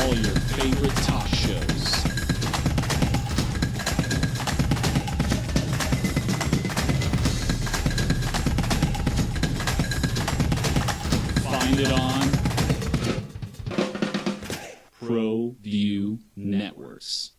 all your favorite talk shows. Find it on ProView Networks.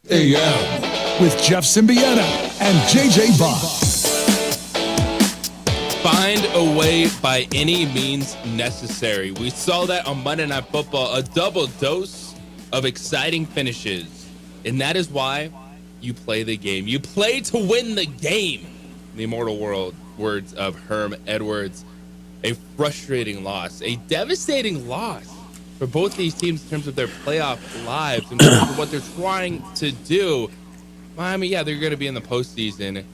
AM with Jeff Symbieta and JJ Bond. Find a way by any means necessary. We saw that on Monday Night Football, a double dose of exciting finishes. And that is why you play the game. You play to win the game. In the immortal words of Herm Edwards. A frustrating loss, a devastating loss for both these teams in terms of their playoff lives, in terms of what they're trying to do. Miami, yeah, they're going to be in the postseason,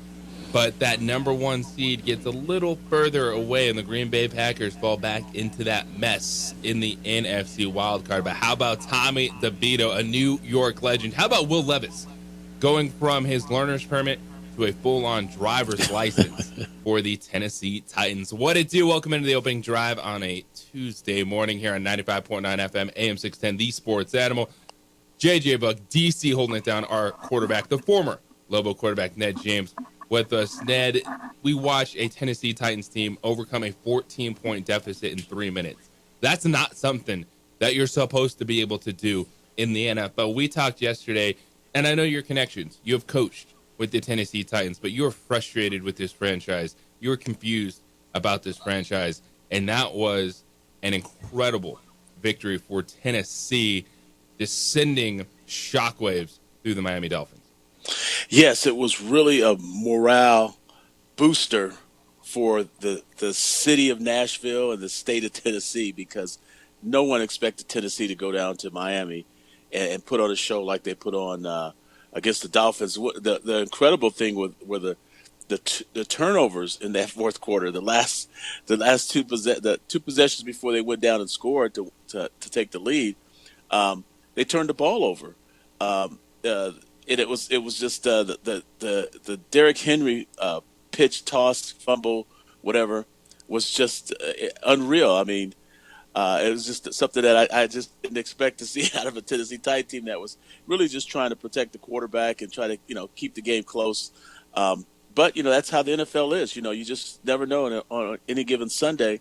but that number one seed gets a little further away, and the Green Bay Packers fall back into that mess in the NFC wildcard. But how about Tommy DeVito, a New York legend? How about Will Levis going from his learner's permit to a full-on driver's license for the Tennessee Titans? What it do? Welcome into the opening drive on a Tuesday morning here on 95.9 FM, AM 610, The Sports Animal. JJ Buck, DC holding it down, our quarterback, the former Lobo quarterback, Ned James, with us. Ned, we watched a Tennessee Titans team overcome a 14-point deficit in 3 minutes. That's not something that you're supposed to be able to do in the NFL. We talked yesterday, and I know your connections. You have coached with the Tennessee Titans, but you're frustrated with this franchise. You're confused about this franchise, and that was an incredible victory for Tennessee, just sending shockwaves through the Miami Dolphins. Yes, it was really a morale booster for the city of Nashville and the state of Tennessee, because no one expected Tennessee to go down to Miami and put on a show like they put on against the Dolphins. The incredible thing were the turnovers in that fourth quarter. The last two possessions before they went down and scored to take the lead, they turned the ball over, and it was just the Derrick Henry pitch, toss, fumble, whatever, was just unreal. I mean, it was just something that I just didn't expect to see out of a Tennessee Titans team that was really just trying to protect the quarterback and try to, keep the game close. But, that's how the NFL is. You just never know on any given Sunday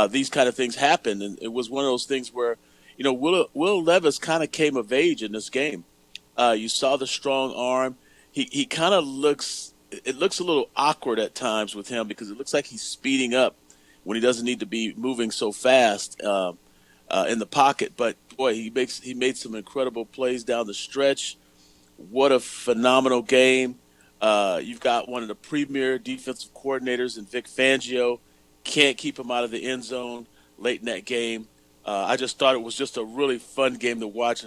these kind of things happen. And it was one of those things where, Will Levis kind of came of age in this game. You saw the strong arm. He kind of looks – it looks a little awkward at times with him because it looks like he's speeding up when he doesn't need to be moving so fast in the pocket. But, boy, he made some incredible plays down the stretch. What a phenomenal game. You've got one of the premier defensive coordinators in Vic Fangio. Can't keep him out of the end zone late in that game. I just thought it was just a really fun game to watch.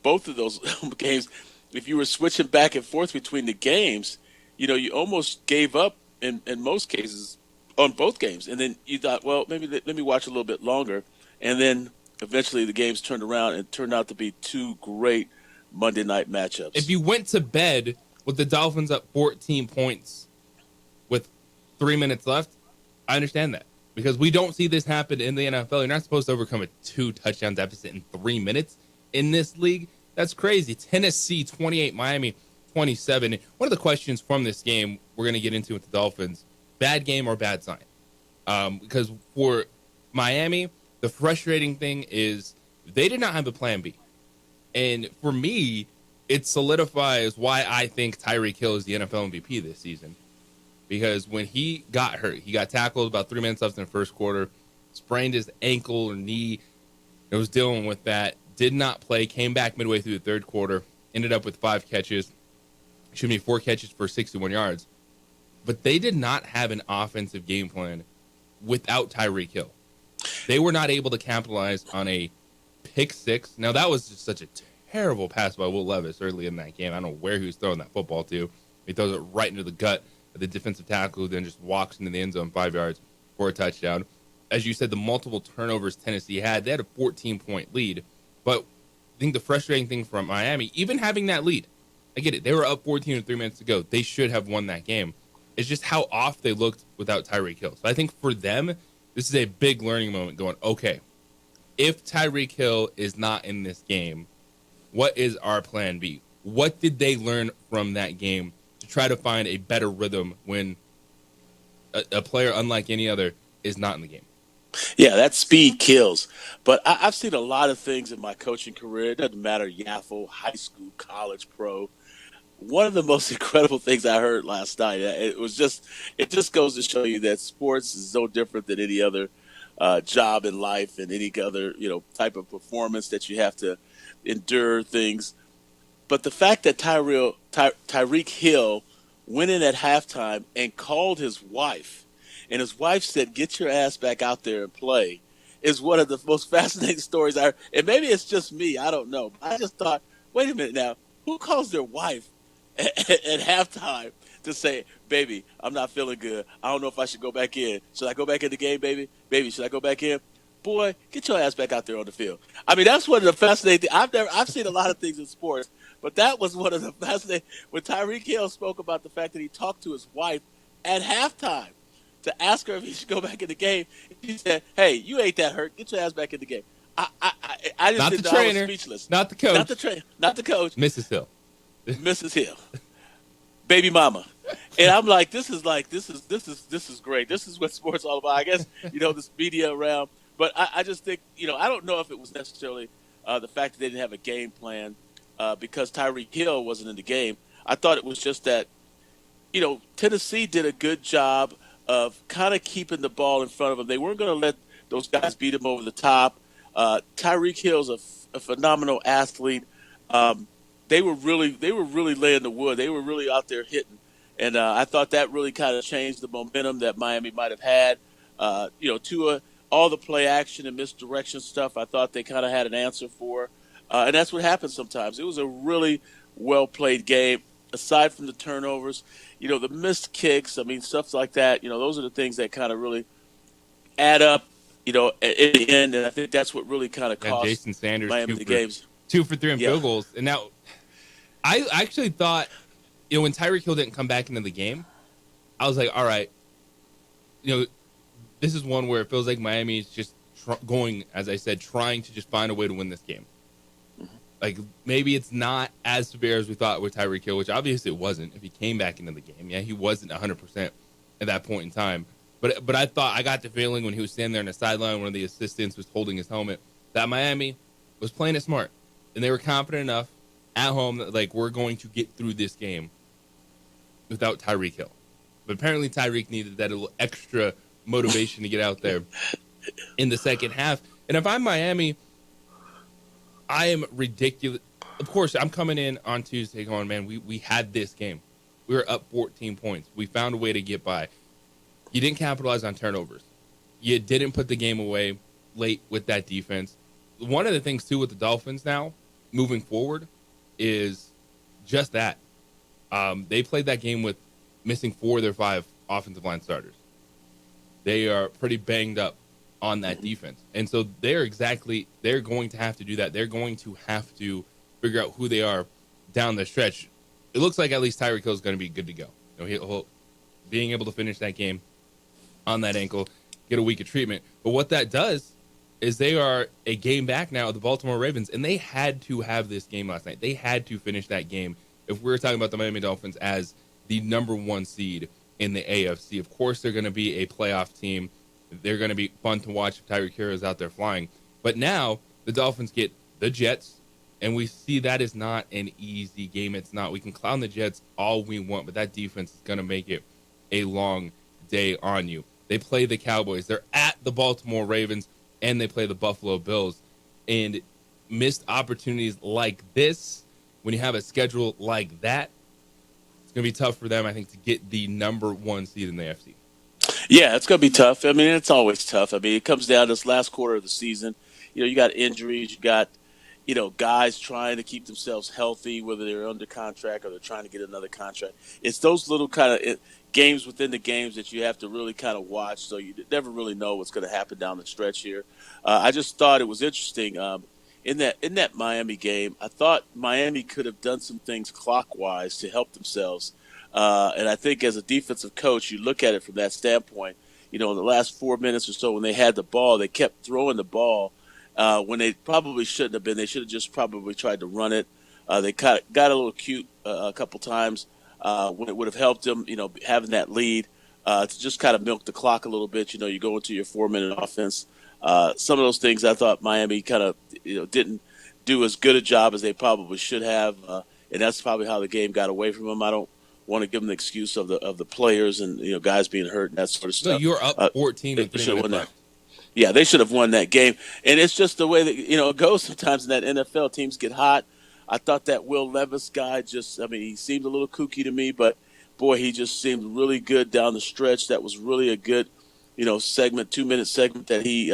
Both of those games, if you were switching back and forth between the games, you almost gave up in most cases on both games. And then you thought, well, maybe let me watch a little bit longer. And then eventually the games turned around and turned out to be two great Monday night matchups. If you went to bed with the Dolphins up 14 points with 3 minutes left, I understand that. Because we don't see this happen in the NFL. You're not supposed to overcome a 2-touchdown deficit in 3 minutes in this league. That's crazy. Tennessee 28, Miami 27. One of the questions from this game we're going to get into with the Dolphins, bad game or bad sign? Because for Miami, the frustrating thing is they did not have a plan B. And for me, it solidifies why I think Tyreek Hill is the NFL MVP this season. Because when he got hurt, he got tackled about 3 minutes left in the first quarter, sprained his ankle or knee. It was dealing with that. Did not play, came back midway through the third quarter, ended up with 4 catches for 61 yards. But they did not have an offensive game plan without Tyreek Hill. They were not able to capitalize on a pick six. Now, that was just such a terrible pass by Will Levis early in that game. I don't know where he was throwing that football to. He throws it right into the gut of the defensive tackle, who then just walks into the end zone 5 yards for a touchdown. As you said, the multiple turnovers Tennessee had, they had a 14-point lead But I think the frustrating thing from Miami, even having that lead, I get it. They were up 14 with 3 minutes to go. They should have won that game. It's just how off they looked without Tyreek Hill. So I think for them, this is a big learning moment going, okay, if Tyreek Hill is not in this game, what is our plan B? What did they learn from that game to try to find a better rhythm when a player unlike any other is not in the game? Yeah, that speed kills. But I've seen a lot of things in my coaching career. It doesn't matter, Yaffle, high school, college, pro. One of the most incredible things I heard last night, it just goes to show you that sports is no different than any other job in life and any other, type of performance that you have to endure things. But the fact that Tyreek Hill went in at halftime and called his wife, and his wife said, "Get your ass back out there and play," is one of the most fascinating stories I heard. And maybe it's just me, I don't know. I just thought, wait a minute now, who calls their wife at halftime to say, "Baby, I'm not feeling good. I don't know if I should go back in. Should I go back in the game, baby? Baby, should I go back in?" Boy, get your ass back out there on the field. I mean, that's one of the fascinating things. I've seen a lot of things in sports, but that was one of the fascinating. When Tyreek Hill spoke about the fact that he talked to his wife at halftime to ask her if he should go back in the game, he said, "Hey, you ain't that hurt. Get your ass back in the game." I just Not didn't the know. I trainer, was speechless. not the coach, Not the trainer, not the coach. Mrs. Hill. Mrs. Hill, baby mama, and I'm like, this is great. This is what sports all about. I guess this media around, but I just think I don't know if it was necessarily the fact that they didn't have a game plan because Tyreek Hill wasn't in the game. I thought it was just that Tennessee did a good job of kind of keeping the ball in front of them. They weren't going to let those guys beat him over the top. Tyreek Hill's a phenomenal athlete. They were really laying the wood. They were really out there hitting, and I thought that really kind of changed the momentum that Miami might have had. Tua, all the play action and misdirection stuff, I thought they kind of had an answer for, and that's what happens sometimes. It was a really well played game. Aside from the turnovers, the missed kicks, stuff like that. Those are the things that kind of really add up. At the end, and I think that's what really kind of cost Jason Sanders Miami the games. 2 for 3 on field goals. And now, I actually thought, when Tyreek Hill didn't come back into the game, I was like, all right, this is one where it feels like Miami is just going, as I said, trying to just find a way to win this game. Mm-hmm. Like, maybe it's not as severe as we thought with Tyreek Hill, which obviously it wasn't if he came back into the game. Yeah, he wasn't 100% at that point in time. But I got the feeling when he was standing there on the sideline, one of the assistants was holding his helmet, that Miami was playing it smart. And they were confident enough at home that, like, we're going to get through this game without Tyreek Hill. But apparently Tyreek needed that little extra motivation to get out there in the second half. And if I'm Miami, I am ridiculous. Of course, I'm coming in on Tuesday going, man, we had this game. We were up 14 points. We found a way to get by. You didn't capitalize on turnovers. You didn't put the game away late with that defense. One of the things, too, with the Dolphins now, moving forward, is just that. They played that game with missing 4 of their 5 offensive line starters. They are pretty banged up on that defense. And so they're going to have to do that. They're going to have to figure out who they are down the stretch. It looks like at least Tyreek Hill is going to be good to go. He'll being able to finish that game on that ankle, get a week of treatment. But what that does is they are a game back now of the Baltimore Ravens, and they had to have this game last night. They had to finish that game if we're talking about the Miami Dolphins as the number 1 seed in the AFC. Of course, they're going to be a playoff team. They're going to be fun to watch if Tyreek Hill is out there flying. But now the Dolphins get the Jets, and we see that is not an easy game. It's not. We can clown the Jets all we want, but that defense is going to make it a long day on you. They play the Cowboys. They're at the Baltimore Ravens, and they play the Buffalo Bills. And missed opportunities like this, when you have a schedule like that, it's going to be tough for them, I think, to get the number 1 seed in the AFC. Yeah, it's going to be tough. It's always tough. It comes down to this last quarter of the season. You got injuries. You got, guys trying to keep themselves healthy, whether they're under contract or they're trying to get another contract. It's those little kind of games within the games that you have to really kind of watch, so you never really know what's going to happen down the stretch here. I just thought it was interesting. in that Miami game, I thought Miami could have done some things clockwise to help themselves. And I think as a defensive coach, you look at it from that standpoint. In the last 4 minutes or so when they had the ball, they kept throwing the ball when they probably shouldn't have been. They should have just probably tried to run it. They got a little cute a couple times when it would have helped them, having that lead to just kind of milk the clock a little bit. You go into your 4-minute offense. Some of those things I thought Miami kind of didn't do as good a job as they probably should have, and that's probably how the game got away from them. I don't want to give them the excuse of the players and guys being hurt and that sort of stuff. So you're up 14 with 3 minutes left. Yeah, they should have won that game, and it's just the way that it goes sometimes in that NFL. Teams get hot. I thought that Will Levis guy he seemed a little kooky to me, but boy, he just seemed really good down the stretch. That was really a good segment, 2-minute segment that he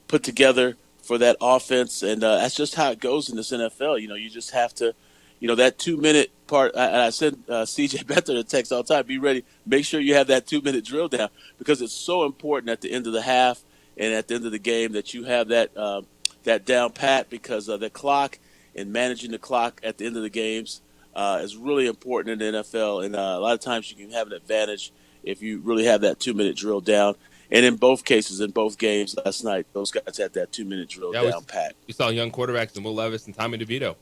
put together for that offense. And that's just how it goes in this NFL. You just have to, that 2-minute part. I send CJ Beathard a text all the time, be ready. Make sure you have that 2-minute drill down because it's so important at the end of the half and at the end of the game that you have that down pat because the clock and managing the clock at the end of the games is really important in the NFL. And a lot of times you can have an advantage if you really have that 2-minute drill down. And in both cases, in both games last night, those guys had that 2-minute drill down pat. You saw young quarterbacks in Will Levis and Tommy DeVito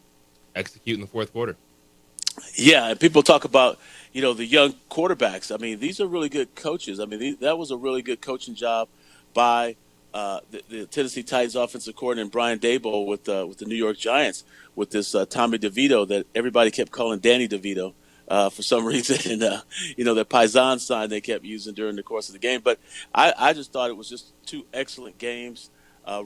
execute in the fourth quarter. Yeah, and people talk about, the young quarterbacks. These are really good coaches. That was a really good coaching job by the Tennessee Titans offensive coordinator Brian Daboll with the New York Giants with this Tommy DeVito that everybody kept calling Danny DeVito. For some reason, and the Paisan sign they kept using during the course of the game. But I just thought it was just 2 excellent games,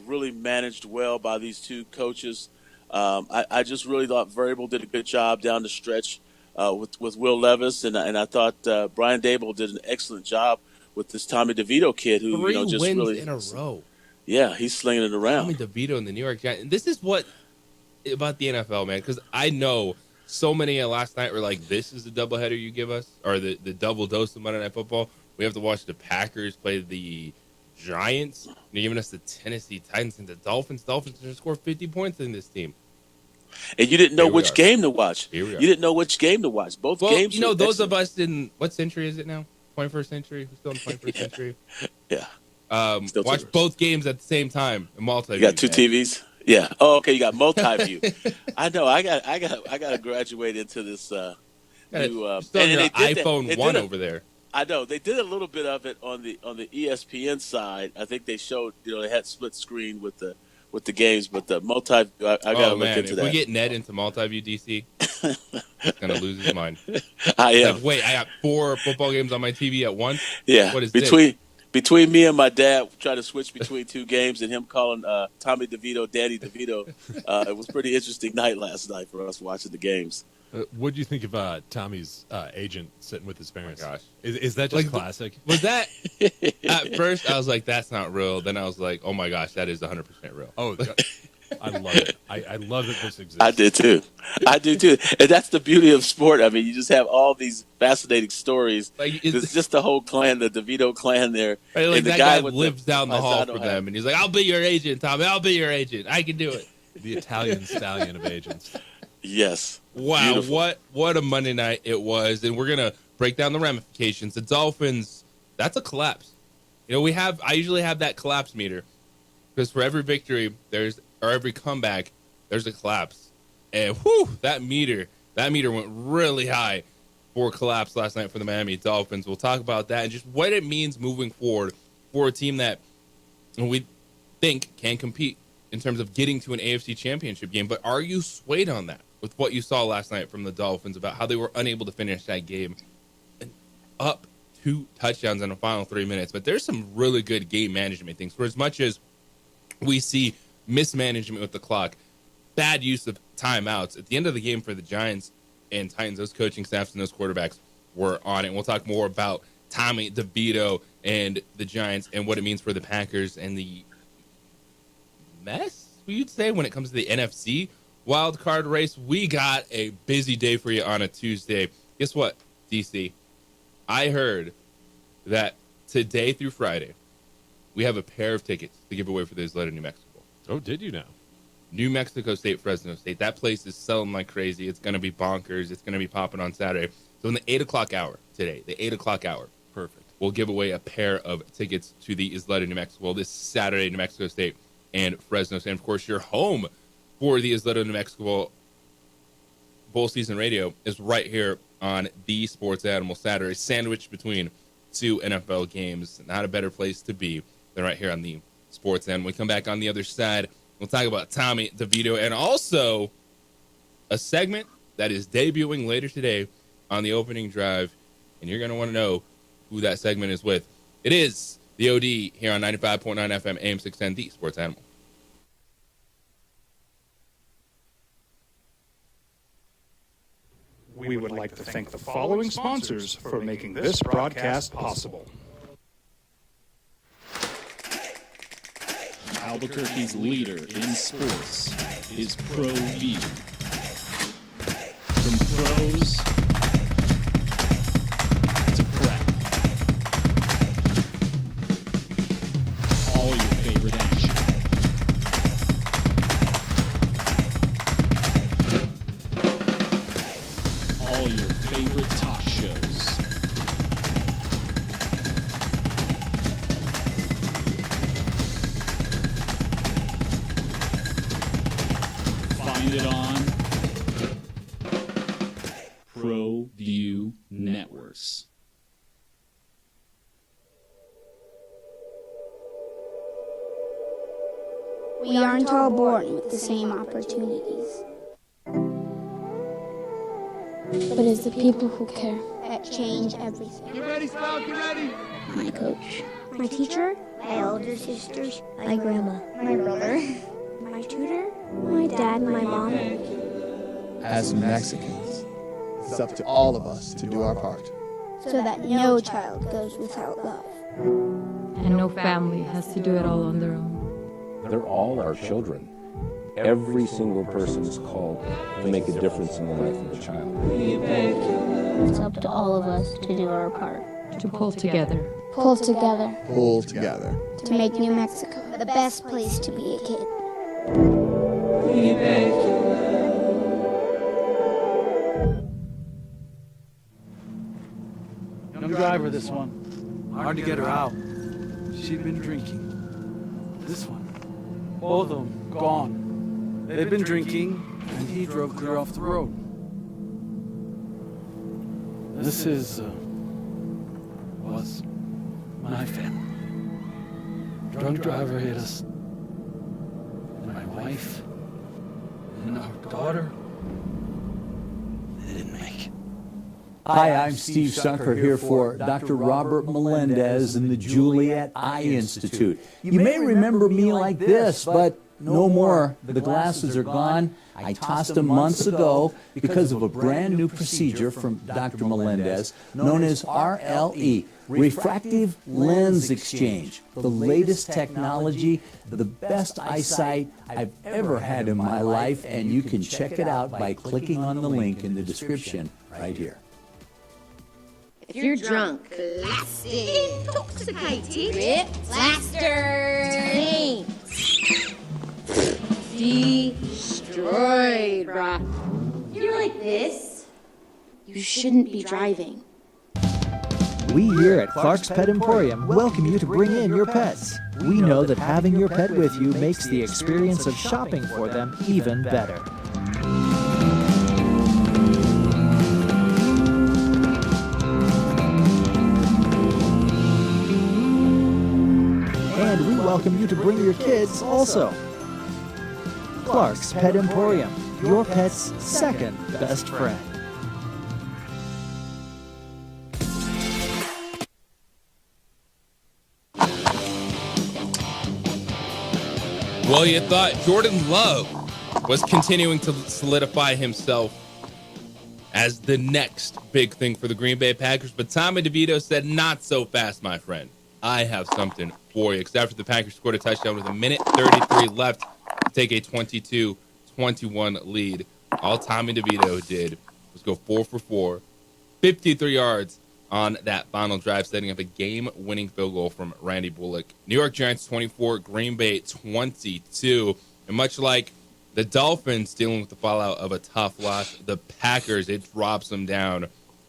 really managed well by these 2 coaches. I just really thought Variable did a good job down the stretch with Will Levis, and I thought Brian Daboll did an excellent job with this Tommy DeVito kid who 3 just wins really in a row. Yeah, he's slinging it around. Tommy DeVito in the New York Giants. And this is what about the NFL, man, because I know so many last night were like, this is the doubleheader you give us, or the double dose of Monday Night Football. We have to watch the Packers play the Giants. You're giving us the Tennessee Titans and the Dolphins. Dolphins are going to score 50 points in this team. And you didn't know which game to watch. Here we are. You didn't know which game to watch. Both games. Those of us in what century is it now? 21st century? Who's still in 21st century? Yeah. Watch both games at the same time. You got 2 TVs. Yeah. Oh, okay. You got multi-view. I know. I got to graduate into this new. Still on your iPhone 1 over there. I know they did a little bit of it on the ESPN side. I think they showed they had split screen with the games, but the multi. I got to look into that. If we get Ned into multi-view, DC, he's gonna lose his mind. I am. Like, wait, I got 4 football games on my TV at once. Yeah. What is Between me and my dad trying to switch between 2 games and him calling Tommy DeVito Daddy DeVito, it was a pretty interesting night last night for us watching the games. What do you think of Tommy's agent sitting with his parents? Oh my gosh. Is that just classic? Was that at first? I was like, "That's not real." Then I was like, "Oh my gosh, that is 100% real." Oh, I love it. I love that this exists. I did too. And that's the beauty of sport. You just have all these fascinating stories. It's just the whole clan, the DeVito clan there. Right, like and the that guy lives down the hall from them, and he's like, "I'll be your agent, Tommy. I'll be your agent. I can do it." The Italian stallion of agents. Yes. Wow, Beautiful. what a Monday night it was, and we're gonna break down the ramifications. The Dolphins, that's a collapse. I usually have that collapse meter because for every victory or every comeback, there's a collapse, and that meter went really high for collapse last night for the Miami Dolphins. We'll talk about that and just what it means moving forward for a team that we think can compete in terms of getting to an AFC Championship game. But are you swayed on that with what you saw last night from the Dolphins about how they were unable to finish that game and up 2 touchdowns in the final 3 minutes? But there's some really good game management things. For as much as we see mismanagement with the clock, bad use of timeouts, at the end of the game for the Giants and Titans, those coaching staffs and those quarterbacks were on it. And we'll talk more about Tommy DeVito and the Giants and what it means for the Packers and the mess, you'd say, when it comes to the NFC wild card race. We got a busy day for you on a Tuesday. Guess what, DC? I heard that today through Friday, we have a pair of tickets to give away for the Isleta New Mexico. Oh, did you know? New Mexico State, Fresno State. That place is selling like crazy. It's going to be bonkers. It's going to be popping on Saturday. So in the 8 o'clock hour today, the 8 o'clock hour, Perfect. we'll give away a pair of tickets to the Isleta New Mexico this Saturday, New Mexico State and Fresno State. And of course, your home for the Isleta New Mexico Bowl Season Radio is right here on the Sports Animal Saturday, sandwiched between two NFL games. Not a better place to be than right here on the Sports Animal. When we come back on the other side, we'll talk about Tommy DeVito and also a segment that is debuting later today on the opening drive, and you're going to want to know who that segment is with. It is the OD here on 95.9 FM, AM 610, the Sports Animal. We would like to thank the following sponsors for making this broadcast possible. Albuquerque's leader in sports is ProView. From pros to prep, all your favorite action. All your favorite talk shows. Find it on ProView Networks. We aren't all born with the same opportunities. But it's the people who care that change everything. Get ready, Scout, get ready! My coach, my teacher, my older sisters, my grandma, my brother, my tutor, my dad, my mom. As Mexicans, it's up to all of us to do our part. So that no child goes without love. And no family has to do it all on their own. They're all our children. Every single person is called to make a difference in the life of a child. It's up to all of us to do our part. To pull together. Pull together Pull together. to make New Mexico the best place to be a kid. Young driver, this one. Hard to get her out. She'd been drinking. This one. Both of them gone. They'd been drinking, and he drove clear off the road. This was my family. Drunk driver hit us. And my wife and our daughter, they didn't make it. Hi, I'm Steve Sunker here for Dr. Robert Melendez and the Juliet Eye Institute. You may remember me like this, but no more. The glasses are gone. I tossed them months ago because of a brand new procedure from Dr. Melendez known as RLE, Refractive Lens Exchange. The latest technology, the best eyesight I've ever had in my life, and you can check it out by clicking on the link in the description right here. If you're drunk, intoxicated, rip, plaster, destroyed, bruh. You're like this, you shouldn't be driving. We here at Clark's Pet Emporium welcome you to bring in your pets. We know that having your pet with you makes the experience of shopping for them even better. And we welcome you to bring your kids also. Clark's Pet Emporium, your pet's second best friend. Well, you thought Jordan Love was continuing to solidify himself as the next big thing for the Green Bay Packers, but Tommy DeVito said, not so fast, my friend. I have something for you. Because after the Packers scored a touchdown with 1:33 left to take a 22-21 lead, all Tommy DeVito did was go 4 for 4, 53 yards on that final drive, setting up a game-winning field goal from Randy Bullock. New York Giants 24, Green Bay 22. And much like The Dolphins dealing with the fallout of a tough loss. The Packers, it drops them down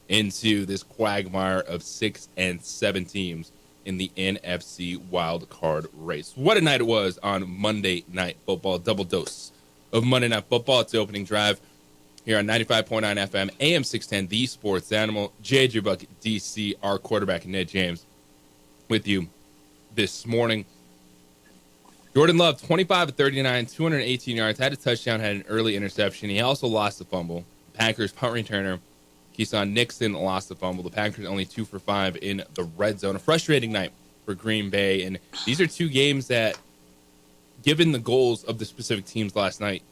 into this quagmire of 6 and 7 teams in the NFC wild card race. What a night it was on Monday Night Football. Double dose of Monday Night Football. It's the opening drive here on 95.9 FM, AM 610, The Sports Animal. JJ Bucket, DC, our quarterback, Ned James, with you this morning. Jordan Love, 25 of 39, 218 yards, had a touchdown, had an early interception. He also lost the fumble. Packers punt returner Keyshawn Nixon lost the fumble. The Packers only 2 for 5 in the red zone. A frustrating night for Green Bay. And these are two games that, given the goals of the specific teams last night,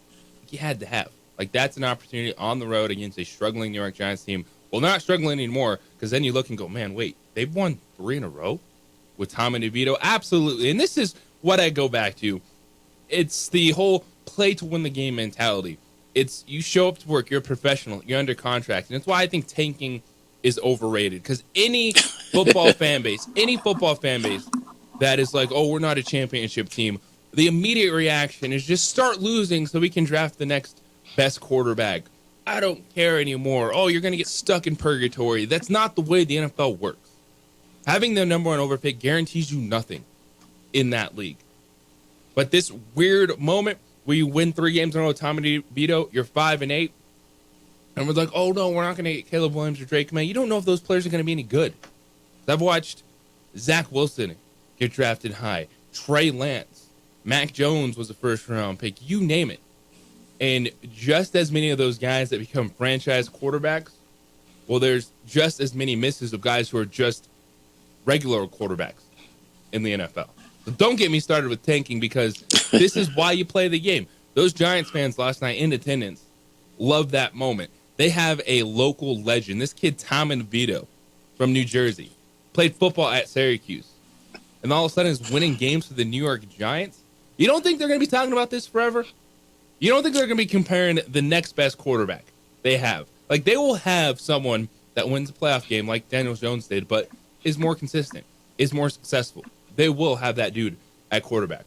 you had to have. Like, that's an opportunity on the road against a struggling New York Giants team. Well, not struggling anymore, because then you look and go, man, wait, they've won 3 in a row with Tommy DeVito? Absolutely. And this is what I go back to. It's the whole play to win the game mentality. It's you show up to work, you're a professional, you're under contract. And it's why I think tanking is overrated. Because any football fan base that is like, oh, we're not a championship team, the immediate reaction is just start losing so we can draft the next best quarterback. I don't care anymore. Oh, you're going to get stuck in purgatory. That's not the way the NFL works. Having the number one overpick guarantees you nothing in that league. But this weird moment where you win 3 games in a row with Tommy DeVito, you're 5-8, and we're like, oh no, we're not going to get Caleb Williams or Drake May. You don't know if those players are going to be any good. I've watched Zach Wilson get drafted high, Trey Lance, Mac Jones was a first-round pick, you name it. And just as many of those guys that become franchise quarterbacks, well, there's just as many misses of guys who are just regular quarterbacks in the NFL. So don't get me started with tanking, because this is why you play the game. Those Giants fans last night in attendance love that moment. They have a local legend. This kid, Tommy DeVito from New Jersey, played football at Syracuse, and all of a sudden is winning games for the New York Giants. You don't think they're going to be talking about this forever? You don't think they're going to be comparing the next best quarterback they have? Like, they will have someone that wins a playoff game like Daniel Jones did, but is more consistent, is more successful. They will have that dude at quarterback.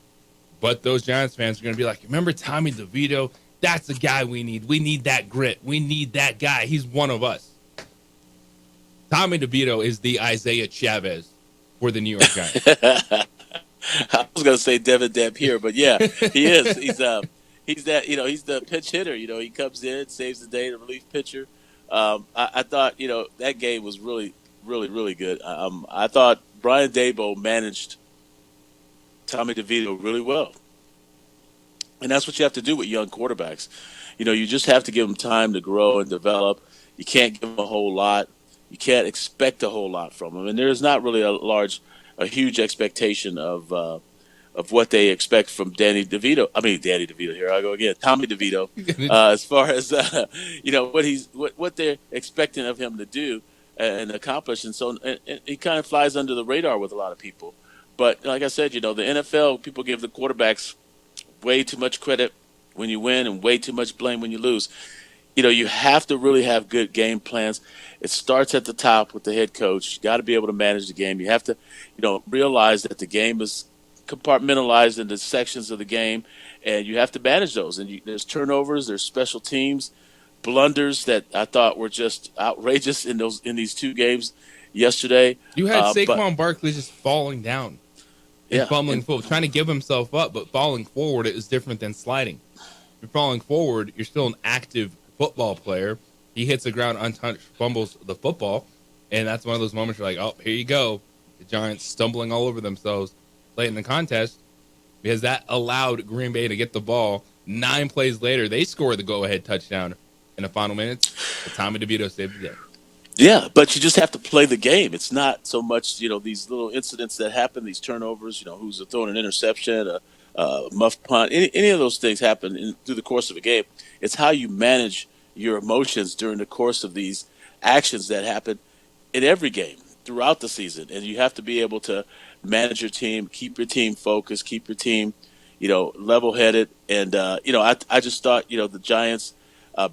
But those Giants fans are going to be like, remember Tommy DeVito? That's the guy we need. We need that grit. We need that guy. He's one of us. Tommy DeVito is the Isaiah Chavez for the New York Giants. I was going to say Devin Dampier, but yeah, he is. He's that, he's the pinch hitter. He comes in, saves the day, the relief pitcher. I thought, that game was really, really, really good. I thought Brian Daboll managed Tommy DeVito really well. And that's what you have to do with young quarterbacks. You just have to give them time to grow and develop. You can't give them a whole lot. You can't expect a whole lot from them. And there's not really a huge expectation of what they expect from Danny DeVito. Here I go again. Tommy DeVito. As far as what they're expecting of him to do and accomplish, and so and he kind of flies under the radar with a lot of people. But like I said, the NFL, people give the quarterbacks way too much credit when you win and way too much blame when you lose. You have to really have good game plans. It starts at the top with the head coach. You got to be able to manage the game. You have to, realize that the game is compartmentalized into sections of the game, and you have to manage those. And there's turnovers, there's special teams, blunders that I thought were just outrageous in these 2 games yesterday. You had Saquon Barkley just falling down and fumbling forward, trying to give himself up, but falling forward is different than sliding. If you're falling forward, you're still an active football player. He hits the ground untouched, fumbles the football, and that's one of those moments you're like, oh, here you go. The Giants stumbling all over themselves late in the contest, because that allowed Green Bay to get the ball. 9 plays later, they score the go-ahead touchdown in the final minutes. But Tommy DeVito saved the day. Yeah, but you just have to play the game. It's not so much, these little incidents that happen, these turnovers, who's throwing an interception, a muff punt, any of those things happen through the course of a game. It's how you manage your emotions during the course of these actions that happen in every game throughout the season. And you have to be able to manage your team, keep your team focused, keep your team, level-headed. And, I just thought, the Giants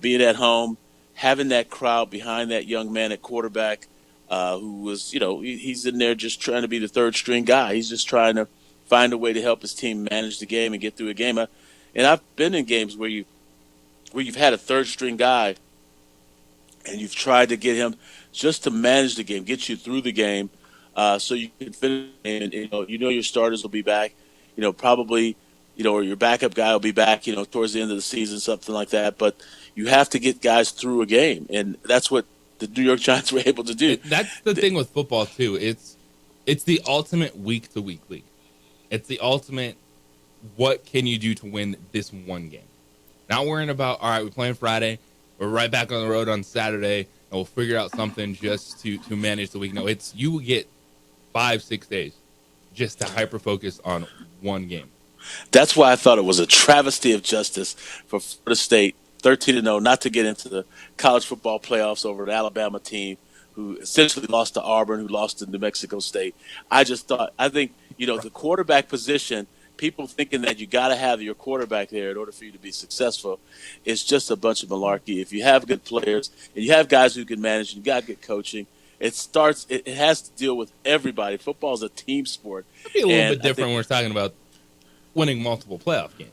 being at home, having that crowd behind that young man at quarterback who was, he's in there just trying to be the third-string guy. He's just trying to find a way to help his team manage the game and get through a game. And I've been in games where you've had a third string guy and you've tried to get him just to manage the game, get you through the game, so you can finish. And you know your starters will be back. Probably, or your backup guy will be back. Towards the end of the season, something like that. But you have to get guys through a game, and that's what the New York Giants were able to do. That's the thing with football too. It's the ultimate week-to-week league. It's the ultimate. What can you do to win this one game? Not worrying about, all right, we're playing Friday. We're right back on the road on Saturday, and we'll figure out something just to manage the week. No, you will get 5-6 days just to hyper-focus on one game. That's why I thought it was a travesty of justice for Florida State, 13-0, not to get into the college football playoffs over an Alabama team who essentially lost to Auburn, who lost to New Mexico State. I think, the quarterback position, people thinking that you got to have your quarterback there in order for you to be successful, is just a bunch of malarkey. If you have good players and you have guys who can manage, and you got good coaching, it has to deal with everybody. Football is a team sport. It'd be a little bit different when we're talking about winning multiple playoff games.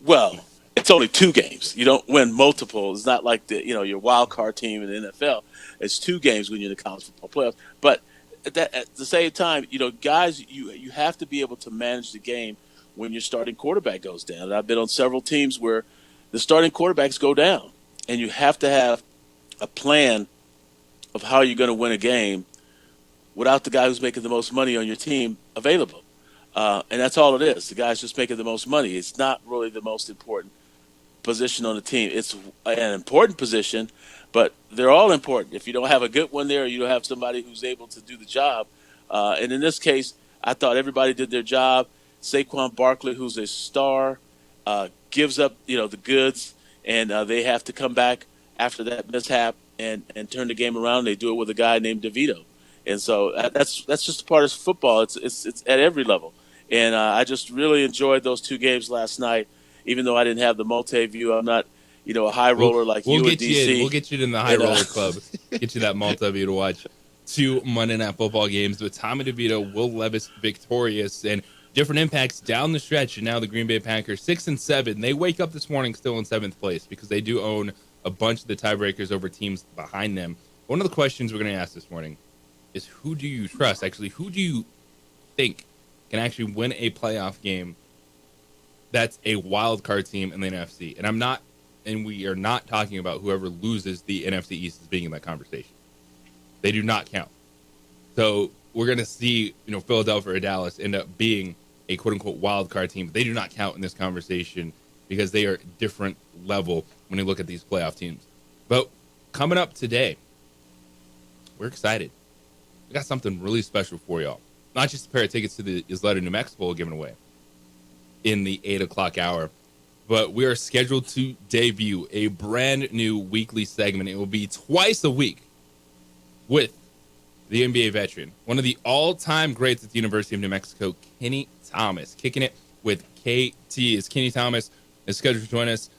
Well, it's only 2 games. You don't win multiple. It's not like your wild card team in the NFL. It's 2 games when you're in the college football playoffs. But at the same time, guys, you have to be able to manage the game when your starting quarterback goes down. And I've been on several teams where the starting quarterbacks go down, and you have to have a plan of how you're going to win a game without the guy who's making the most money on your team available. And that's all it is. The guy's just making the most money. It's not really the most important position on the team. It's an important position, but they're all important. If you don't have a good one there, or you don't have somebody who's able to do the job. And in this case, I thought everybody did their job. Saquon Barkley, who's a star, gives up, the goods, and they have to come back after that mishap and turn the game around. They do it with a guy named DeVito. And so that's just a part of football. It's at every level. And I just really enjoyed those 2 games last night, even though I didn't have the multi-view. I'm not, a high roller like you in DC. We'll get you in the high roller club. Get you that multi-view to watch 2 Monday Night Football games with Tommy DeVito, Will Levis victorious, and different impacts down the stretch. And now the Green Bay Packers 6-7. They wake up this morning still in 7th place because they do own a bunch of the tiebreakers over teams behind them. One of the questions we're going to ask this morning is, who do you trust? Actually, who do you think can actually win a playoff game that's a wild card team in the NFC? And we are not talking about whoever loses the NFC East as being in that conversation. They do not count. So we're going to see, Philadelphia or Dallas end up being a quote unquote wild card team. But they do not count in this conversation because they are different level when you look at these playoff teams. But coming up today, we're excited. We got something really special for y'all. Not just a pair of tickets to the Isleta New Mexico given away in the 8 o'clock hour, but we are scheduled to debut a brand new weekly segment. It will be twice a week with the NBA veteran, one of the all-time greats at the University of New Mexico, Kenny Thomas, kicking it with KT. As Kenny Thomas is scheduled to join us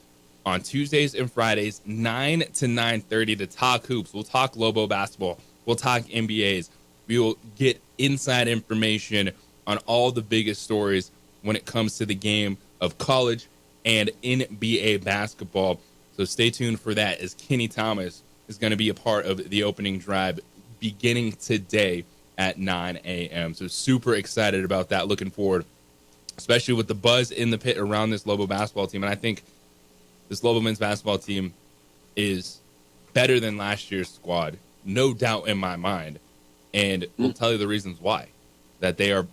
on Tuesdays and Fridays, 9 to 9:30 to talk hoops. We'll talk Lobo basketball. We'll talk NBAs. We will get inside information on all the biggest stories when it comes to the game of college and NBA basketball. So stay tuned for that, as Kenny Thomas is going to be a part of the opening drive beginning today at 9 a.m. So super excited about that. Looking forward, especially with the buzz in the pit around this Lobo basketball team. And I think this Lobo men's basketball team is better than last year's squad, no doubt in my mind. And we'll tell you the reasons why. That they are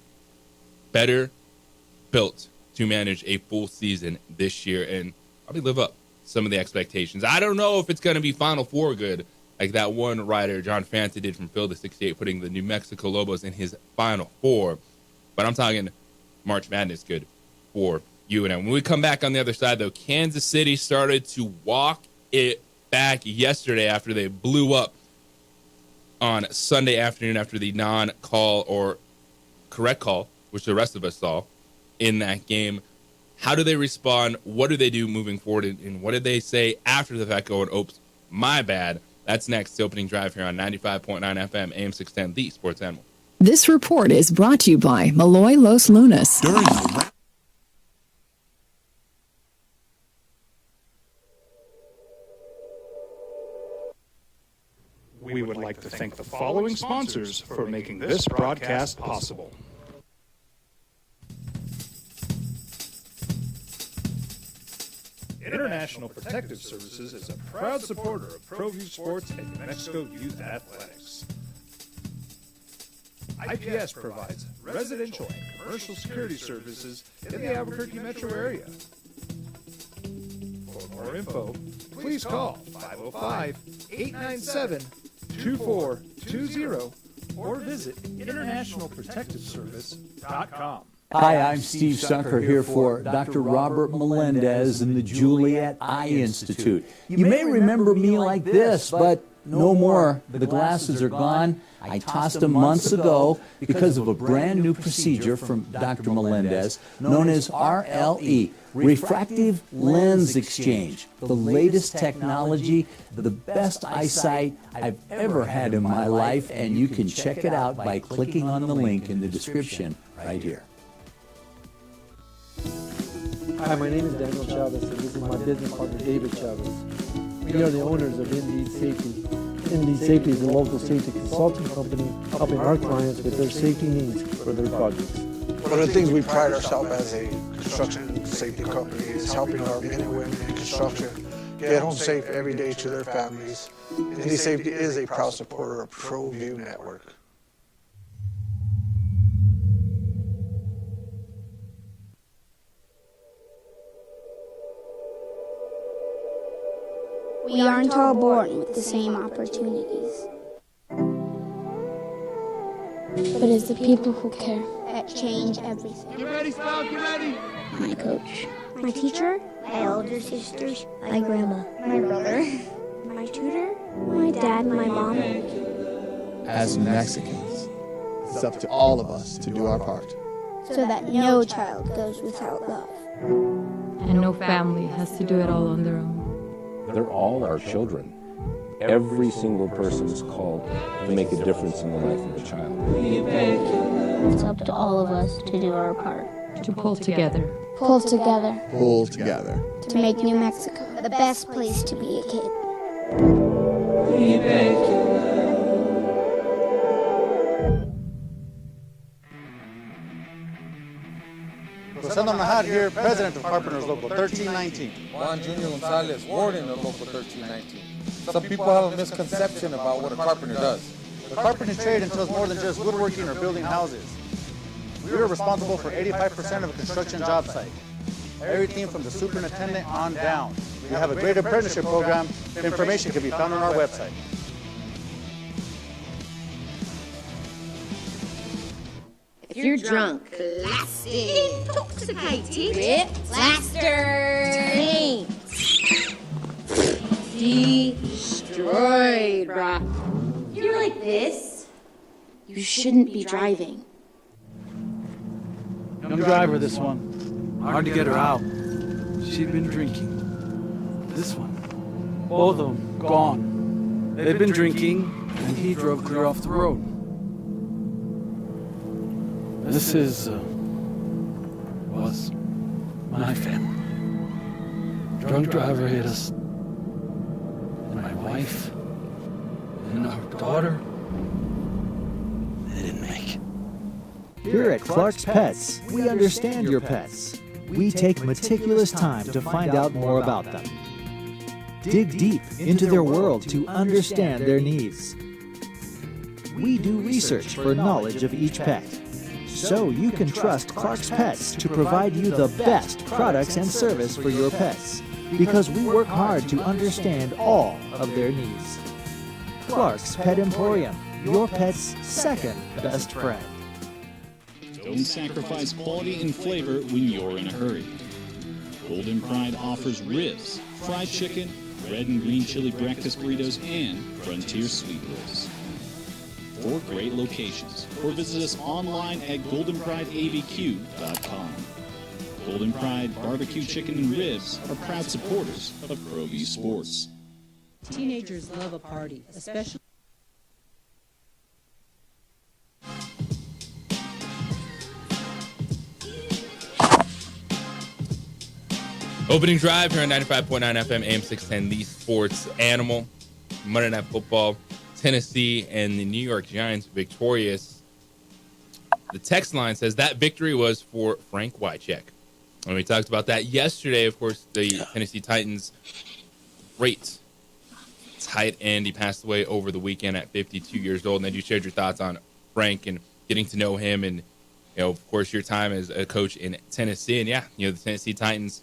better built to manage a full season this year and probably live up to some of the expectations. I don't know if it's going to be Final Four good, like that one writer, John Fanta, did from Phil the 68, putting the New Mexico Lobos in his Final Four. But I'm talking March Madness good for UNM. When we come back on the other side, though, Kansas City started to walk it back yesterday after they blew up on Sunday afternoon after the non-call or correct call, which the rest of us saw in that game. How do they respond? What do they do moving forward? And what did they say after the fact going, oops, my bad? That's next. The opening drive here on 95.9 FM, AM 610, the Sports Animal. This report is brought to you by Malloy Los Lunas. We would like to thank the following sponsors for making this broadcast possible. International Protective Services is a proud supporter of ProView Sports and New Mexico Youth Athletics. IPS provides residential and commercial security services in the Albuquerque metro area. For more info, please call 505-897-2420 or visit internationalprotectiveservice.com. Hi, I'm Steve Sunker here for Dr. Robert Melendez and the Juliet Eye Institute. You may remember me like this, but no more. The glasses are gone. I tossed them months ago because of a brand new procedure from Dr. Melendez known as RLE, Refractive Lens Exchange. The latest technology, the best eyesight I've ever had in my life, and you can check it out by clicking on the link in the description right here. Hi, my name is Daniel Chavez, and this is my business partner, David Chavez. We are the owners of Indeed Safety. Indeed Safety is a local safety consulting company helping our clients with their safety needs for their projects. One of the things we pride ourselves as a construction safety company is helping our men and women in construction get home safe every day to their families. Indeed Safety is a proud supporter of ProView Network. We aren't all born with the same opportunities. But it's the people who care that change everything. Get ready, Scout, get ready! My coach, my teacher, my older sisters, my grandma, my brother, my tutor, my dad, my mom. As Mexicans, it's up to all of us to do our part. So that no child goes without love. And no family has to do it all on their own. They're all our children. Every single person is called to make a difference in the life of a child. It's up to all of us to do our part. To pull together. Pull together. Pull together. To make New Mexico the best place to be a kid. Rosendo Mahad here, President of Carpenters Local 1319. Juan Junior Gonzalez, Warden of Local 1319. Some people have a misconception about what a carpenter does. The carpentry trade entails more than just woodworking or building houses. We are responsible for 85% of a construction job site. Everything from the superintendent on down. We have a great apprenticeship program. Information can be found on our website. If you're drunk, blasted, intoxicated, ripped, plastered, destroyed, bruh. You're like this, you shouldn't be driving. Young driver, this one. Hard to get her out. She'd been drinking. This one. Both of them gone. They'd been drinking, and he drove clear off the road. This was my family. Drunk driver hit us. And my wife and our daughter, they didn't make it. Here at Clark's Pets, we understand your pets. We take meticulous time to find out more about them. Dig deep into their world to understand their needs. We do research for knowledge of each pet, so you can trust Clark's Pets to provide you the best products and service for your pets, because we work hard to understand all of their needs. Clark's Pet Emporium, your pet's second best friend. Don't sacrifice quality and flavor when you're in a hurry. Golden Pride offers ribs, fried chicken, red and green chili breakfast burritos, and frontier sweet rolls. 4 great locations, or visit us online at goldenprideabq.com. Golden Pride Barbecue Chicken and Ribs are proud supporters of ProView Sports. Teenagers love a party, especially. Opening drive here on 95.9 FM, AM 610, the sports animal. Monday Night Football. Tennessee and the New York Giants victorious. The text line says that victory was for Frank Wycheck. And we talked about that yesterday. Of course, the Tennessee Titans, great tight end. He passed away over the weekend at 52 years old. And then you shared your thoughts on Frank and getting to know him and, of course, your time as a coach in Tennessee. And, the Tennessee Titans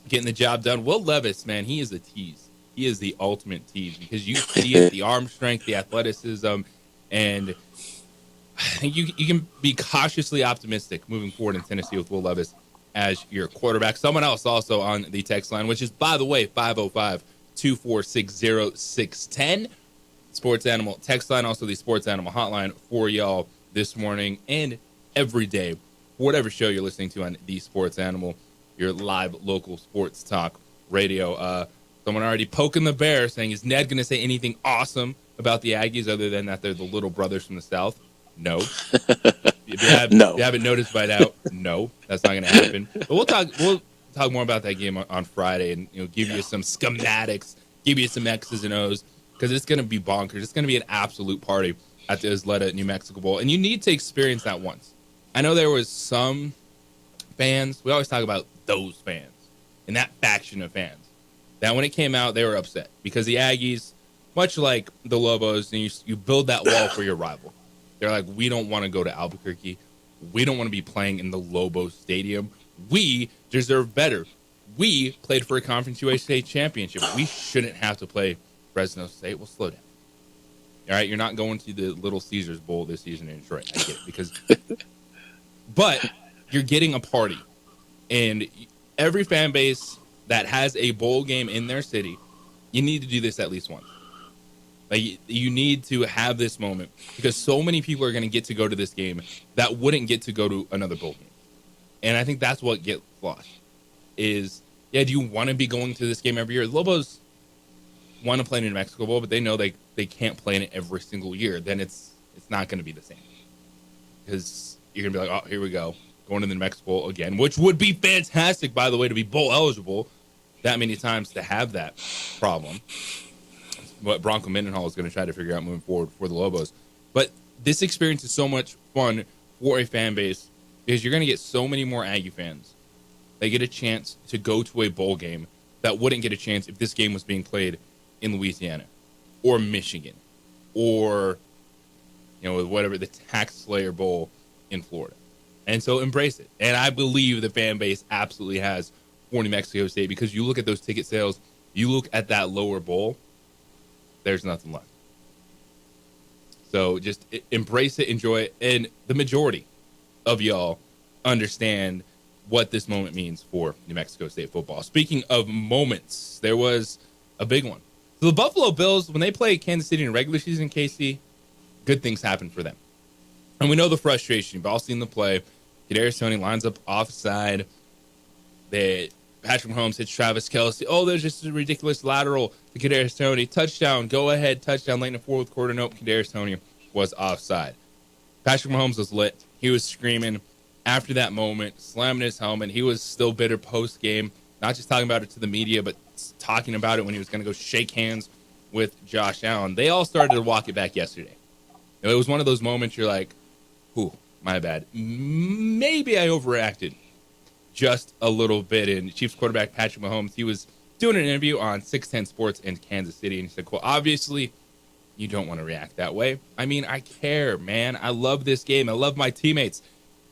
getting the job done. Will Levis, man, he is a tease. He is the ultimate tease because you see it, the arm strength, the athleticism, and I think you can be cautiously optimistic moving forward in Tennessee with Will Levis as your quarterback. Someone else also on the text line, which is, by the way, 505-246-0610. Sports Animal text line, also the Sports Animal hotline for y'all this morning and every day, whatever show you're listening to on the Sports Animal, your live local sports talk radio. Someone already poking the bear saying, is Ned going to say anything awesome about the Aggies other than that they're the little brothers from the South? No. If you haven't noticed by now, no, that's not going to happen. But we'll talk more about that game on Friday and give you some schematics, give you some X's and O's, because it's going to be bonkers. It's going to be an absolute party at the Isleta New Mexico Bowl, and you need to experience that once. I know there was some fans, we always talk about those fans and that faction of fans, that when it came out, they were upset because the Aggies, much like the Lobos, and you build that wall for your rival. They're like, we don't want to go to Albuquerque. We don't want to be playing in the Lobos Stadium. We deserve better. We played for a Conference USA championship. We shouldn't have to play Fresno State. Well, slow down. All right, you're not going to the Little Caesars Bowl this season in Detroit. I get it. But you're getting a party. And every fan base that has a bowl game in their city, you need to do this at least once. Like, you need to have this moment because so many people are going to get to go to this game that wouldn't get to go to another bowl game. And I think that's what gets lost is, do you want to be going to this game every year? The Lobos want to play in the New Mexico Bowl, but they know they can't play in it every single year. Then it's not going to be the same because you're going to be like, oh, here we go, going to the New Mexico Bowl again, which would be fantastic, by the way, to be bowl eligible that many times to have that problem. What Bronco Mendenhall is going to try to figure out moving forward for the Lobos. But this experience is so much fun for a fan base because you're going to get so many more Aggie fans. They get a chance to go to a bowl game that wouldn't get a chance if this game was being played in Louisiana or Michigan or, whatever, the Tax Slayer Bowl in Florida. And so embrace it. And I believe the fan base absolutely has for New Mexico State because you look at those ticket sales, you look at that lower bowl, there's nothing left. So just embrace it, enjoy it, and the majority of y'all understand what this moment means for New Mexico State football. Speaking of moments, there was a big one. So the Buffalo Bills, when they play Kansas City in regular season, KC, good things happen for them. And we know the frustration. You've all seen the play. Kadarius Toney lines up offside. Patrick Mahomes hits Travis Kelce. Oh, there's just a ridiculous lateral to Kadarius Toney. Touchdown, go ahead, touchdown late in the fourth quarter. Nope, Kadarius Toney was offside. Patrick Mahomes was lit. He was screaming after that moment, slamming his helmet. He was still bitter post-game, not just talking about it to the media, but talking about it when he was going to go shake hands with Josh Allen. They all started to walk it back yesterday. It was one of those moments you're like, ooh, my bad. Maybe I overreacted just a little bit. And Chiefs quarterback Patrick Mahomes, he was doing an interview on 610 Sports in Kansas City, and he said, well, obviously you don't want to react that way. I mean, I care, man. I love this game. I love my teammates.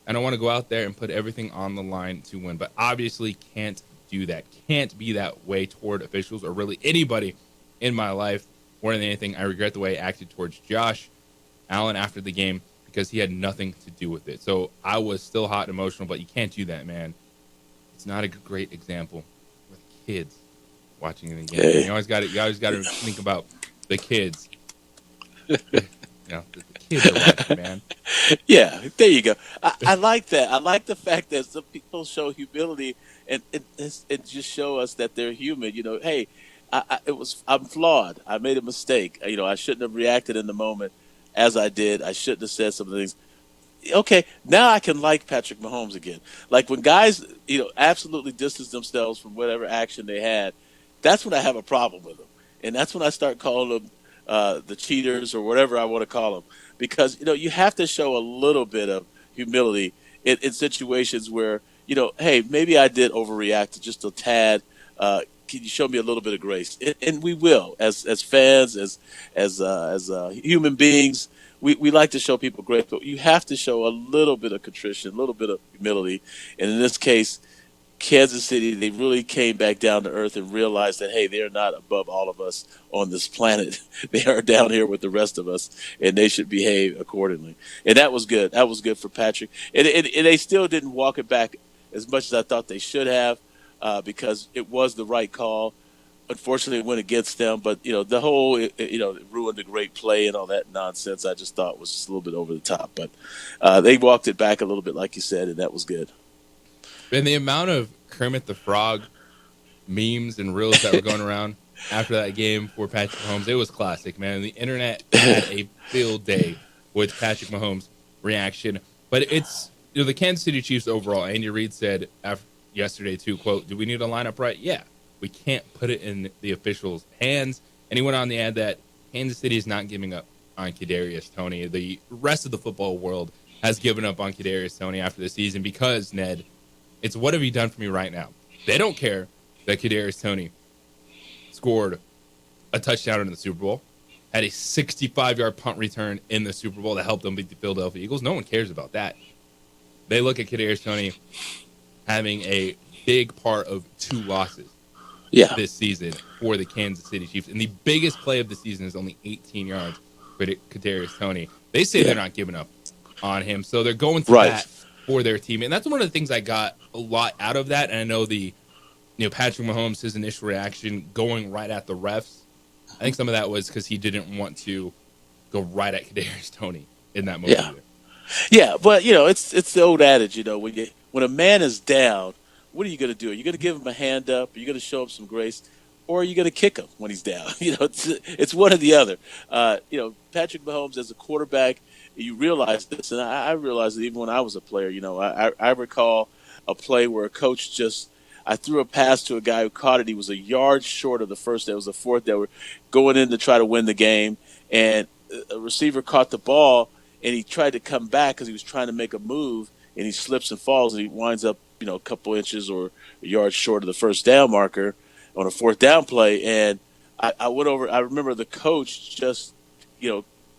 And I want to go out there and put everything on the line to win, but obviously can't do that. Can't be that way toward officials or really anybody in my life. More than anything, I regret the way I acted towards Josh Allen after the game because he had nothing to do with it. So I was still hot and emotional, but you can't do that, man. It's not a great example with kids watching the game. You always got to think about the kids. The kids are watching, man. Yeah, there you go. I like that. I like the fact that some people show humility and just show us that they're human. Hey, I'm flawed. I made a mistake. I shouldn't have reacted in the moment as I did. I shouldn't have said some things. Okay, now I can like Patrick Mahomes again. Like when guys, absolutely distance themselves from whatever action they had, that's when I have a problem with them. And that's when I start calling them the cheaters or whatever I want to call them, because you have to show a little bit of humility in situations where hey, maybe I did overreact just a tad. Can you show me a little bit of grace? And we will, as fans, as human beings, we like to show people grace, but you have to show a little bit of contrition, a little bit of humility. And in this case, Kansas City, they really came back down to earth and realized that, hey, they're not above all of us on this planet. They are down here with the rest of us, and they should behave accordingly. And that was good. That was good for Patrick. And they still didn't walk it back as much as I thought they should have, because it was the right call. Unfortunately, it went against them, but the whole it ruined a great play and all that nonsense. I just thought was just a little bit over the top, but they walked it back a little bit, like you said, and that was good. And the amount of Kermit the Frog memes and reels that were going around after that game for Patrick Mahomes, it was classic, man. The internet had a field day with Patrick Mahomes' reaction. But it's the Kansas City Chiefs overall. Andy Reid said yesterday too, quote, "Do we need to line up right? Yeah. We can't put it in the officials' hands." And he went on to add that Kansas City is not giving up on Kadarius Toney. The rest of the football world has given up on Kadarius Toney after the season because, Ned, it's what have you done for me right now? They don't care that Kadarius Toney scored a touchdown in the Super Bowl, had a 65-yard punt return in the Super Bowl that helped them beat the Philadelphia Eagles. No one cares about that. They look at Kadarius Toney having a big part of 2 losses this season for the Kansas City Chiefs. And the biggest play of the season is only 18 yards for Kadarius Toney. They say they're not giving up on him, so they're going to that for their team. And that's one of the things I got a lot out of that. And I know Patrick Mahomes, his initial reaction going right at the refs, I think some of that was because he didn't want to go right at Kadarius Toney in that moment. Yeah, but it's the old adage, when a man is down, what are you going to do? Are you going to give him a hand up? Are you going to show him some grace? Or are you going to kick him when he's down? It's one or the other. Patrick Mahomes as a quarterback, you realize this, and I realized it even when I was a player. I recall a play where a coach I threw a pass to a guy who caught it. He was a yard short of the first. There was a fourth. They were going in to try to win the game, and a receiver caught the ball, and he tried to come back because he was trying to make a move, and he slips and falls, and he winds up, a couple inches or a yard short of the first down marker on a fourth down play. And I went over. I remember the coach just,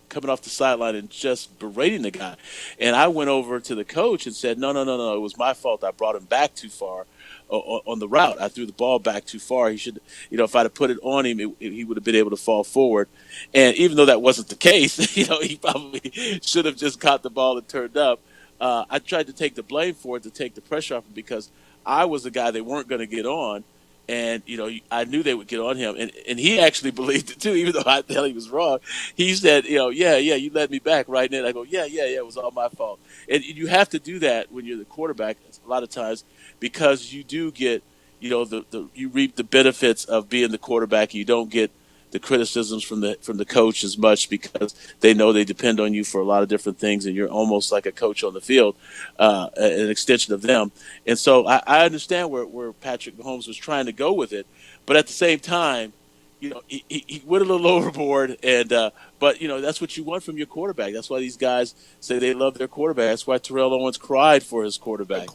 coming off the sideline and just berating the guy. And I went over to the coach and said, no, it was my fault. I brought him back too far on the route. I threw the ball back too far. He should, if I'd have put it on him, he would have been able to fall forward. And even though that wasn't the case, he probably should have just caught the ball and turned up. I tried to take the blame for it, to take the pressure off him, because I was the guy they weren't going to get on. And, I knew they would get on him. And he actually believed it, too, even though I thought he was wrong. He said, you led me back right then. I go, yeah, it was all my fault. And you have to do that when you're the quarterback a lot of times, because you do get, you reap the benefits of being the quarterback. You don't get the criticisms from the coach as much, because they know they depend on you for a lot of different things, and you're almost like a coach on the field, an extension of them. And so I understand where Patrick Mahomes was trying to go with it, but at the same time, he went a little overboard, and but that's what you want from your quarterback. That's why these guys say they love their quarterback. That's why Terrell Owens cried for his quarterback.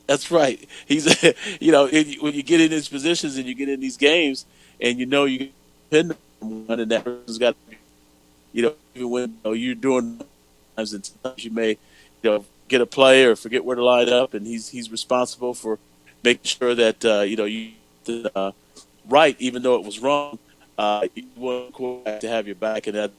That's right. He's when you get in these positions and you get in these games, and you depend on one, and that person's got to be, even when you're doing times, and sometimes you may, get a play or forget where to line up, and he's responsible for making sure that you did right, even though it was wrong. You want a quarterback to have your back, and that.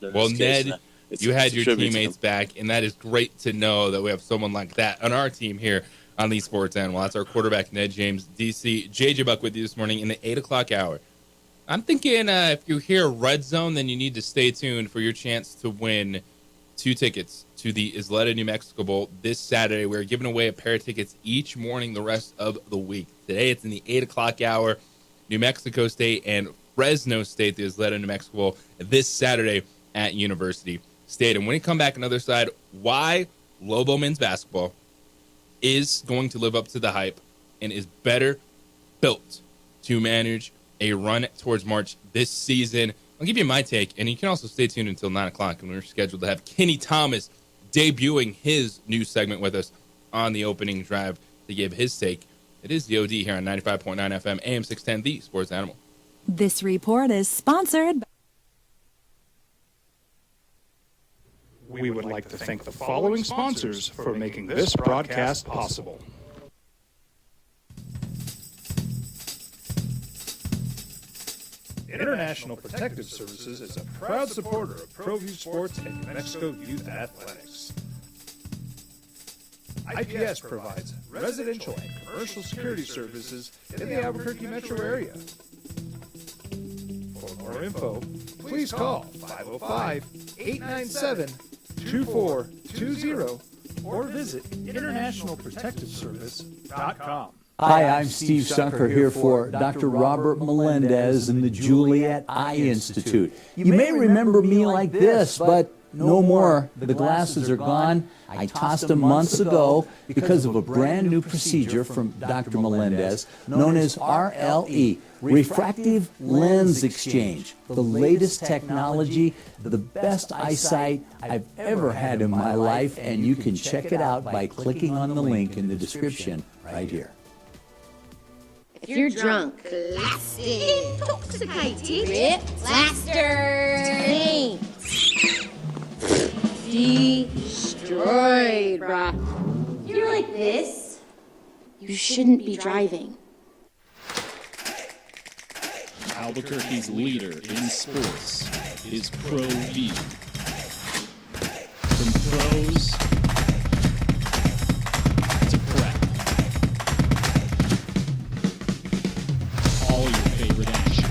Well, Ned, you had your teammates back, and that is great to know that we have someone like that on our team here on the Sports Animal. That's our quarterback, Ned James, DC. JJ Buck with you this morning in the 8 o'clock hour. I'm thinking if you hear Red Zone, then you need to stay tuned for your chance to win 2 tickets to the Isleta, New Mexico Bowl this Saturday. We're giving away a pair of tickets each morning the rest of the week. Today it's in the 8 o'clock hour. New Mexico State and Fresno State, the Isleta, New Mexico Bowl, this Saturday at University Stadium. When we come back on the other side, why Lobo men's basketball is going to live up to the hype and is better built to manage a run towards March this season. I'll give you my take, and you can also stay tuned until 9 o'clock when we're scheduled to have Kenny Thomas debuting his new segment with us on the opening drive to give his take. It is the OD here on 95.9 FM, AM 610, the Sports Animal. This report is sponsored by... We would like to thank the following sponsors for making this broadcast possible. International Protective Services is a proud supporter of ProView Sports and New Mexico Youth Athletics. IPS provides residential and commercial security services in the Albuquerque metro area. For more info, please call 505-897-2420 or visit internationalprotectiveservice.com. Hi, I'm Steve Sunker here for Dr. Robert Melendez and the Juliet Eye Institute. You may remember me like this, but no more. The glasses are gone. I tossed them months ago because of a brand new procedure from Dr. Melendez known as RLE, Refractive Lens Exchange. The latest technology, the best eyesight I've ever had in my life, and you can check it out by clicking on the link in the description right here. If you're drunk, intoxicated, ripped, plastered, destroyed, bruh. If you're like this, you shouldn't be driving. Albuquerque's leader in sports is ProView. From pros to prep. All your favorite action.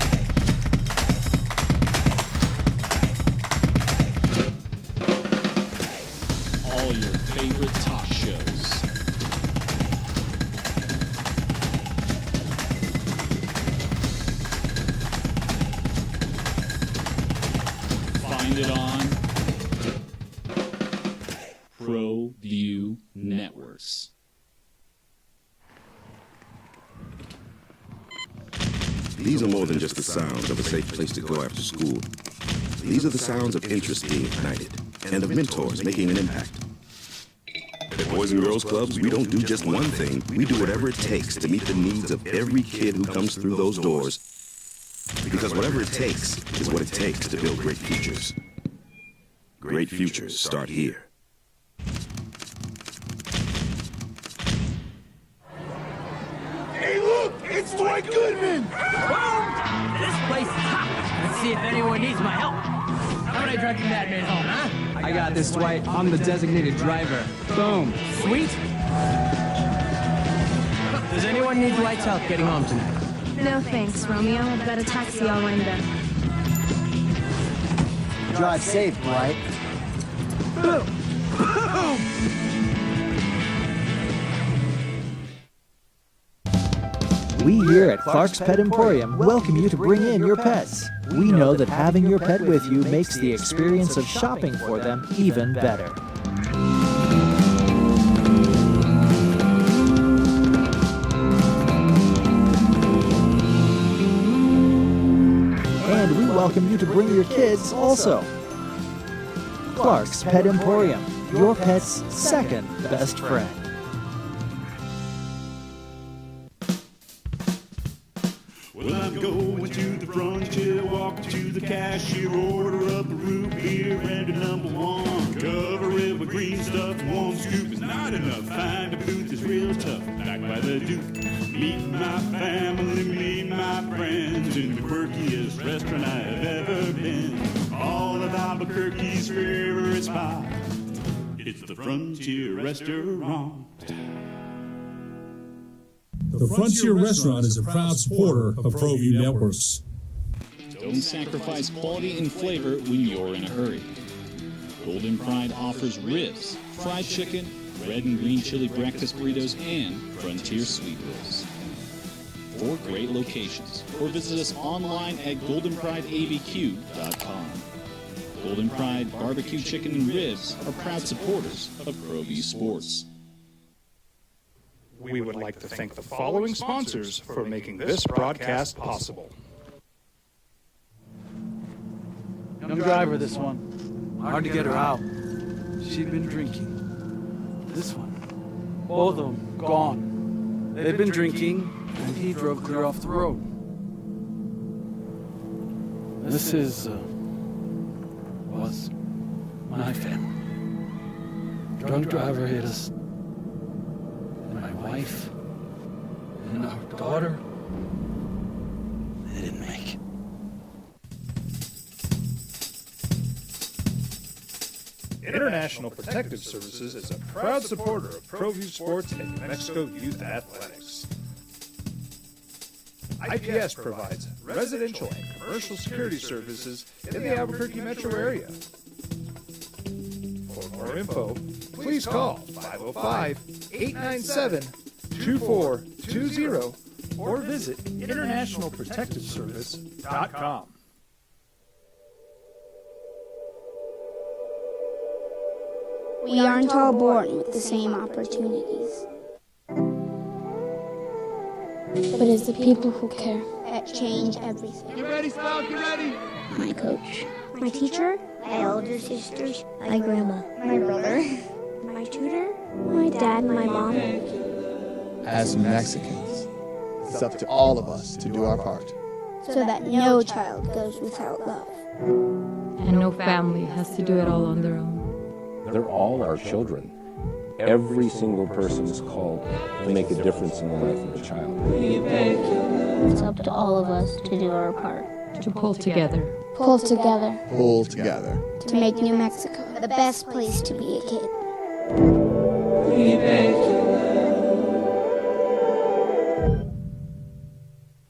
All your favorite talk shows. Find it on ProView Networks. These are more than just the sounds of a safe place to go after school. These are the sounds of interest being ignited and of mentors making an impact. At Boys and Girls Clubs, we don't do just one thing. We do whatever it takes to meet the needs of every kid who comes through those doors. Because whatever it takes is what it takes to build great futures. Great futures start here. Hey, look! It's Dwight Goodman! This place is hot. Let's see if anyone needs my help. How would I drive you madman home, huh? I got this, Dwight. I'm the designated driver. Boom. Sweet. Does anyone need Dwight's help getting home tonight? No thanks, Romeo. I've got a taxi all lined up. Drive safe, Dwight. We here at Clark's Pet Emporium welcome you to bring in your pets. We know that having your pet with you makes the experience of shopping for them even better. And we welcome you to bring your kids also. Clark's Pet Emporium, your pet's second best friend. Well, I'm going to the frontier, walk to the cashier, order up a root beer and a number one. Cover it with green stuff, one scoop is not enough. Find a booth that's real tough, back by the Duke. Meet my family, meet my friends in the quirkiest restaurant I've ever been. All of Albuquerque's favorite spot, it's the Frontier Restaurant. The Frontier Restaurant is a proud supporter of ProView Networks. Don't sacrifice quality and flavor when you're in a hurry. Golden Pride offers ribs, fried chicken, red and green chili breakfast burritos, and Frontier sweet rolls. 4 great locations, or visit us online at goldenprideabq.com. Golden Pride Barbecue Chicken and Ribs are proud supporters of ProView Sports. We would like to thank the following sponsors for making this broadcast possible. Young driver, this one. Hard to get her out. She'd been drinking. This one. Both of them gone. They'd been drinking, and he drove clear off the road. This was my family. Drunk driver hit us. And my wife and our daughter, they didn't make it. International Protective Services is a proud supporter of ProView Sports and New Mexico Youth Athletics. IPS provides residential and commercial security services in the Albuquerque metro area. For more info, please call 505-897-2420 or visit internationalprotectiveservice.com. We aren't all born with the same opportunities. But it's the people who care that change everything. You ready, Scout? You ready? My coach, my teacher, my older sisters, my grandma, my brother, my tutor, my dad, my mom. As Mexicans, it's up to all of us to do our part. So that no child goes without love. And no family has to do it all on their own. They're all our children. Every single person is called to make a difference in the life of a child. It's up to all of us to do our part. To pull together. Pull together. Pull together. To make New Mexico the best place to be a kid.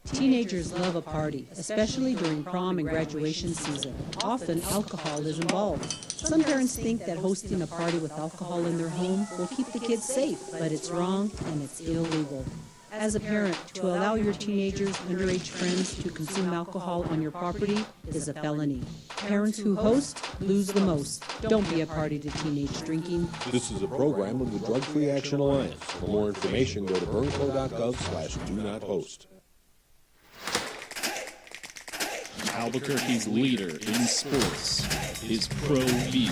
Teenagers love a party, especially during prom and graduation season. Often, alcohol is involved. Some parents think that hosting a party with alcohol in their home will keep the kids safe, but it's wrong and it's illegal. As a parent, to allow your teenagers' underage friends to consume alcohol on your property is a felony. Parents who host lose the most. Don't be a party to teenage drinking. This is a program of the Drug Free Action Alliance. For more information, go to burnco.gov/do-not-host. Albuquerque's leader in sports is ProView.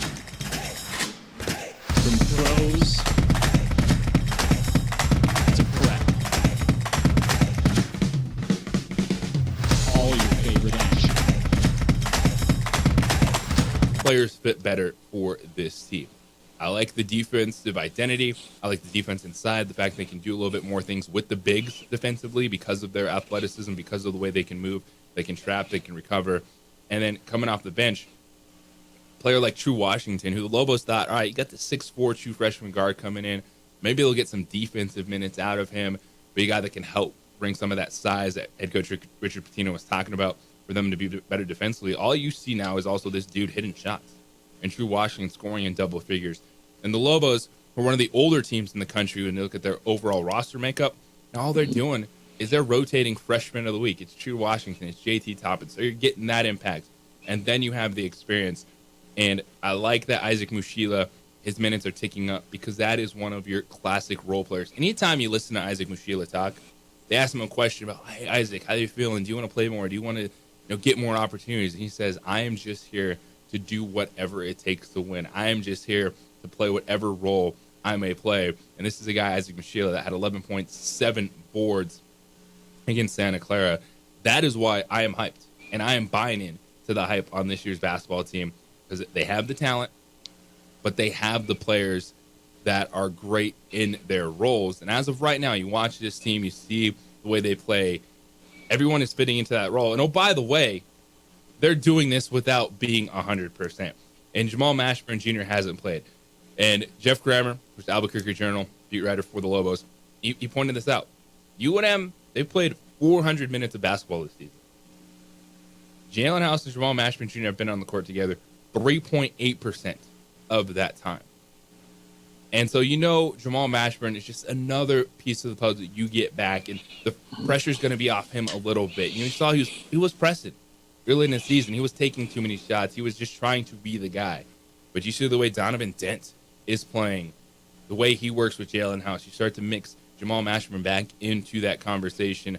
From pros to prep. All your favorite action. Players fit better for this team. I like the defensive identity. I like the defense inside, the fact they can do a little bit more things with the bigs defensively because of their athleticism, because of the way they can move. They can trap, they can recover. And then coming off the bench, a player like True Washington, who the Lobos thought, all right, you got the 6'4" true freshman guard coming in. Maybe they'll get some defensive minutes out of him. But a guy that can help bring some of that size that head coach Richard Pitino was talking about for them to be better defensively. All you see now is also this dude hitting shots. And True Washington scoring in double figures. And the Lobos were one of the older teams in the country when you look at their overall roster makeup. And all they're doing is they're rotating freshman of the week. It's True Washington. It's JT Toppin. So you're getting that impact. And then you have the experience. And I like that Isaac Mushila, his minutes are ticking up because that is one of your classic role players. Anytime you listen to Isaac Mushila talk, they ask him a question about, hey, Isaac, how are you feeling? Do you want to play more? Do you want to get more opportunities? And he says, I am just here to do whatever it takes to win. I am just here to play whatever role I may play. And this is a guy, Isaac Mushila, that had 11.7 boards against Santa Clara. That is why I am hyped, and I am buying in to the hype on this year's basketball team because they have the talent, but they have the players that are great in their roles. And as of right now, you watch this team, you see the way they play. Everyone is fitting into that role. And oh, by the way, they're doing this without being 100%. And Jamal Mashburn Jr. hasn't played. And Jeff Grammer, who's the Albuquerque Journal beat writer for the Lobos, he pointed this out. UNM, they've played 400 minutes of basketball this season. Jalen House and Jamal Mashburn Jr. have been on the court together 3.8% of that time. And so Jamal Mashburn is just another piece of the puzzle that you get back, and the pressure's going to be off him a little bit. You saw he was pressing early in the season. He was taking too many shots. He was just trying to be the guy. But you see the way Donovan Dent is playing, the way he works with Jalen House. You start to mix Jamal Mashburn back into that conversation.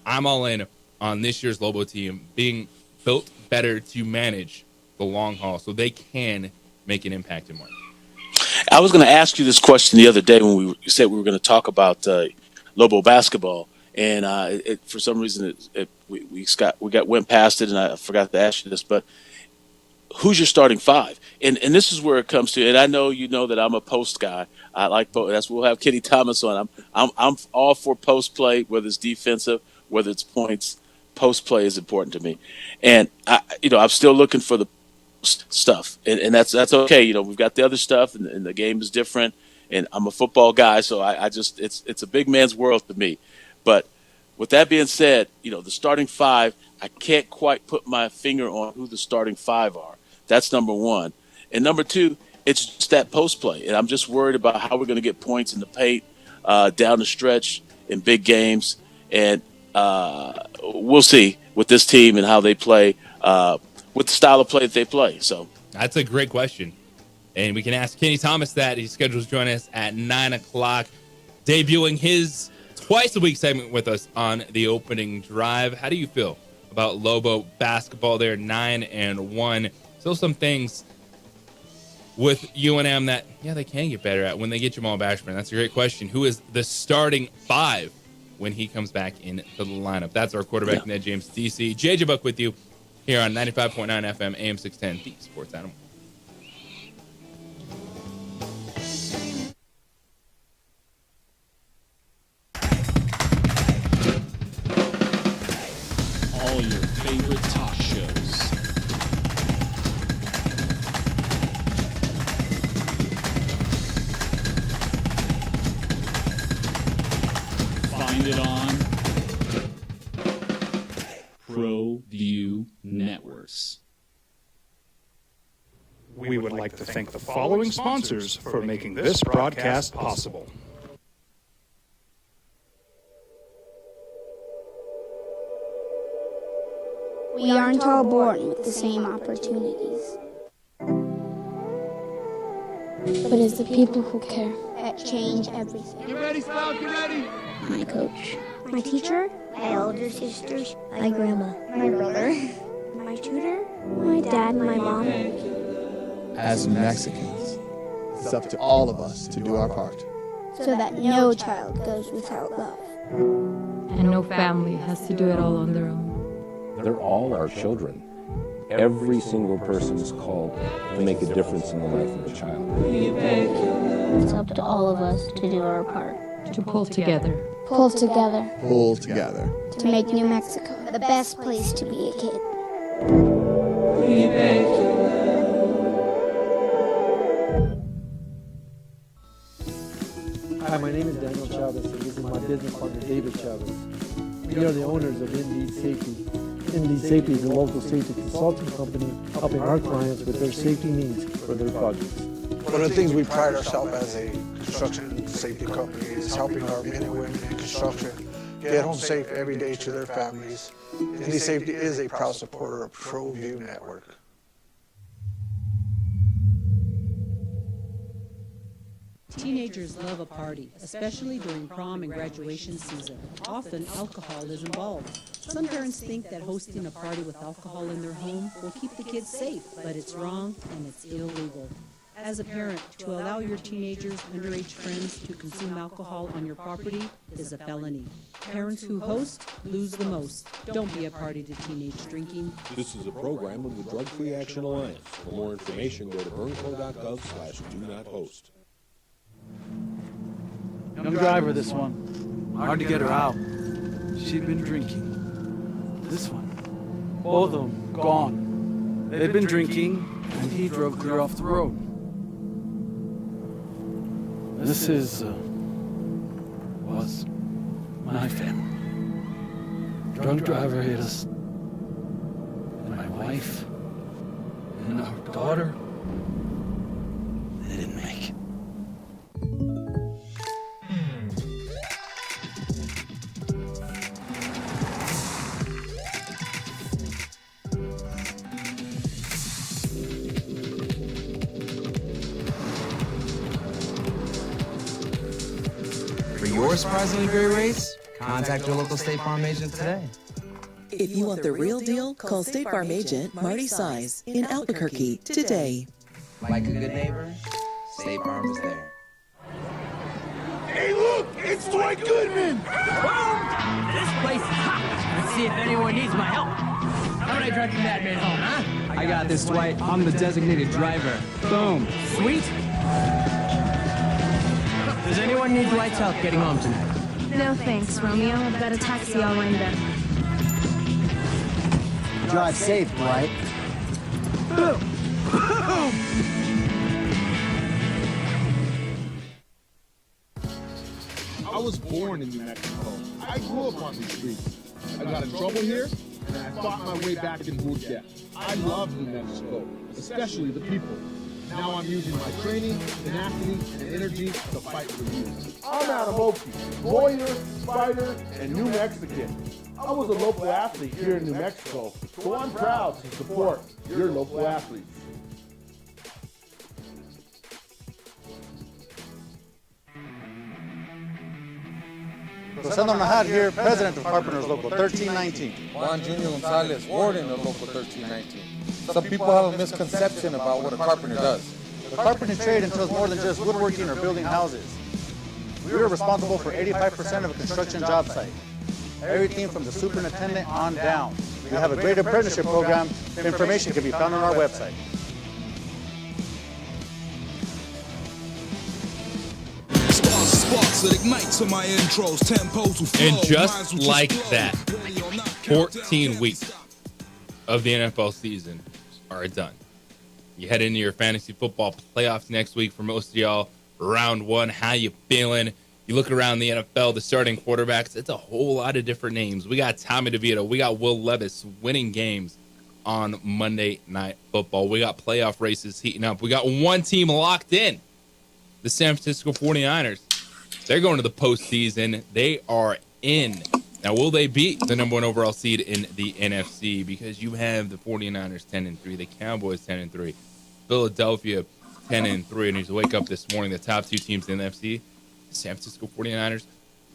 I'm all in on this year's Lobo team being built better to manage the long haul so they can make an impact in March. I was going to ask you this question the other day when you said we were going to talk about Lobo basketball, and for some reason we went past it, and I forgot to ask you this. But who's your starting five? And this is where it comes to. And I know you know that I'm a post guy. I like post. We'll have Kenny Thomas on. I'm all for post play, whether it's defensive, whether it's points. Post play is important to me, and I'm still looking for the stuff, and that's okay. We've got the other stuff, and the game is different. And I'm a football guy, so I just it's a big man's world to me. But with that being said, the starting five, I can't quite put my finger on who the starting five are. That's number one. And number two, it's just that post play. And I'm just worried about how we're going to get points in the paint down the stretch in big games. And we'll see with this team and how they play, with the style of play that they play. So that's a great question. And we can ask Kenny Thomas that. He's scheduled to join us at 9 o'clock, debuting his twice-a-week segment with us on the opening drive. How do you feel about Lobo basketball there, 9-1? Still some things with UNM that, they can get better at when they get Jamal Bashburn. That's a great question. Who is the starting five when he comes back into the lineup? That's our quarterback, Ned James, DC. JJ Buck with you here on 95.9 FM, AM 610, the Sports Animal. All your favorite talk shows. Find it on ProView Networks. We would like to thank the following sponsors for making this broadcast possible. We aren't all born with the same opportunities. But it's the people who care that change everything. Get ready, Scout, get ready! My coach, my teacher, my older sisters, my grandma, my brother, my tutor, my dad, my mom. As Mexicans, it's up to all of us to do our part. So that no child goes without love. And no family has to do it all on their own. They're all our children. Every single person is called to make a difference in the life of a child. It's up to all of us to do our part. To pull together. Pull together. Pull together. To make New Mexico the best place to be a kid. Hi, my name is Daniel Chavez, and this is my business partner, David Chavez. We are the owners of Indeed Safety. Indeed Safety is a local safety consulting company helping our clients with their safety needs for their projects. One of the things we pride ourselves as a construction safety company is helping our men and women in construction get home safe every day to their families. Indeed Safety is a proud supporter of ProView Network. Teenagers love a party, especially during prom and graduation season. Often, alcohol is involved. Some parents think that hosting a party with alcohol in their home will keep the kids safe, but it's wrong and it's illegal. As a parent, to allow your teenagers' underage friends to consume alcohol on your property is a felony. Parents who host lose the most. Don't be a party to teenage drinking. This is a program of the Drug Free Action Alliance. For more information, go to burnco.gov/do-not-host. Young driver, this one. Hard to get her out. She'd been drinking. This one. Both of them gone. They'd been drinking, and he drove clear off the road. This was my family. Drunk driver hit us. And my wife and our daughter, they didn't make it. For your surprisingly great race, contact your local State Farm agent today. If you want the real deal, call State Farm agent Marty Size in Albuquerque today. Like a good neighbor, State Farm is there. Hey, look! It's Dwight Goodman! This place is hot. Let's see if anyone needs my help. How about I drive you madman home, huh? I got this, Dwight. I'm the designated driver. Boom. Sweet. Does anyone need Dwight's help getting home tonight? No thanks, Romeo. I've got a taxi all lined up. Drive safe, Dwight. I was born in New Mexico. I grew up on these streets. I got in trouble here, and I fought my way back in boot camp. I love New Mexico, especially the people. Now I'm using my training, tenacity, and energy to fight for you. I'm Adam Oki, lawyer, fighter, and New Mexican. I was a local athlete here in New Mexico, so I'm proud to support your local athletes. Rosendo Nahad here, president of Carpenters Local 1319. Juan Junior Gonzalez, warden of Local 1319. Some people have a misconception about what a carpenter does. The carpentry trade entails more than just woodworking or building houses. We are responsible for 85% of a construction job site. Everything from the superintendent on down. We have a great apprenticeship program. Information can be found on our website. And just like that, 14 weeks of the NFL season are done. You head into your fantasy football playoffs next week for most of y'all. Round one, how you feeling? You look around the NFL, the starting quarterbacks, it's a whole lot of different names. We got Tommy DeVito. We got Will Levis winning games on Monday Night Football. We got playoff races heating up. We got one team locked in, the San Francisco 49ers. They're going to the postseason. They are in. Now, will they beat the number one overall seed in the NFC? Because you have the 49ers 10-3, the Cowboys 10-3, Philadelphia 10-3. And as you wake up this morning, the top two teams in the NFC, the San Francisco 49ers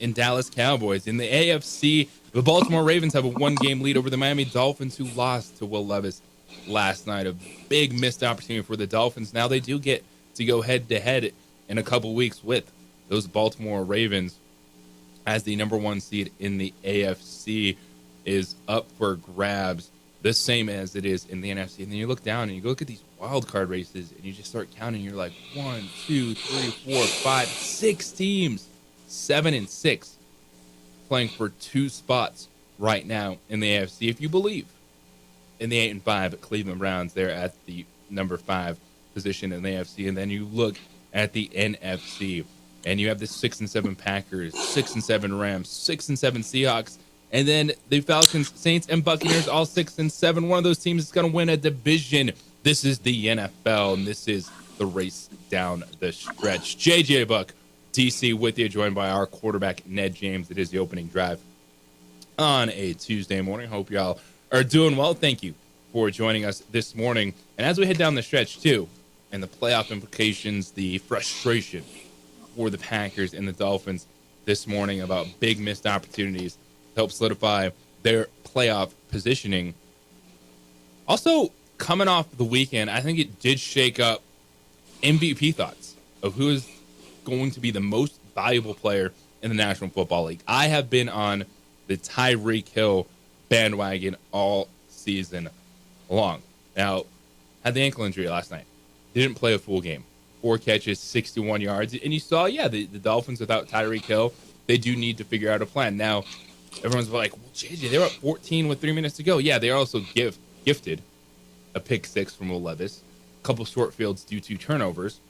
and Dallas Cowboys. In the AFC, the Baltimore Ravens have a one-game lead over the Miami Dolphins, who lost to Will Levis last night. A big missed opportunity for the Dolphins. Now they do get to go head-to-head in a couple weeks with those Baltimore Ravens, as the number one seed in the AFC is up for grabs, the same as it is in the NFC. And then you look down and you look at these wild card races and you just start counting. You're like 1, 2, 3, 4, 5, 6 teams, 7 and 6, playing for 2 spots right now in the AFC. If you believe in the 8-5 Cleveland Browns, they're at the number 5 position in the AFC. And then you look at the NFC, and you have the 6-7 Packers, 6-7 Rams, 6-7 Seahawks, and then the Falcons, Saints, and Buccaneers, all 6-7. One of those teams is going to win a division. This is the NFL, and this is the race down the stretch. JJ Buck, DC, with you, joined by our quarterback, Ned James. It is the opening drive on a Tuesday morning. Hope y'all are doing well. Thank you for joining us this morning. And as we head down the stretch, too, and the playoff implications, the frustration for the Packers and the Dolphins this morning about big missed opportunities to help solidify their playoff positioning. Also, coming off the weekend, I think it did shake up MVP thoughts of who is going to be the most valuable player in the National Football League. I have been on the Tyreek Hill bandwagon all season long. Now, had the ankle injury last night. Didn't play a full game. 4 catches, 61 yards. And you saw, the Dolphins without Tyreek Hill, they do need to figure out a plan. Now, everyone's like, well, JJ, they were up 14 with 3 minutes to go. Yeah, they are also gifted a pick 6 from Will Levis, a couple short fields due to turnovers.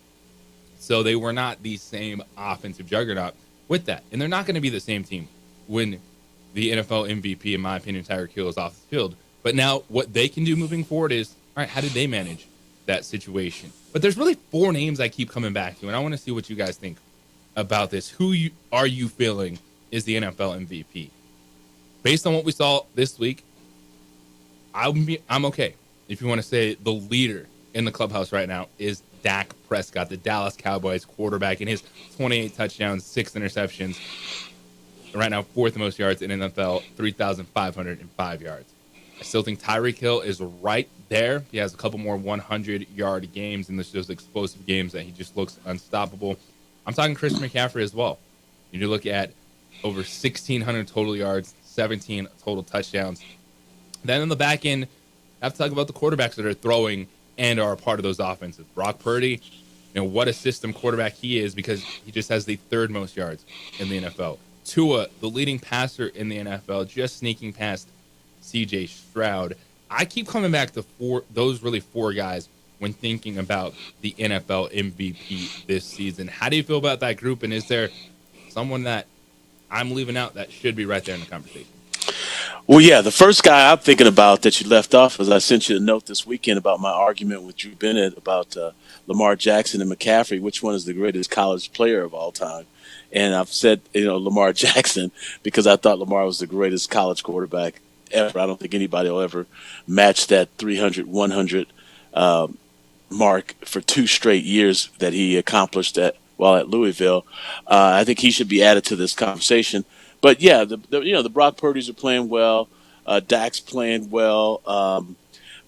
So they were not the same offensive juggernaut with that. And they're not going to be the same team when the NFL MVP, in my opinion, Tyreek Hill, is off the field. But now what they can do moving forward is, all right, how did they manage that situation? But there's really 4 names I keep coming back to, and I want to see what you guys think about this. Who are you feeling is the NFL MVP? Based on what we saw this week, I'm okay. If you want to say the leader in the clubhouse right now is Dak Prescott, the Dallas Cowboys quarterback, and his 28 touchdowns, 6 interceptions. right now 4th most yards in NFL, 3,505 yards. I still think Tyreek Hill is right there. He has a couple more 100-yard games and those explosive games that he just looks unstoppable. I'm talking Christian McCaffrey as well. You look at over 1,600 total yards, 17 total touchdowns. Then in the back end, I have to talk about the quarterbacks that are throwing and are a part of those offenses. Brock Purdy, what a system quarterback he is because he just has the 3rd most yards in the NFL. Tua, the leading passer in the NFL, just sneaking past C.J. Stroud. I keep coming back to those 4 guys when thinking about the NFL MVP this season. How do you feel about that group, and is there someone that I'm leaving out that should be right there in the conversation? Well, yeah, the first guy I'm thinking about that you left off is I sent you a note this weekend about my argument with Drew Bennett about Lamar Jackson and McCaffrey, which one is the greatest college player of all time. And I've said, Lamar Jackson because I thought Lamar was the greatest college quarterback ever. I don't think anybody will ever match that 300, 100 mark for 2 straight years that he accomplished while at Louisville. I think he should be added to this conversation. But yeah, the Brock Purdy's are playing well. Dak's playing well.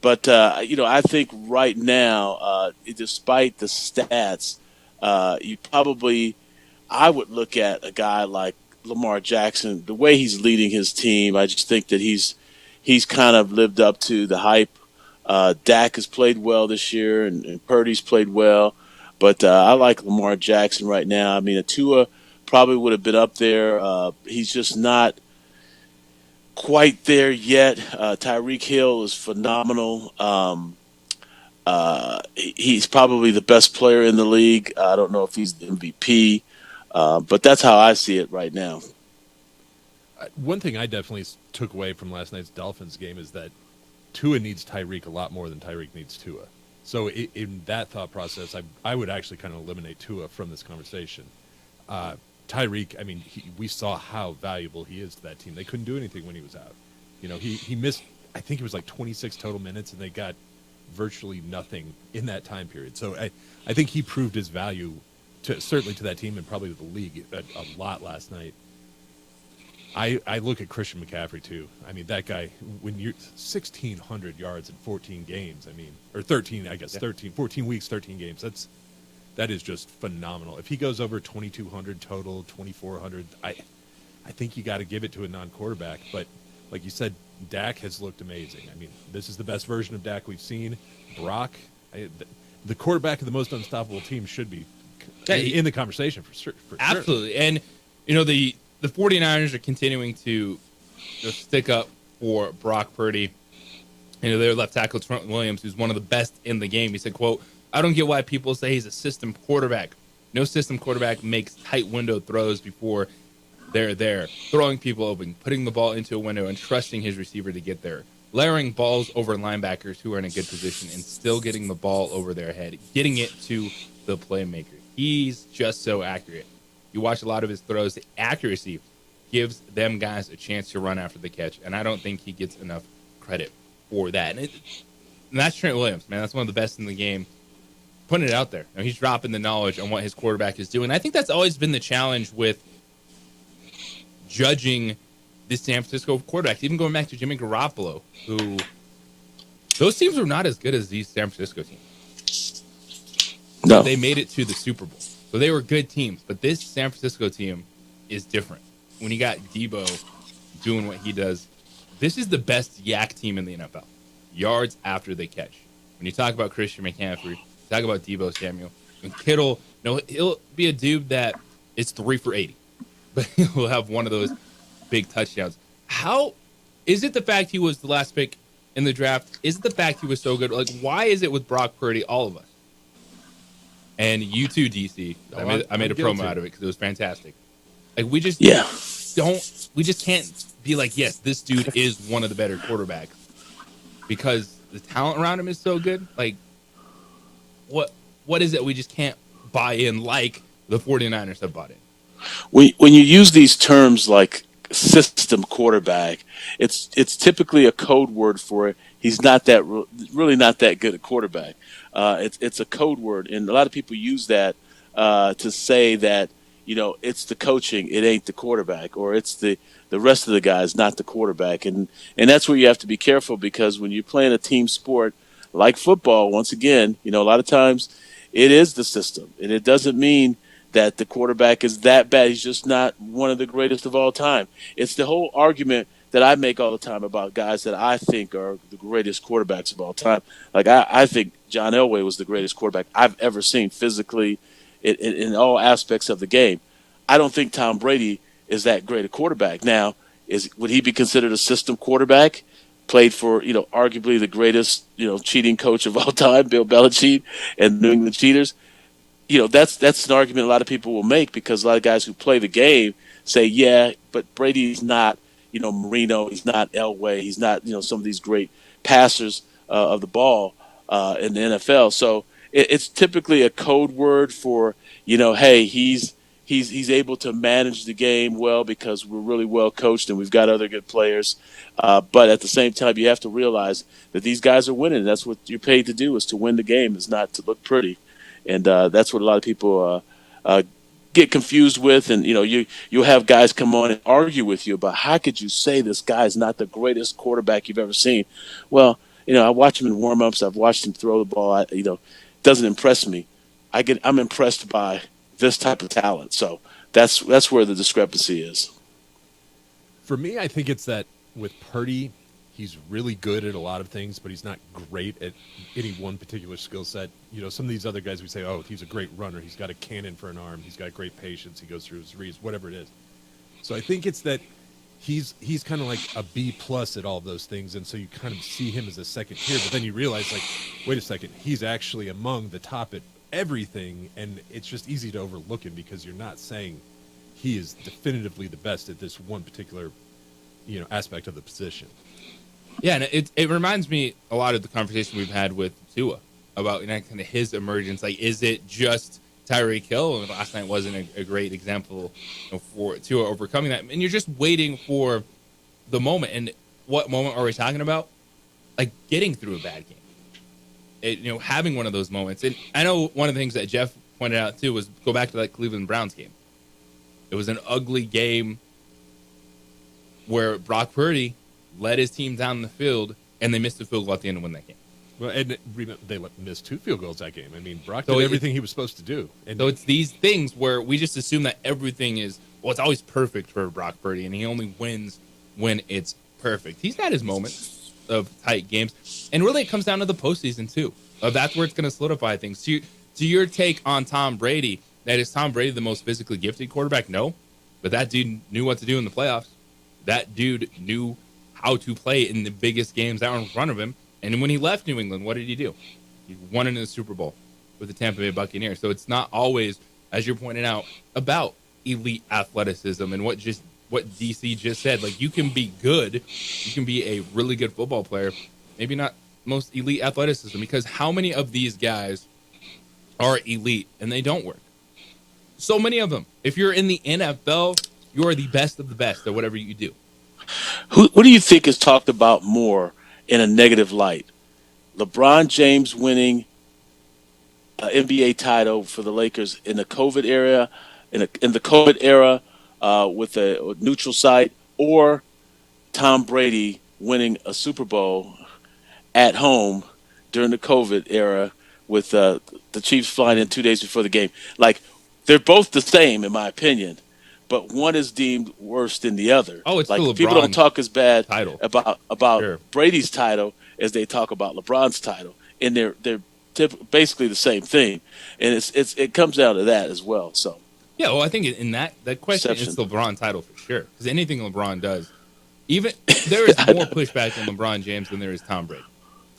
But I think right now, despite the stats, I would look at a guy like Lamar Jackson, the way he's leading his team. I just think that he's kind of lived up to the hype. Dak has played well this year, and Purdy's played well. But I like Lamar Jackson right now. I mean, Tua probably would have been up there. He's just not quite there yet. Tyreek Hill is phenomenal. He's probably the best player in the league. I don't know if he's the MVP, but that's how I see it right now. One thing I definitely took away from last night's Dolphins game is that Tua needs Tyreek a lot more than Tyreek needs Tua. So in that thought process, I would actually kind of eliminate Tua from this conversation. Tyreek, I mean, we saw how valuable he is to that team. They couldn't do anything when he was out. He missed, I think it was like 26 total minutes, and they got virtually nothing in that time period. So I think he proved his value, certainly to that team and probably to the league a lot last night. I look at Christian McCaffrey, too. I mean, that guy, when you're 1,600 yards in 14 games, or 13, I guess, 14 weeks, 13 games, that is just phenomenal. If he goes over 2,200 total, 2,400, I think you got to give it to a non-quarterback. But like you said, Dak has looked amazing. I mean, this is the best version of Dak we've seen. Brock, the quarterback of the most unstoppable team should be in the conversation for sure. Absolutely. And, the 49ers are continuing to stick up for Brock Purdy. Their left tackle, Trent Williams, who's one of the best in the game. He said, quote, "I don't get why people say he's a system quarterback. No system quarterback makes tight window throws before they're there, throwing people open, putting the ball into a window, and trusting his receiver to get there, layering balls over linebackers who are in a good position and still getting the ball over their head, getting it to the playmaker. He's just so accurate. You watch a lot of his throws. The accuracy gives them guys a chance to run after the catch, and I don't think he gets enough credit for that. And that's Trent Williams, man. That's one of the best in the game. Putting it out there. He's dropping the knowledge on what his quarterback is doing. I think that's always been the challenge with judging the San Francisco quarterbacks, even going back to Jimmy Garoppolo, who those teams were not as good as these San Francisco teams. No. They made it to the Super Bowl. So they were good teams, but this San Francisco team is different. When you got Debo doing what he does, this is the best yak team in the NFL. Yards after they catch. When you talk about Christian McCaffrey, talk about Debo Samuel, and Kittle, he'll be a dude that is 3 for 80, but he'll have one of those big touchdowns. How is it the fact he was the last pick in the draft? Is it the fact he was so good? Like, why is it with Brock Purdy, all of us? And you too, DC. I made a promo out of it because it was fantastic. Like, we just can't be like, yes, this dude is one of the better quarterbacks because the talent around him is so good. Like, what is it we just can't buy in like the 49ers have bought in? When you use these terms like system quarterback, it's typically a code word for it. He's really not that good at quarterback. It's a code word, and a lot of people use that to say that it's the coaching, it ain't the quarterback, or it's the rest of the guys, not the quarterback. And that's where you have to be careful, because when you're playing a team sport like football, once again, a lot of times it is the system. And it doesn't mean that the quarterback is that bad. He's just not one of the greatest of all time. It's the whole argument that I make all the time about guys that I think are the greatest quarterbacks of all time. Like, I think John Elway was the greatest quarterback I've ever seen physically in all aspects of the game. I don't think Tom Brady is that great a quarterback. Now, would he be considered a system quarterback? Played for, arguably the greatest, cheating coach of all time, Bill Belichick, and New England Cheaters. That's an argument a lot of people will make, because a lot of guys who play the game say, yeah, but Brady's not, Marino, he's not Elway, he's not, some of these great passers of the ball in the NFL. So it's typically a code word for, hey, he's able to manage the game well because we're really well coached and we've got other good players. But at the same time, you have to realize that these guys are winning. That's what you're paid to do, is to win the game, is not to look pretty. And that's what a lot of people get confused with. And, you'll have guys come on and argue with you about, how could you say this guy's not the greatest quarterback you've ever seen? Well, I watch him in warm-ups. I've watched him throw the ball. It doesn't impress me. I'm impressed by this type of talent. So that's where the discrepancy is. For me, I think it's that with Purdy, he's really good at a lot of things, but he's not great at any one particular skill set. Some of these other guys, we say, oh, he's a great runner. He's got a cannon for an arm. He's got great patience. He goes through his reads, whatever it is. So I think it's that he's kind of like a B+ at all of those things, and so you kind of see him as a second tier, but then you realize, like, wait a second, he's actually among the top at everything, and it's just easy to overlook him because you're not saying he is definitively the best at this one particular, aspect of the position. Yeah, and it reminds me a lot of the conversation we've had with Tua about kind of his emergence. Like, is it just Tyreek Hill? And last night wasn't a great example for Tua overcoming that. And you're just waiting for the moment. And what moment are we talking about? Like, getting through a bad game. Having one of those moments. And I know one of the things that Jeff pointed out, too, was go back to that Cleveland Browns game. It was an ugly game where Brock Purdy led his team down the field, and they missed a field goal at the end to win that game. Well, and they missed 2 field goals that game. I mean, Brock did everything he was supposed to do. And so it's these things where we just assume that everything is, it's always perfect for Brock Purdy, and he only wins when it's perfect. He's had his moments of tight games, and really it comes down to the postseason, too. That's where it's going to solidify things. To your take on Tom Brady, that is Tom Brady the most physically gifted quarterback? No, but that dude knew what to do in the playoffs. That dude knew how to play in the biggest games that were in front of him. And when he left New England, what did he do? He won in the Super Bowl with the Tampa Bay Buccaneers. So it's not always, as you're pointing out, about elite athleticism and what DC just said. Like, you can be good. You can be a really good football player. Maybe not most elite athleticism, because how many of these guys are elite and they don't work? So many of them. If you're in the NFL, you are the best of the best at whatever you do. Who do you think is talked about more in a negative light? LeBron James winning an NBA title for the Lakers in the COVID era, in the COVID era with a neutral site, or Tom Brady winning a Super Bowl at home during the COVID era with the Chiefs flying in 2 days before the game? Like, they're both the same, in my opinion. But one is deemed worse than the other. Oh, it's like, the LeBron people don't talk as bad title about sure. Brady's title as they talk about LeBron's title, and they're basically the same thing. And it comes down to that as well. So yeah, well, I think in that question, it's the LeBron title for sure, because anything LeBron does, even there is more pushback on LeBron James than there is Tom Brady.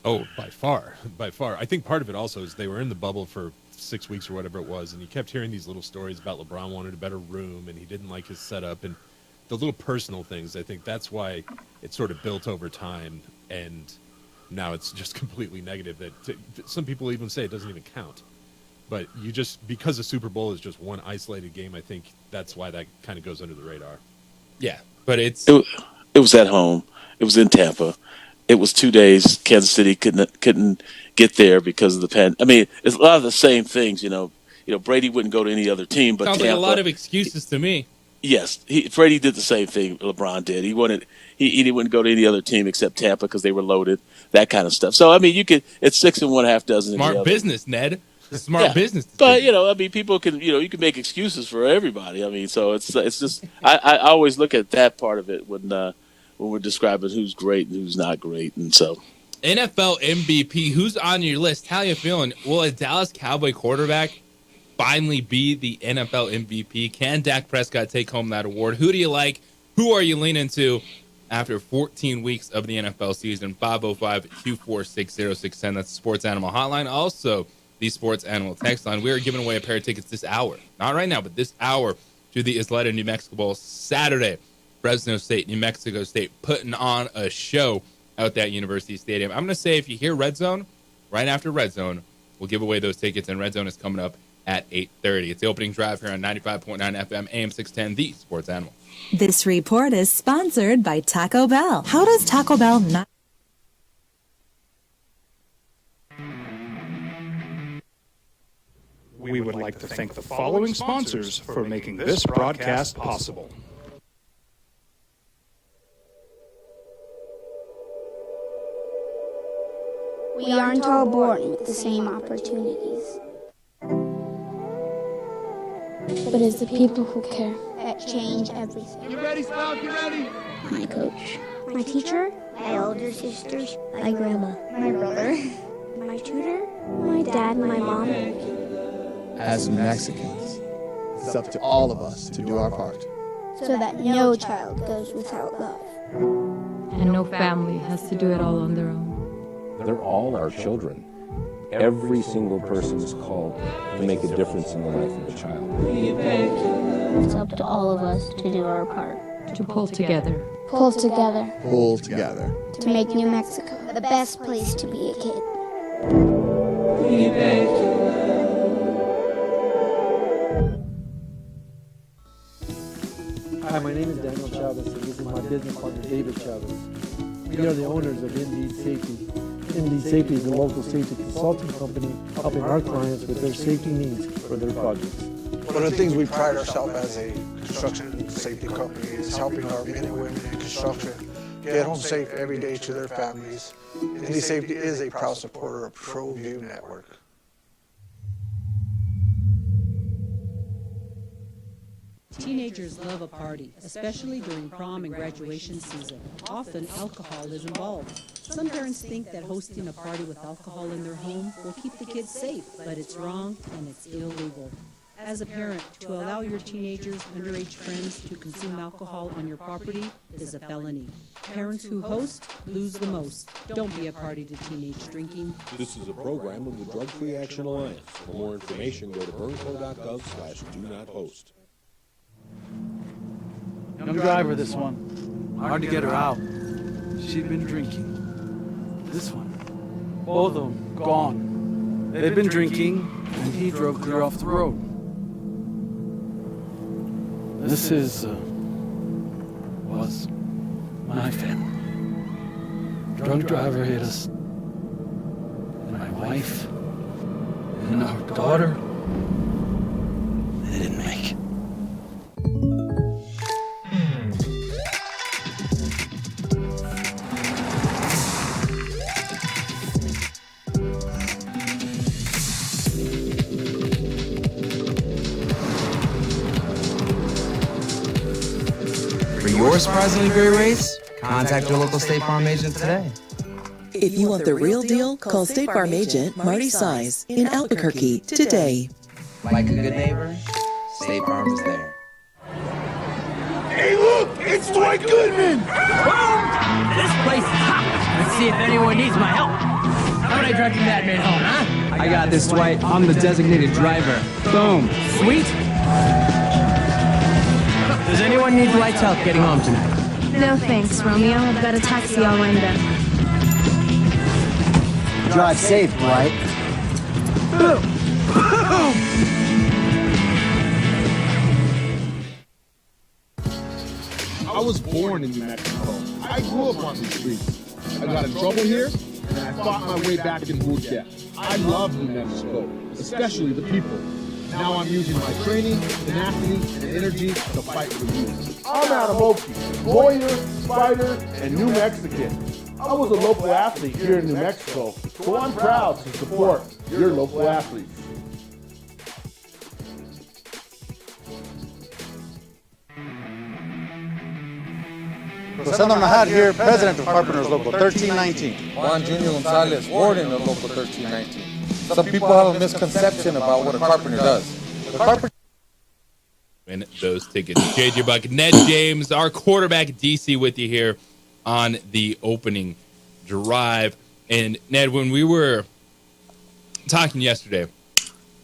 Oh, by far. I think part of it also is they were in the bubble for 6 weeks or whatever it was, and you kept hearing these little stories about LeBron wanted a better room and he didn't like his setup and the little personal things. I think that's why it sort of built over time, and now it's just completely negative. That some people even say it doesn't even count. But you just, because the Super Bowl is just one isolated game, I think that's why that kind of goes under the radar. Yeah, but it was at home. It was in Tampa. It was 2 days. Kansas City couldn't get there because of the pandemic. I mean, it's a lot of the same things. Brady wouldn't go to any other team but Sounds Tampa. like a lot of excuses to me. Yes, Brady did the same thing LeBron did. He wouldn't go to any other team except Tampa because they were loaded, that kind of stuff. So I mean, it's 6 and 1/2 dozen. Smart business, Ned. Smart business. But people can you can make excuses for everybody. I mean, so it's just I always look at that part of it when we're describing who's great and who's not great, and so. NFL MVP, who's on your list? How you feeling? Will a Dallas Cowboy quarterback finally be the NFL MVP? Can Dak Prescott take home that award? Who do you like? Who are you leaning to after 14 weeks of the NFL season? 505-246-0610. That's the Sports Animal Hotline. Also, the Sports Animal text line. We are giving away a pair of tickets this hour. Not right now, but this hour to the Isleta New Mexico Bowl Saturday. Fresno State, New Mexico State putting on a show out at University Stadium. I'm going to say if you hear Red Zone, right after Red Zone, we'll give away those tickets, and Red Zone is coming up at 8:30. It's the opening drive here on 95.9 FM, AM 610, the Sports Animal. This report is sponsored by Taco Bell. How does Taco Bell not... We would like to thank the following sponsors for making this broadcast possible. We aren't all born with the same opportunities. But it's the people who care that change everything. You ready, Sprout? You ready? My coach, my teacher, my older sisters, my grandma, my brother, my tutor, my dad, my mom. As Mexicans, it's up to all of us to do our part. So that no child goes without love. And no family has to do it all on their own. They're all our children. Every single person is called to make a difference in the life of a child. It's up to all of us to do our part. To pull together. Pull together. Pull together. To make New Mexico the best place to be a kid. Hi, my name is Daniel Chavez, and this is my business partner, David Chavez. We are the owners of Indeed Safety. Indeed Safety is a local safety consulting company helping our clients with their safety needs for their projects. One of the things we pride ourselves as a construction safety company is helping our men and women in construction get home safe every day to their families. Indeed Safety is a proud supporter of ProView Network. Teenagers love a party, especially during prom and graduation season. Often, alcohol is involved. Some parents think that hosting a party with alcohol in their home will keep the kids safe, but it's wrong and it's illegal. As a parent, to allow your teenagers' underage friends to consume alcohol on your property is a felony. Parents who host lose the most. Don't be a party to teenage drinking. This is a program of the Drug Free Action Alliance. For more information, go to burnco.gov/do-not-host. Young driver, this one. Hard to get her out. She'd been drinking. This one. Both of them gone. They'd been drinking, and he drove clear off the road. This was my family. Drunk driver hit us. And my wife. And our daughter. They didn't make it. For your surprisingly great race, contact your local State Farm agent today. If you want the real deal, call State Farm agent Marty Size in Albuquerque today. Like a good neighbor, State Farm is there. Hey, look! It's Dwight Goodman! Boom! This place is hot. Let's see if anyone needs my help. How about I drive you madman home, huh? I got this, Dwight. I'm the designated driver. Boom. Sweet. Does anyone need Dwight's help getting home tonight? No thanks, Romeo. I've got a taxi all lined up. Drive safe, Dwight. I was born in New Mexico. I grew up on the streets. I got in trouble here, and I fought my way back in boot camp. I love New Mexico, especially the people. Now I'm using my training, tenacity, and energy to fight for you. I'm Adam Oki, lawyer, fighter, and New Mexican. I was a local athlete here in New Mexico, so I'm proud to support your local athletes. Rosendo Nahad here, president of Carpenters Local 1319. Juan Junior Gonzalez, warden of Local 1319. Some people have a misconception about what a carpenter does. The carpenter Win those tickets. JJ Buck, Ned James, our quarterback, DC, with you here on the opening drive. And Ned, when we were talking yesterday,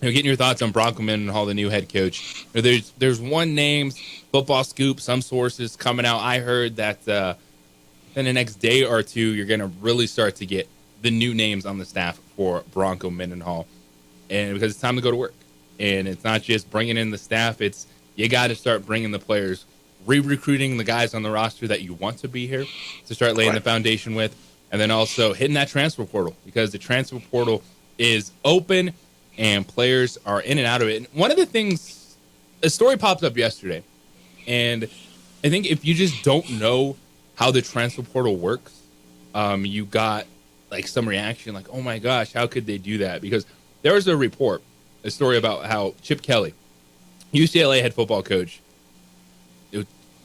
getting your thoughts on Bronco Mendenhall, the new head coach. There's one name, Football Scoop, some sources coming out. I heard that in the next day or two, you're going to really start to get the new names on the staff for Bronco Mendenhall, and because it's time to go to work. And it's not just bringing in the staff; it's you got to start bringing the players, re-recruiting the guys on the roster that you want to be here to start laying the foundation with, and then also hitting that transfer portal, because the transfer portal is open and players are in and out of it. And one of the things, a story popped up yesterday, and I think if you just don't know how the transfer portal works, you got like some reaction like, oh my gosh, how could they do that? Because there was a story about how Chip Kelly, UCLA head football coach,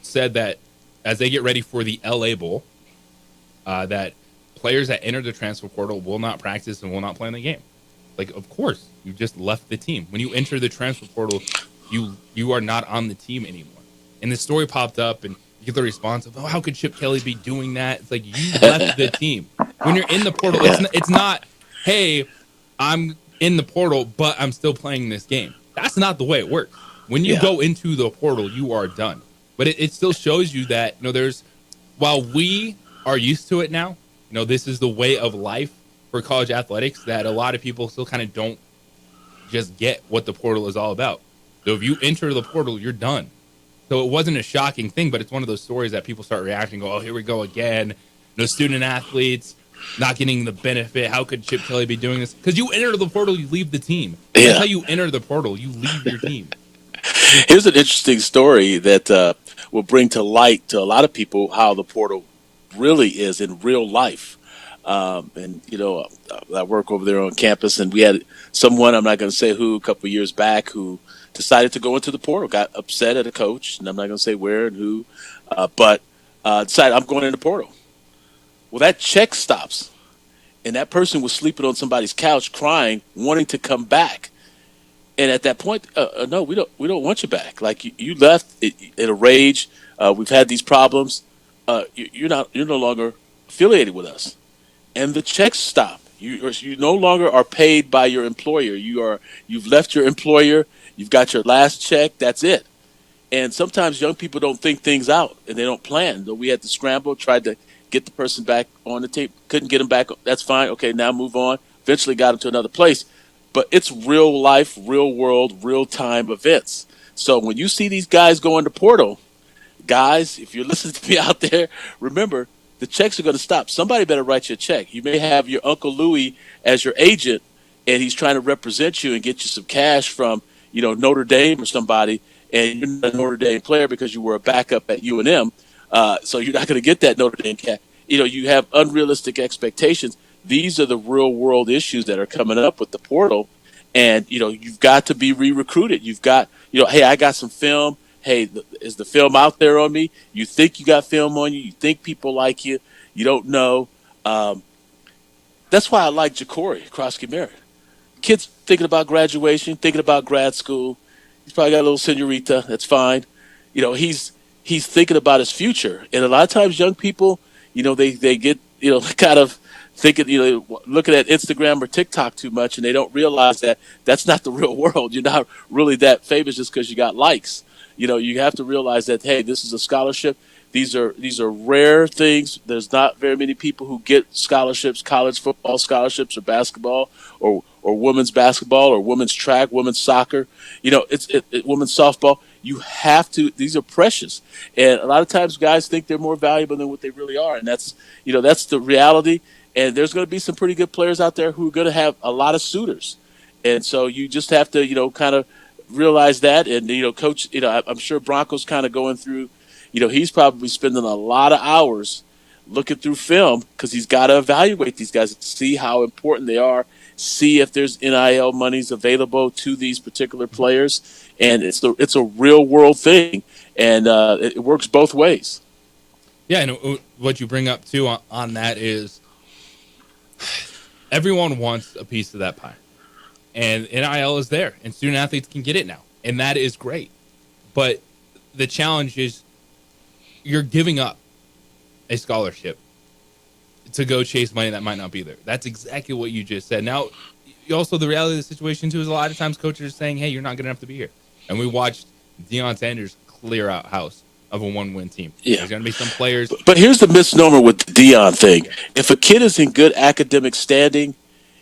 said that as they get ready for the LA Bowl, that players that enter the transfer portal will not practice and will not play in the game. Like, of course, you just left the team. When you enter the transfer portal, you are not on the team anymore. And this story popped up, and you get the response of, oh, how could Chip Kelly be doing that? It's like, you left the team. When you're in the portal, it's not, hey, I'm in the portal, but I'm still playing this game. That's not the way it works. When you go into the portal, you are done. But it still shows you that, while we are used to it now, this is the way of life for college athletics, that a lot of people still kind of don't just get what the portal is all about. So if you enter the portal, you're done. So it wasn't a shocking thing, but it's one of those stories that people start reacting, go, oh, here we go again. Student athletes not getting the benefit. How could Chip Kelly be doing this? Because you enter the portal, you leave the team. That's how you enter the portal. You leave your team. Here's an interesting story that will bring to light to a lot of people how the portal really is in real life. I work over there on campus, and we had someone, I'm not going to say who, a couple of years back, who decided to go into the portal, got upset at a coach, and I'm not going to say where and who, but decided, I'm going in the portal. Well, that check stops, and that person was sleeping on somebody's couch crying, wanting to come back. And at that point, no, we don't want you back. Like, you left in a rage. We've had these problems. You're no longer affiliated with us. And the checks stop. You no longer are paid by your employer. You've left your employer. You've got your last check. That's it. And sometimes young people don't think things out, and they don't plan. So we had to scramble, tried to get the person back on the team. Couldn't get him back. That's fine. Okay, now move on. Eventually got him to another place. But it's real life, real world, real time events. So when you see these guys go in the portal, guys, if you're listening to me out there, remember, the checks are going to stop. Somebody better write you a check. You may have your Uncle Louie as your agent, and he's trying to represent you and get you some cash from, Notre Dame or somebody, and you're not a Notre Dame player because you were a backup at UNM, so you're not going to get that Notre Dame cash. You have unrealistic expectations. These are the real world issues that are coming up with the portal, and you've got to be re-recruited. You've got, hey, I got some film. Hey, is the film out there on me? You think you got film on you. You think people like you. You don't know. That's why I like Ja'Cory Krosky-Merritt. Kid's thinking about graduation, thinking about grad school. He's probably got a little senorita. That's fine. He's thinking about his future. And a lot of times young people, they get, kind of thinking, looking at Instagram or TikTok too much, and they don't realize that that's not the real world. You're not really that famous just because you got likes. You have to realize that, hey, this is a scholarship. These are rare things. There's not very many people who get scholarships, college football scholarships, or basketball, or women's basketball, or women's track, women's soccer. It's women's softball. You have to. These are precious, and a lot of times guys think they're more valuable than what they really are, and that's the reality. And there's going to be some pretty good players out there who are going to have a lot of suitors, and so you just have to kind of realize that. And, Coach, I'm sure Bronco's kind of going through, he's probably spending a lot of hours looking through film because he's got to evaluate these guys, see how important they are, see if there's NIL monies available to these particular players. And it's a real world thing. And it works both ways. Yeah, and what you bring up, too, on that is everyone wants a piece of that pie. And NIL is there, and student athletes can get it now. And that is great. But the challenge is you're giving up a scholarship to go chase money that might not be there. That's exactly what you just said. Now, also the reality of the situation, too, is a lot of times coaches are saying, hey, you're not good enough to be here. And we watched Deion Sanders clear out house of a one-win team. Yeah. There's going to be some players. But here's the misnomer with the Deion thing. If a kid is in good academic standing,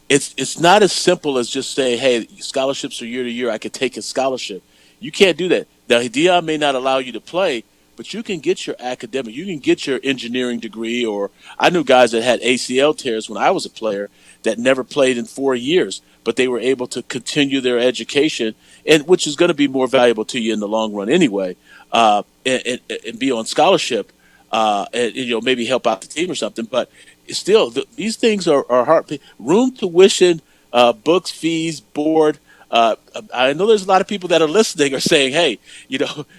it's not as simple as just saying, hey, scholarships are year to year. I could take a scholarship. You can't do that. Now, Deion may not allow you to play, but you can get your academic, you can get your engineering degree, or I knew guys that had ACL tears when I was a player that never played in 4 years, but they were able to continue their education, and which is going to be more valuable to you in the long run anyway, and be on scholarship, and maybe help out the team or something. But still, these things are hard. Room, tuition, books, fees, board. I know there's a lot of people that are listening are saying, hey,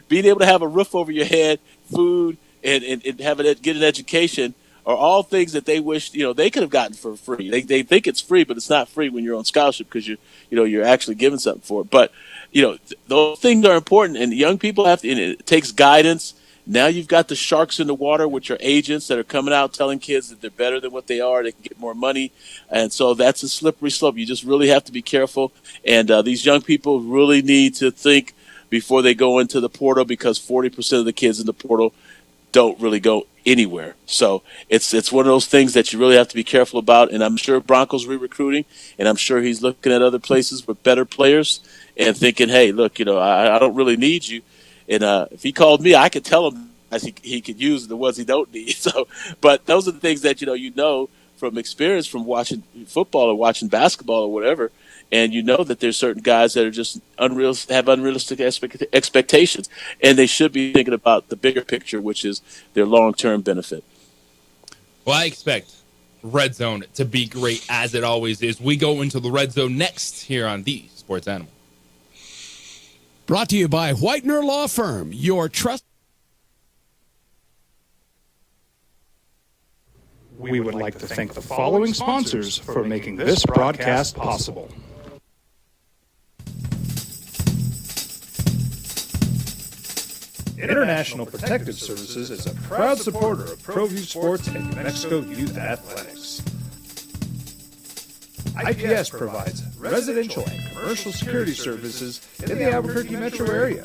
being able to have a roof over your head, food, and get an education are all things that they wish, they could have gotten for free. They think it's free, but it's not free when you're on scholarship because you're actually giving something for it. But, those things are important, and young people have to, and it takes guidance. Now you've got the sharks in the water, which are agents that are coming out telling kids that they're better than what they are. They can get more money. And so that's a slippery slope. You just really have to be careful. And these young people really need to think before they go into the portal, because 40% of the kids in the portal don't really go anywhere. So it's one of those things that you really have to be careful about. And I'm sure Bronco's re-recruiting, and I'm sure he's looking at other places with better players and thinking, hey, look, I don't really need you. And if he called me, I could tell him as he could use the ones he don't need. So, but those are the things that from experience from watching football or watching basketball or whatever, and that there's certain guys that are just have unrealistic expectations, and they should be thinking about the bigger picture, which is their long-term benefit. Well, I expect Red Zone to be great, as it always is. We go into the Red Zone next here on The Sports Animal. Brought to you by Whitener Law Firm, your trust. We would like to thank the following sponsors for making this broadcast possible. International Protective Services is a proud supporter of ProView Sports and New Mexico Youth Athletics. IPS provides residential and commercial security services in the Albuquerque metro area.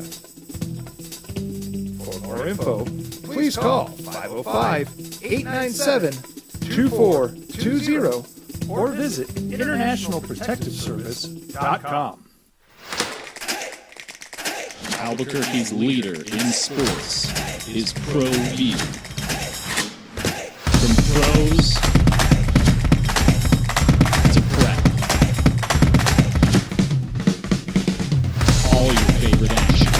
For more info, please call 505-897-2420 or visit internationalprotectiveservice.com. Albuquerque's leader in sports is ProView. From pros to prep, all your favorite action.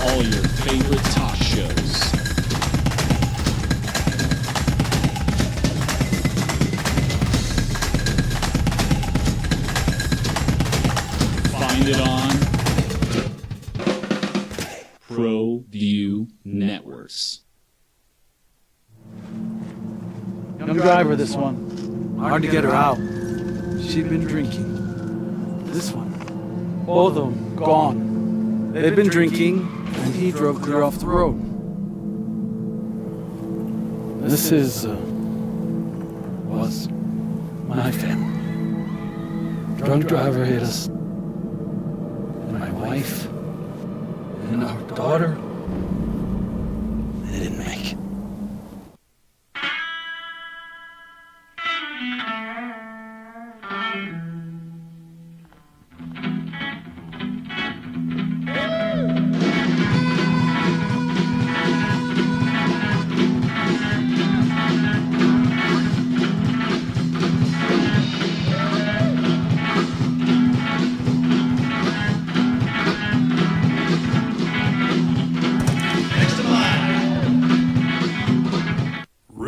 All your favorite talk shows. Find it on ProView Networks. Young driver, this one. Hard to get her out. She'd been drinking. This one. Both of them gone. They'd been drinking, and he drove clear off the road. This was my family. Drunk driver hit us. And my wife and our daughter, they didn't make it.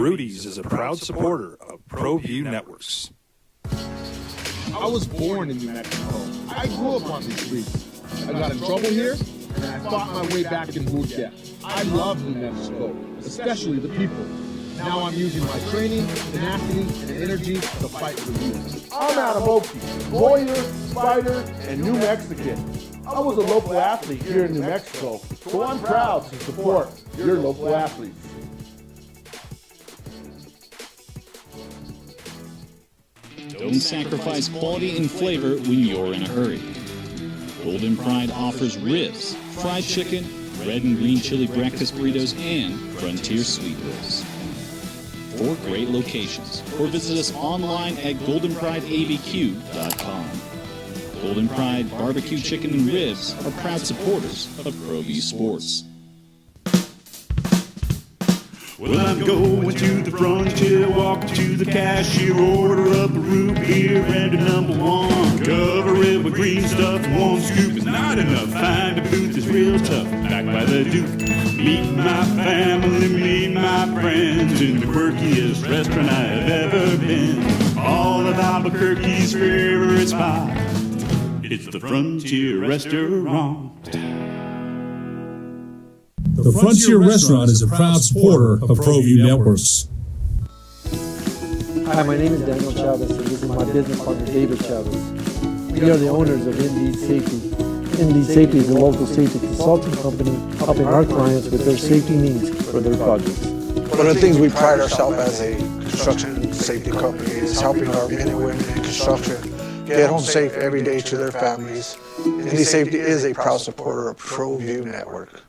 Rudy's is a proud supporter of ProView Networks. I was born in New Mexico. I grew up on these streets. I got in trouble here, and I fought my way back in boot camp. I love New Mexico, especially the people. Now I'm using my training, tenacity, and energy to fight for you. I'm Adam Oki, lawyer, fighter, and New Mexican. I was a local athlete here in New Mexico, so I'm proud to support your local athletes. Don't sacrifice quality and flavor when you're in a hurry. Golden Pride offers ribs, fried chicken, red and green chili breakfast burritos, and frontier sweet rolls. 4 great locations, or visit us online at goldenprideabq.com. Golden Pride Barbecue Chicken and Ribs are proud supporters of ProView Sports. Well, I'm going to the frontier, walk to the cashier, order up a root beer and a number 1. Cover it with green stuff, 1 scoop is not enough. Find a booth that's real tough, back by the Duke. Meet my family, meet my friends in the quirkiest restaurant I've ever been. All of Albuquerque's favorite spot, it's the Frontier Restaurant. The Frontier Restaurant is a proud supporter of ProView Networks. Hi, my name is Daniel Chavez, and this is my business partner, David Chavez. We are the owners of Indeed Safety. Indeed Safety is a local safety consulting company helping our clients with their safety needs for their projects. One of the things we pride ourselves as a construction safety company is helping our men and women in construction get home safe every day to their families. Indeed Safety is a proud supporter of ProView Network.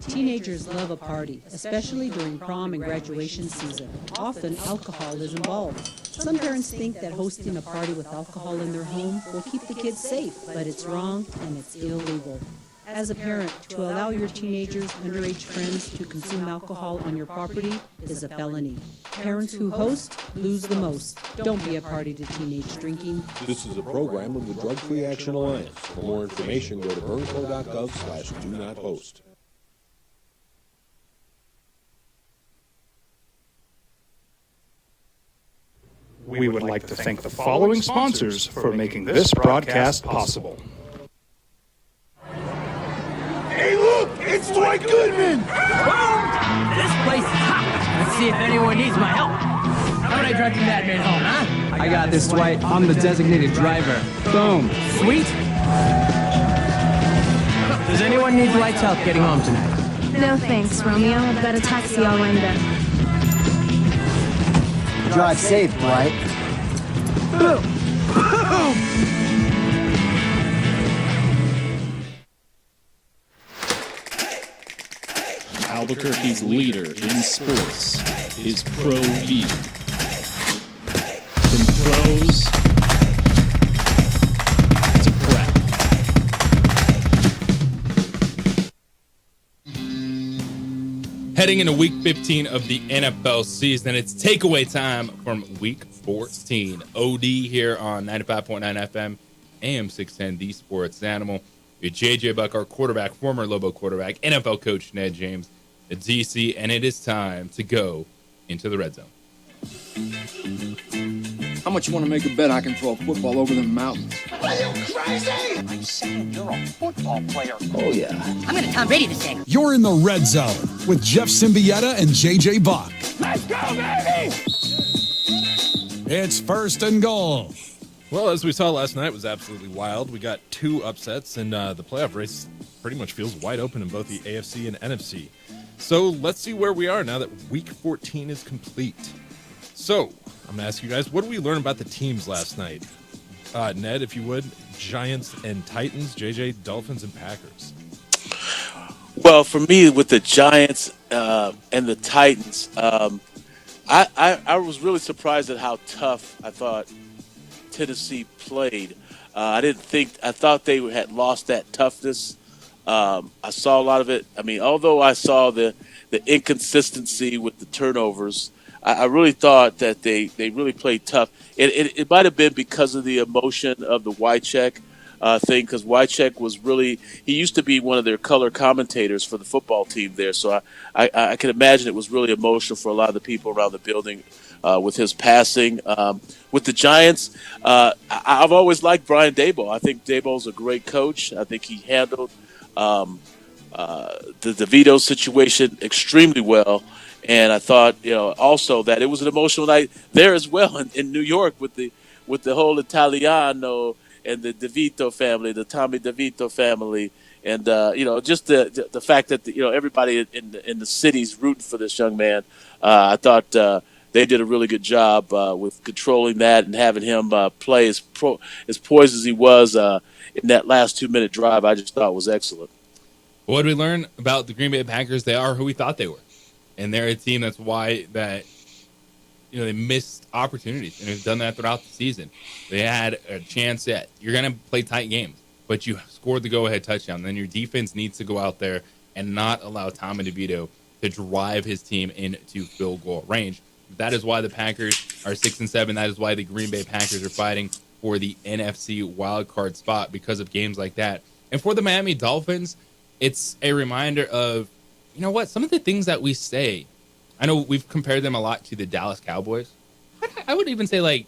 Teenagers love a party, especially during prom and graduation season. Often, alcohol is involved. Some parents think that hosting a party with alcohol in their home will keep the kids safe, but it's wrong and it's illegal. As a parent, to allow your teenagers' underage friends to consume alcohol on your property is a felony. Parents who host lose the most. Don't be a party to teenage drinking. This is a program of the Drug Free Action Alliance. For more information, go to burnco.gov/do-not-host. We would like to thank the following sponsors for making this broadcast possible. Hey, look! It's Dwight Goodman! Boom! This place is hot. Let's see if anyone needs my help. How would I drive you madman home, huh? I got this, Dwight. I'm the designated driver. Boom. Sweet. Does anyone need Dwight's help getting home tonight? No thanks, Romeo. I've got a taxi all lined up. Drive safe, Dwight. Albuquerque's leader in sports is ProView. From pros to prep. Heading into week 15 of the NFL season, it's takeaway time from week 14. OD here on 95.9 FM, AM 610, The Sports Animal. Your JJ Buck, our quarterback, former Lobo quarterback, NFL coach Ned James at DC, and it is time to go into the red zone. How much you want to make a bet I can throw a football over the mountains? Are you crazy? I'm saying you're a football player. Oh, yeah. I'm gonna Tom Brady this thing. You're in the red zone with Jeff Symbieta and JJ Buck. Let's go, baby! It's first and goal. Well, as we saw last night, it was absolutely wild. We got 2 upsets, and the playoff race pretty much feels wide open in both the AFC and NFC. So let's see where we are now that Week 14 is complete. So I'm going to ask you guys, what did we learn about the teams last night? Ned, if you would, Giants and Titans, JJ, Dolphins and Packers. Well, for me, with the Giants and the Titans, I was really surprised at how tough I thought Tennessee played. I thought they had lost that toughness. I saw a lot of it. I mean, although I saw the inconsistency with the turnovers, I really thought that they really played tough. It might have been because of the emotion of the Wycheck thing because Wycheck was he used to be one of their color commentators for the football team there. So I can imagine it was really emotional for a lot of the people around the building with his passing. With the Giants, I've always liked Brian Daboll. I think Daboll's a great coach. I think he handled the DeVito situation extremely well. And I thought, also that it was an emotional night there as well in New York with the whole Italiano and the DeVito family, the Tommy DeVito family, and just the fact that everybody in the city's rooting for this young man. I thought they did a really good job with controlling that and having him play as poised as he was in that last 2-minute drive. I just thought was excellent. What did we learn about the Green Bay Packers? They are who we thought they were. And they're a team that's why that they missed opportunities, and they've done that throughout the season. They had a chance at you're going to play tight games, but you scored the go-ahead touchdown. Then your defense needs to go out there and not allow Tommy DeVito to drive his team into field goal range. That is why the Packers are 6-7. That is why the Green Bay Packers are fighting for the NFC wildcard spot because of games like that. And for the Miami Dolphins, it's a reminder of some of the things that we say. I know we've compared them a lot to the Dallas Cowboys. I would even say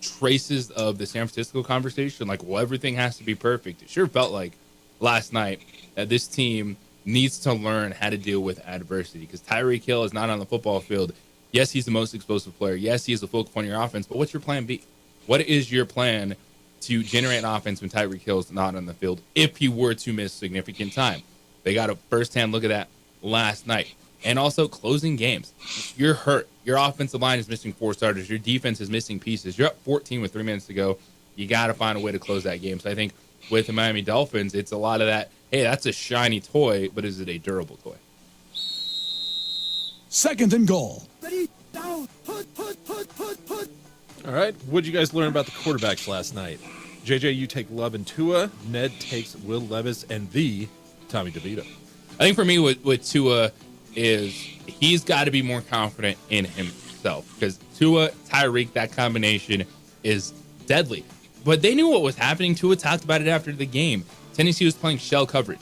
traces of the San Francisco conversation. Everything has to be perfect. It sure felt like last night that this team needs to learn how to deal with adversity because Tyreek Hill is not on the football field. Yes, he's the most explosive player. Yes, he is the focal point of your offense. But what's your plan B? What is your plan to generate an offense when Tyreek Hill is not on the field if he were to miss significant time? They got a firsthand look at that last night. And also closing games. You're hurt. Your offensive line is missing 4 starters. Your defense is missing pieces. You're up 14 with 3 minutes to go. You got to find a way to close that game. So I think with the Miami Dolphins, it's a lot of that, hey, that's a shiny toy, but is it a durable toy? 2nd and goal. All right. What did you guys learn about the quarterbacks last night? JJ, you take Love and Tua. Ned takes Will Levis and the Tommy DeVito. I think for me with Tua is he's got to be more confident in himself because Tua, Tyreek, that combination is deadly. But they knew what was happening. Tua talked about it after the game. Tennessee was playing shell coverage.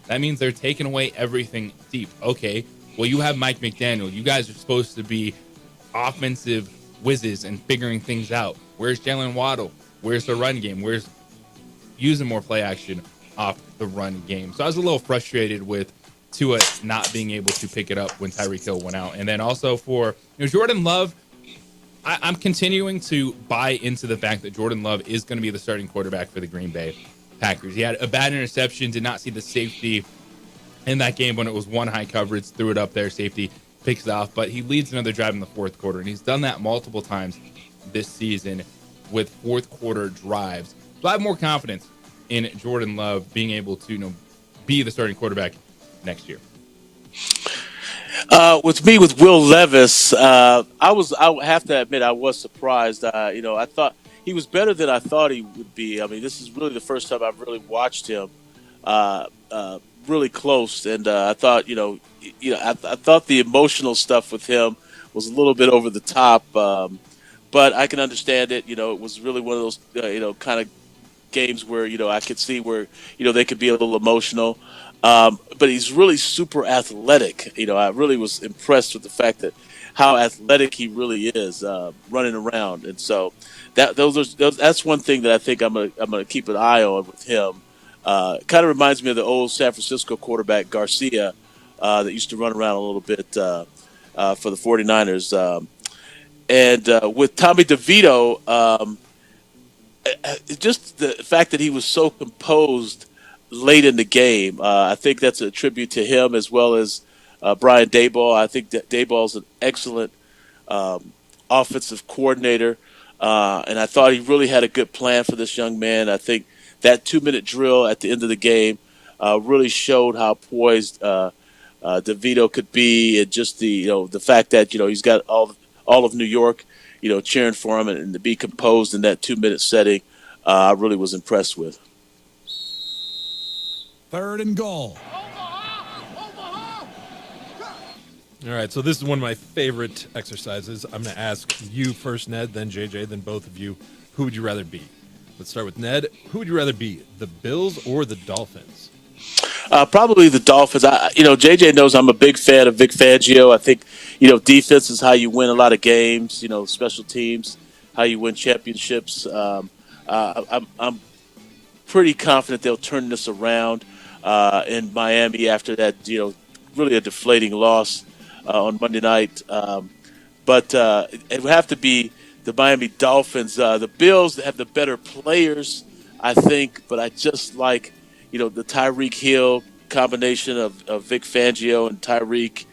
That means they're taking away everything deep. Okay, well, you have Mike McDaniel. You guys are supposed to be offensive whizzes and figuring things out. Where's Jalen Waddle? Where's the run game? Where's using more play action off the run game? So I was a little frustrated with Tua not being able to pick it up when Tyreek Hill went out. And then also for Jordan Love, I'm continuing to buy into the fact that Jordan Love is going to be the starting quarterback for the Green Bay Packers. He had a bad interception, did not see the safety in that game when it was one high coverage, threw it up there, safety picks it off, but he leads another drive in the fourth quarter, and he's done that multiple times this season with fourth quarter drives. So I have more confidence in Jordan Love being able to be the starting quarterback next year. With me, with Will Levis, I have to admit I was surprised. I thought he was better than I thought he would be. I mean, this is really the first time I've really watched him really close, and I thought, I thought the emotional stuff with him was a little bit over the top, but I can understand it. It was really one of those, kind of games where, I could see where, they could be a little emotional. But he's really super athletic. I really was impressed with the fact that how athletic he really is, running around. And so that's one thing that I think I'm gonna keep an eye on with him. Kind of reminds me of the old San Francisco quarterback Garcia that used to run around a little bit for the 49ers. And with Tommy DeVito, just the fact that he was so composed late in the game, I think that's a tribute to him as well as Brian Daboll. I think that Daboll's an excellent offensive coordinator, and I thought he really had a good plan for this young man. I think that 2-minute drill at the end of the game really showed how poised DeVito could be, and just the fact that he's got all of New York cheering for him, and to be composed in that 2-minute setting, I really was impressed with. 3rd and goal. All right, so this is one of my favorite exercises. I'm going to ask you first, Ned, then JJ, then both of you. Who would you rather be? Let's start with Ned. Who would you rather be, the Bills or the Dolphins? Probably the Dolphins. JJ knows I'm a big fan of Vic Fangio. I think, defense is how you win a lot of games. Special teams, how you win championships. I'm pretty confident they'll turn this around in Miami after that, really a deflating loss on Monday night. But it would have to be the Miami Dolphins. The Bills have the better players, I think, but I just like, the Tyreek Hill combination of Vic Fangio and Tyreek.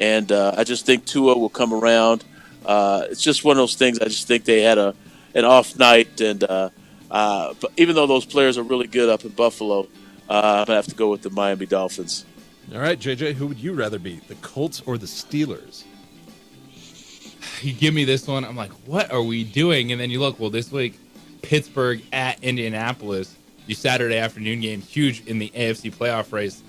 And I just think Tua will come around. It's just one of those things. I just think they had an off night. And but even though those players are really good up in Buffalo, I'm going to have to go with the Miami Dolphins. All right, JJ, who would you rather be, the Colts or the Steelers? You give me this one, I'm like, what are we doing? And then you look, well, this week, Pittsburgh at Indianapolis, the Saturday afternoon game, huge in the AFC playoff race.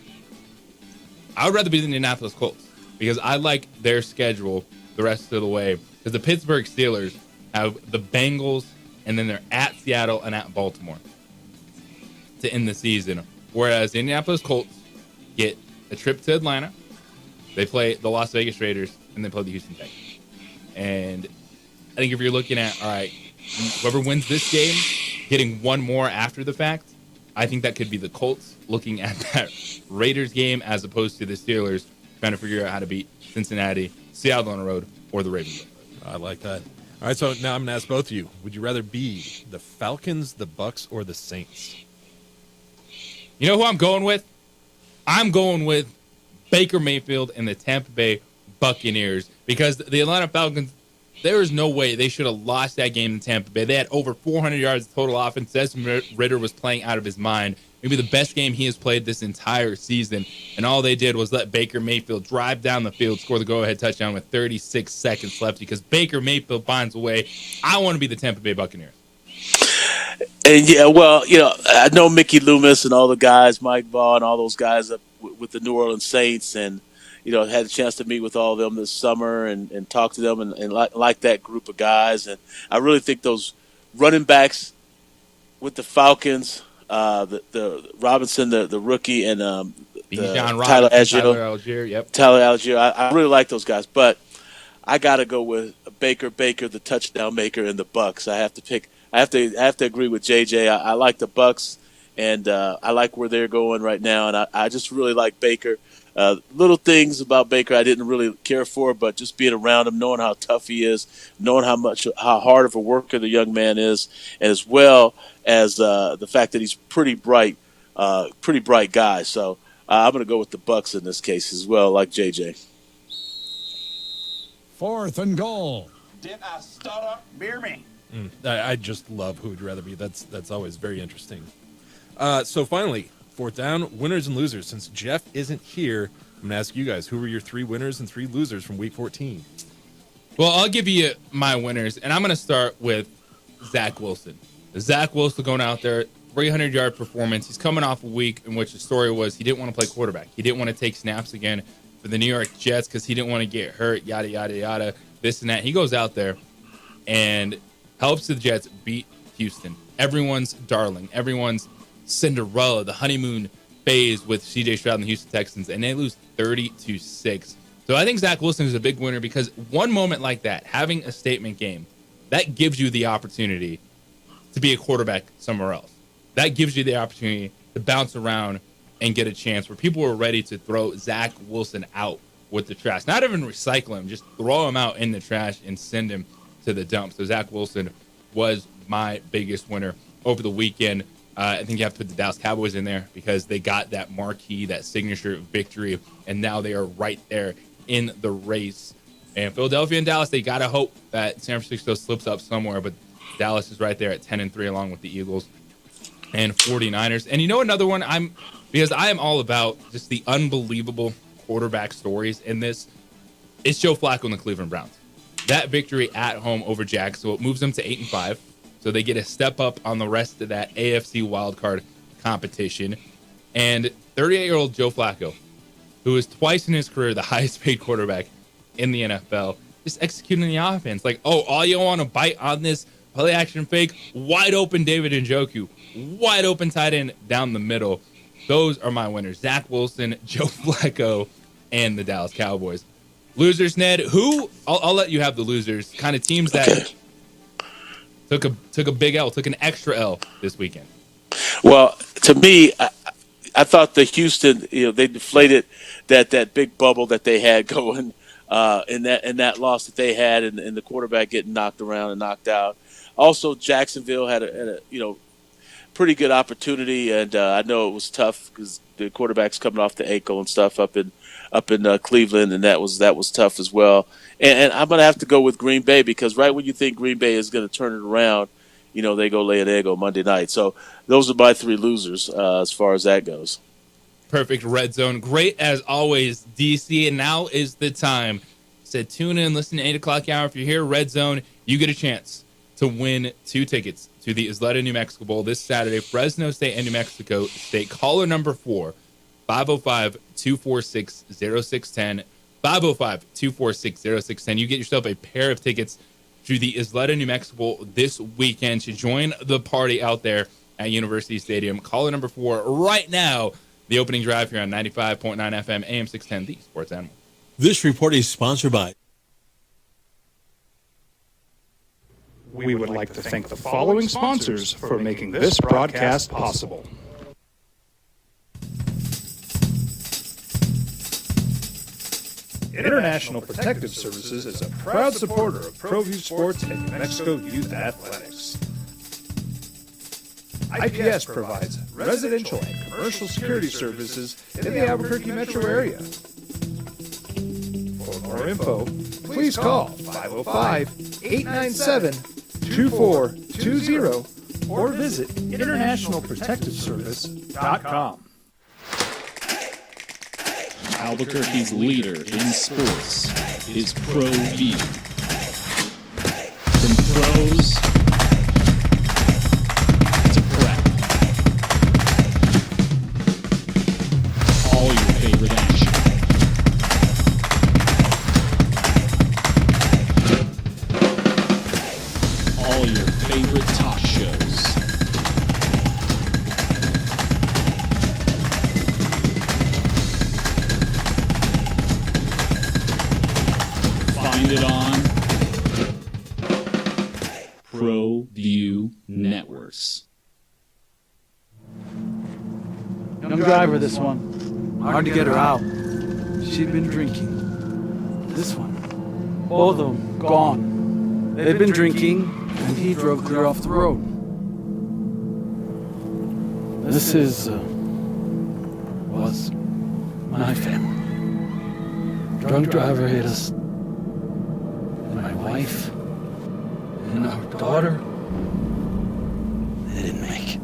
I would rather be the Indianapolis Colts because I like their schedule the rest of the way. Because the Pittsburgh Steelers have the Bengals, and then they're at Seattle and at Baltimore to end the season. Whereas the Indianapolis Colts get a trip to Atlanta, they play the Las Vegas Raiders, and they play the Houston Texans. And I think if you're looking at, all right, whoever wins this game, getting one more after the fact, I think that could be the Colts looking at that Raiders game as opposed to the Steelers trying to figure out how to beat Cincinnati, Seattle on the road, or the Ravens. I like that. All right, so now I'm going to ask both of you. Would you rather be the Falcons, the Bucks, or the Saints? You know who I'm going with? I'm going with Baker Mayfield and the Tampa Bay Buccaneers because the Atlanta Falcons, there is no way they should have lost that game in Tampa Bay. They had over 400 yards of total offense. Desmond Ridder was playing out of his mind. Maybe the best game he has played this entire season. And all they did was let Baker Mayfield drive down the field, score the go-ahead touchdown with 36 seconds left because Baker Mayfield finds a way. I want to be the Tampa Bay Buccaneers. And I know Mickey Loomis and all the guys, Mike Vaughn, all those guys up with the New Orleans Saints, and had a chance to meet with all of them this summer and talk to them and like that group of guys. And I really think those running backs with the Falcons, the Robinson, the rookie, and Tyler Algier. Tyler Algier. I really like those guys, but I got to go with Baker, the touchdown maker, and the Bucks. I have to pick. I have to agree with JJ. I like the Bucks, and I like where they're going right now, and I just really like Baker. Little things about Baker I didn't really care for, but just being around him, knowing how tough he is, knowing how hard of a worker the young man is, as well as the fact that he's pretty bright guy. So I'm going to go with the Bucks in this case as well, like JJ. 4th and goal. Did I stutter? Beer me. I just love who would you rather be. That's always very interesting. So finally, 4th down, winners and losers. Since Jeff isn't here, I'm going to ask you guys, who were your 3 winners and 3 losers from Week 14? Well, I'll give you my winners, and I'm going to start with Zach Wilson. Zach Wilson going out there, 300-yard performance. He's coming off a week in which the story was he didn't want to play quarterback. He didn't want to take snaps again for the New York Jets because he didn't want to get hurt, yada, yada, yada, this and that. He goes out there and helps the Jets beat Houston. Everyone's darling. Everyone's Cinderella, the honeymoon phase with C.J. Stroud and the Houston Texans, and they lose 30-6. So I think Zach Wilson is a big winner because one moment like that, having a statement game, that gives you the opportunity to be a quarterback somewhere else. That gives you the opportunity to bounce around and get a chance where people were ready to throw Zach Wilson out with the trash. Not even recycle him, just throw him out in the trash and send him to the dump. So Zach Wilson was my biggest winner over the weekend. I think you have to put the Dallas Cowboys in there because they got that marquee, that signature victory, and now they are right there in the race. And Philadelphia and Dallas, they got to hope that San Francisco slips up somewhere, but Dallas is right there at 10-3 along with the Eagles and 49ers. And you know another one, because I am all about just the unbelievable quarterback stories in this, it's Joe Flacco and the Cleveland Browns. That victory at home over Jacksonville moves them to 8-5. So they get a step up on the rest of that AFC wildcard competition. And 38-year-old Joe Flacco, who is twice in his career the highest paid quarterback in the NFL, just executing the offense. Like, all you want to bite on this play action fake, wide open David Njoku, wide open tight end down the middle. Those are my winners. Zach Wilson, Joe Flacco, and the Dallas Cowboys. Losers, Ned, who, I'll let you have the losers, kind of teams that took a big L, took an extra L this weekend. Well, to me, I thought the Houston, they deflated that big bubble that they had going in that loss that they had, and the quarterback getting knocked around and knocked out. Also, Jacksonville had a pretty good opportunity, and I know it was tough because the quarterback's coming off the ankle and stuff up in Cleveland, and that was tough as well. And I'm going to have to go with Green Bay because right when you think Green Bay is going to turn it around, they go lay an egg on Monday night. So those are my three losers as far as that goes. Perfect Red Zone. Great as always, DC. And now is the time. Said tune in, listen to 8 o'clock hour. If you're here, Red Zone, you get a chance to win 2 tickets to the Isleta New Mexico Bowl this Saturday. Fresno State and New Mexico State. Caller number 4, 505-246-0610. 505-246-0610. You get yourself a pair of tickets to the Isleta New Mexico Bowl this weekend to join the party out there at University Stadium. Caller number 4 right now. The opening drive here on 95.9 FM, AM 610, the Sports Animal. This report is sponsored by. We would like to thank the following sponsors for making this broadcast possible. International Protective Services is a proud supporter of ProView Sports and New Mexico Youth Athletics. IPS provides residential and commercial security services in the Albuquerque metro area. For more info, please call 505-897-2420 or visit internationalprotectiveservice.com. Albuquerque's leader in sports is ProView. From pros to prep, all your favorite action. All your favorite talk shows. Find it on ProView Networks. Young driver, this one. Hard to get her out. She'd been drinking. This one. Both of them gone. They'd been drinking, and he drove clear off the road. This was my family. Drunk driver hit us. And my wife and our daughter, they didn't make it.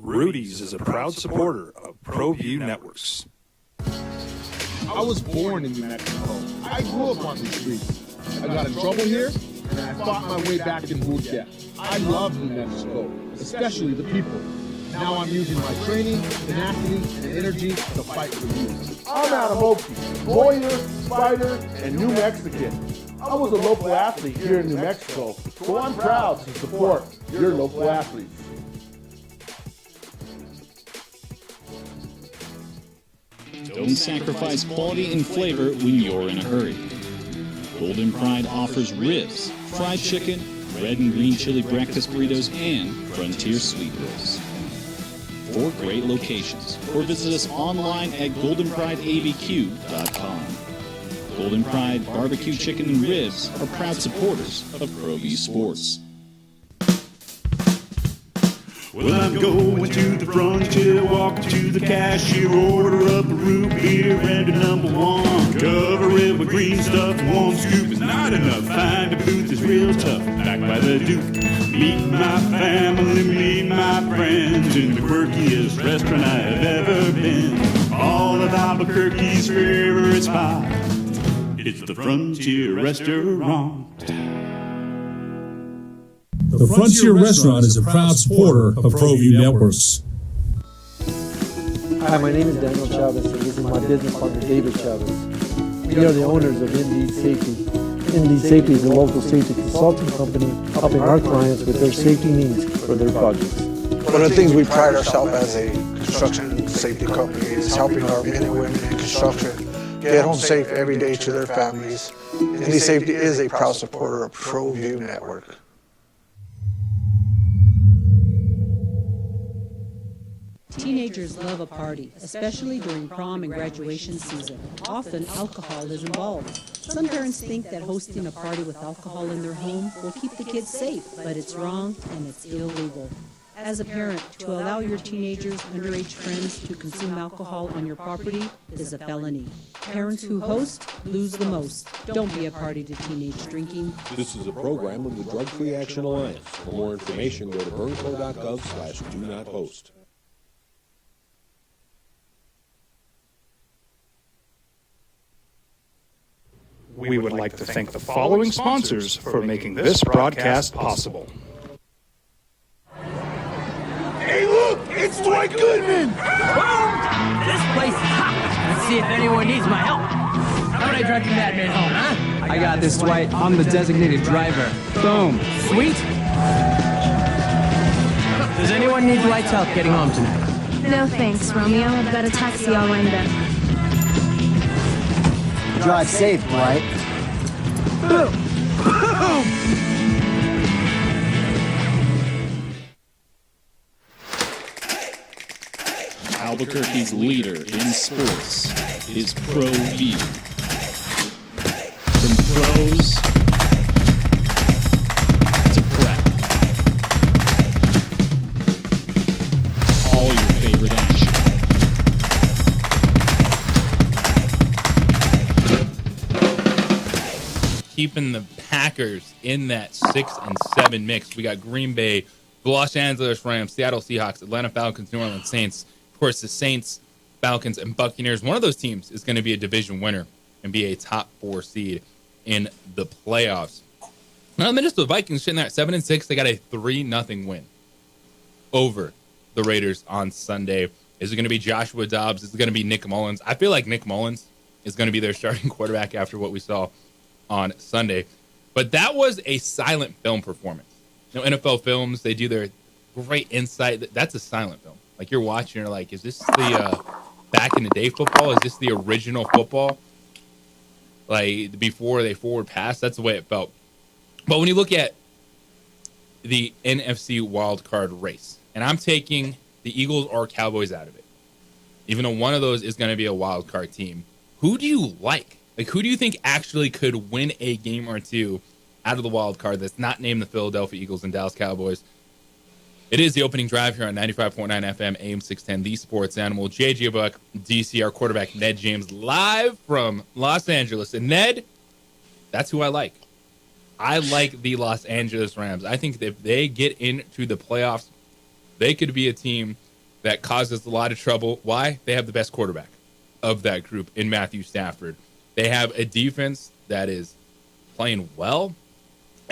Rudy's is a proud supporter of ProView Networks. I was born in New Mexico. I grew up on these streets. I got in trouble here, and I fought my way back in boot camp. I love New Mexico, especially the people. Now I'm using my training, tenacity, and energy to fight for you. I'm Adam Oki, lawyer, fighter, and New Mexican. I was a local athlete here in New Mexico, so I'm proud to support your local athletes. Don't sacrifice quality and flavor when you're in a hurry. Golden Pride offers ribs, fried chicken, red and green chili breakfast burritos, and Frontier sweet rolls. 4 great locations, or visit us online at goldenprideabq.com. Golden Pride Barbecue Chicken and Ribs are proud supporters of ProView Sports. Well, I'm going to the frontier, walking to the cashier, order up a root beer and a number one. Cover it with green stuff, one scoop is not enough. Find a booth is real tough, back by the Duke. Meet my family, meet my friends in the quirkiest restaurant I have ever been. All of Albuquerque's favorite spot, it's the Frontier Restaurant. The Frontier Restaurant is a proud supporter of ProView Networks. Hi, my name is Daniel Chavez, and this is my business partner, David Chavez. We are the owners of Indeed Safety. Indeed Safety is a local safety consulting company helping our clients with their safety needs for their projects. One of the things we pride ourselves as a construction safety company is helping our men and women in construction get home safe every day to their families. Indeed Safety is a proud supporter of ProView Network. Teenagers love a party, especially during prom and graduation season. Often, alcohol is involved. Some parents think that hosting a party with alcohol in their home will keep the kids safe, but it's wrong and it's illegal. As a parent, to allow your teenagers' underage friends to consume alcohol on your property is a felony. Parents who host lose the most. Don't be a party to teenage drinking. This is a program of the Drug Free Action Alliance. For more information, go to burnco.gov/do-not-host. We would like to thank the following sponsors for making this broadcast possible. Hey, look! It's Dwight Goodman! Boom! This place is hot. Let's see if anyone needs my help. How would I drive you madman home, huh? I got this, Dwight. I'm the designated driver. Boom. Sweet. Does anyone need Dwight's help getting home tonight? No thanks, Romeo. I've got a taxi all lined up. Drive safe, Dwight. Albuquerque's leader in sports is ProView. From pros to prep. All your favorite action. Keeping the Packers in that 6 and 7 mix. We got Green Bay, the Los Angeles Rams, Seattle Seahawks, Atlanta Falcons, New Orleans Saints. Of course, the Saints, Falcons, and Buccaneers. One of those teams is going to be a division winner and be a top 4 seed in the playoffs. Now, the Minnesota Vikings sitting there at 7 and 6. They got a 3-0 win over the Raiders on Sunday. Is it going to be Joshua Dobbs? Is it going to be Nick Mullins? I feel like Nick Mullins is going to be their starting quarterback after what we saw on Sunday. But that was a silent film performance. You know, NFL Films, they do their great insight. That's a silent film. Like, you're watching, you're like, is this the back in the day football? Is this the original football? Like, before they forward pass? That's the way it felt. But when you look at the NFC wildcard race, and I'm taking the Eagles or Cowboys out of it, even though one of those is going to be a wildcard team, who do you like? Like, who do you think actually could win a game or two out of the wild card that's not named the Philadelphia Eagles and Dallas Cowboys? It is the opening drive here on 95.9 FM, AM 610, The Sports Animal. JJ Buck, DC, our quarterback, Ned James, live from Los Angeles. And Ned, that's who I like. I like the Los Angeles Rams. I think that if they get into the playoffs, they could be a team that causes a lot of trouble. Why? They have the best quarterback of that group in Matthew Stafford. They have a defense that is playing well,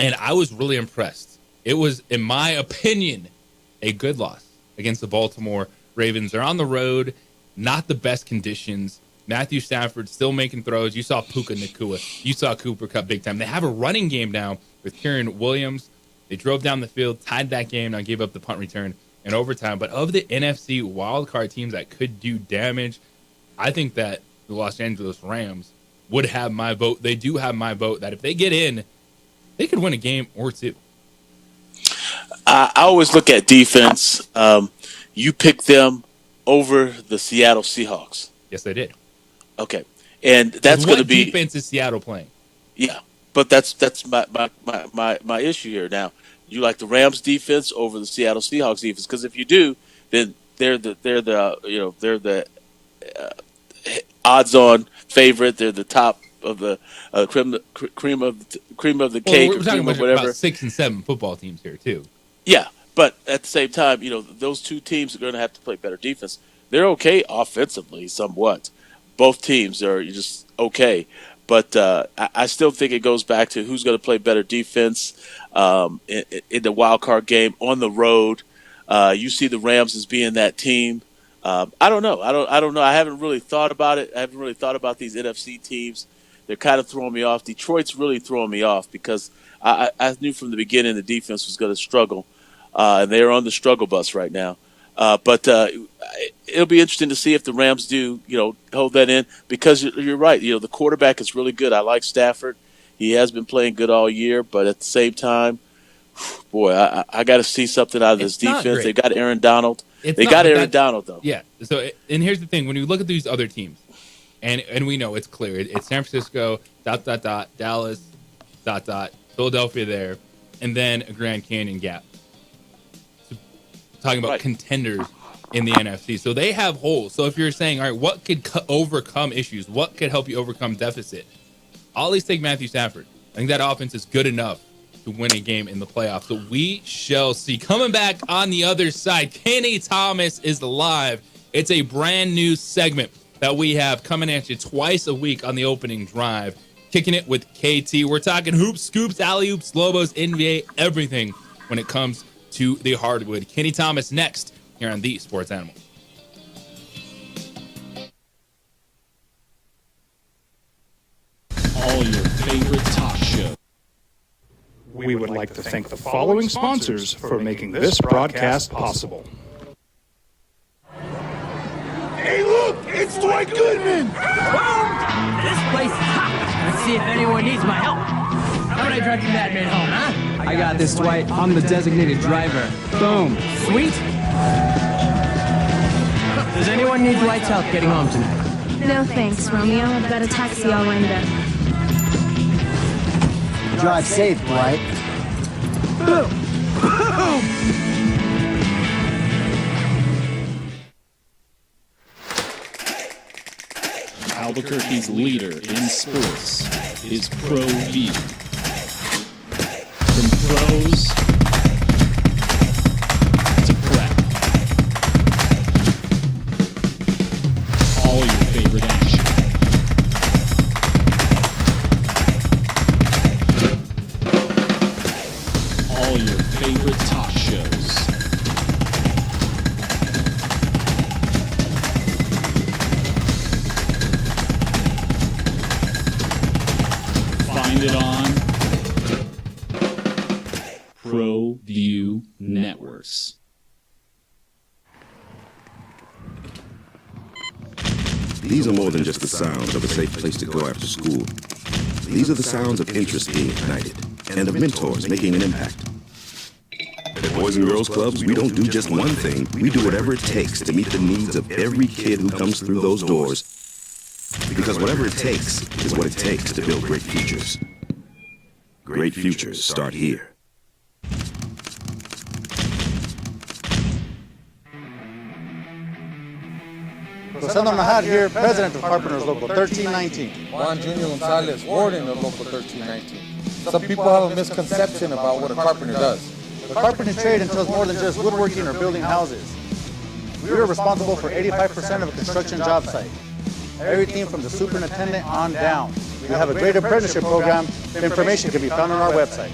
and I was really impressed. It was, in my opinion, a good loss against the Baltimore Ravens. They're on the road, not the best conditions. Matthew Stafford still making throws. You saw Puka Nacua. You saw Cooper Kupp big time. They have a running game now with Kieran Williams. They drove down the field, tied that game, now gave up the punt return in overtime. But of the NFC wildcard teams that could do damage, I think that the Los Angeles Rams would have my vote. They do have my vote that if they get in, they could win a game or two. I always look at defense. You pick them over the Seattle Seahawks. Yes, they did. Okay, and that's going to be defense is Seattle playing. Yeah, but that's my issue here. Now, you like the Rams defense over the Seattle Seahawks defense? Because if you do, then they're the odds-on favorite. They're the top of the cream of the cake. We're talking or whatever. about 6 and 7 football teams here too. Yeah, but at the same time, those two teams are going to have to play better defense. They're okay offensively, somewhat. Both teams are just okay. But I still think it goes back to who's going to play better defense in the wild card game on the road. You see the Rams as being that team. I don't know. I don't know. I haven't really thought about it. I haven't really thought about these NFC teams. They're kind of throwing me off. Detroit's really throwing me off because I knew from the beginning the defense was going to struggle, and they're on the struggle bus right now. But it'll be interesting to see if the Rams do, hold that in, because you're right. The quarterback is really good. I like Stafford. He has been playing good all year, but at the same time, boy, I got to see something out of this defense. They got Aaron Donald. They got Aaron Donald, though. Yeah. So, and here's the thing: when you look at these other teams, and we know it's clear, it's San Francisco, ... Dallas, ... Philadelphia there, and then a Grand Canyon gap. So, talking about contenders in the NFC. So they have holes. So if you're saying, all right, what could overcome issues? What could help you overcome deficit? I'll at least take Matthew Stafford. I think that offense is good enough to win a game in the playoffs. So we shall see. Coming back on the other side, Kenny Thomas is live. It's a brand new segment that we have coming at you twice a week on the opening drive. Kicking it with KT. We're talking hoops, scoops, alley-oops, Lobos, NBA, everything when it comes to the hardwood. Kenny Thomas next here on The Sports Animal. All your favorite talk show. We would like to thank the following sponsors for making this broadcast possible. Hey, look! It's Dwight Goodman! Boom! This place is hot. Let's see if anyone needs my help. How would I drive you madman home, huh? I got this, Dwight. I'm the designated driver. Boom. Sweet. Does anyone need Dwight's help getting home tonight? No thanks, Romeo. I've got a taxi all lined up. Drive safe, Dwight. Albuquerque's leader in sports is Pro View. From pros to prep. All your favorite action. All your favorite talk shows. Find it on Pro View Networks. These are more than just the sounds of a safe place to go after school. These are the sounds of interest being ignited and of mentors making an impact. At Boys and Girls Clubs, we don't do just one thing. We do whatever it takes to meet the needs of every kid who comes through those doors. Because whatever it takes is what it takes to build great futures. Great futures start here. Rosendo Nahad here, president of Carpenters Local 1319. Juan Junior Gonzalez, warden of Local 1319. Some people have a misconception about what a carpenter does. The carpentry trade entails more than just woodworking or building houses. We are responsible for 85% of a construction job site. Everything from the superintendent on down. We have a great apprenticeship program. The information can be found on our website.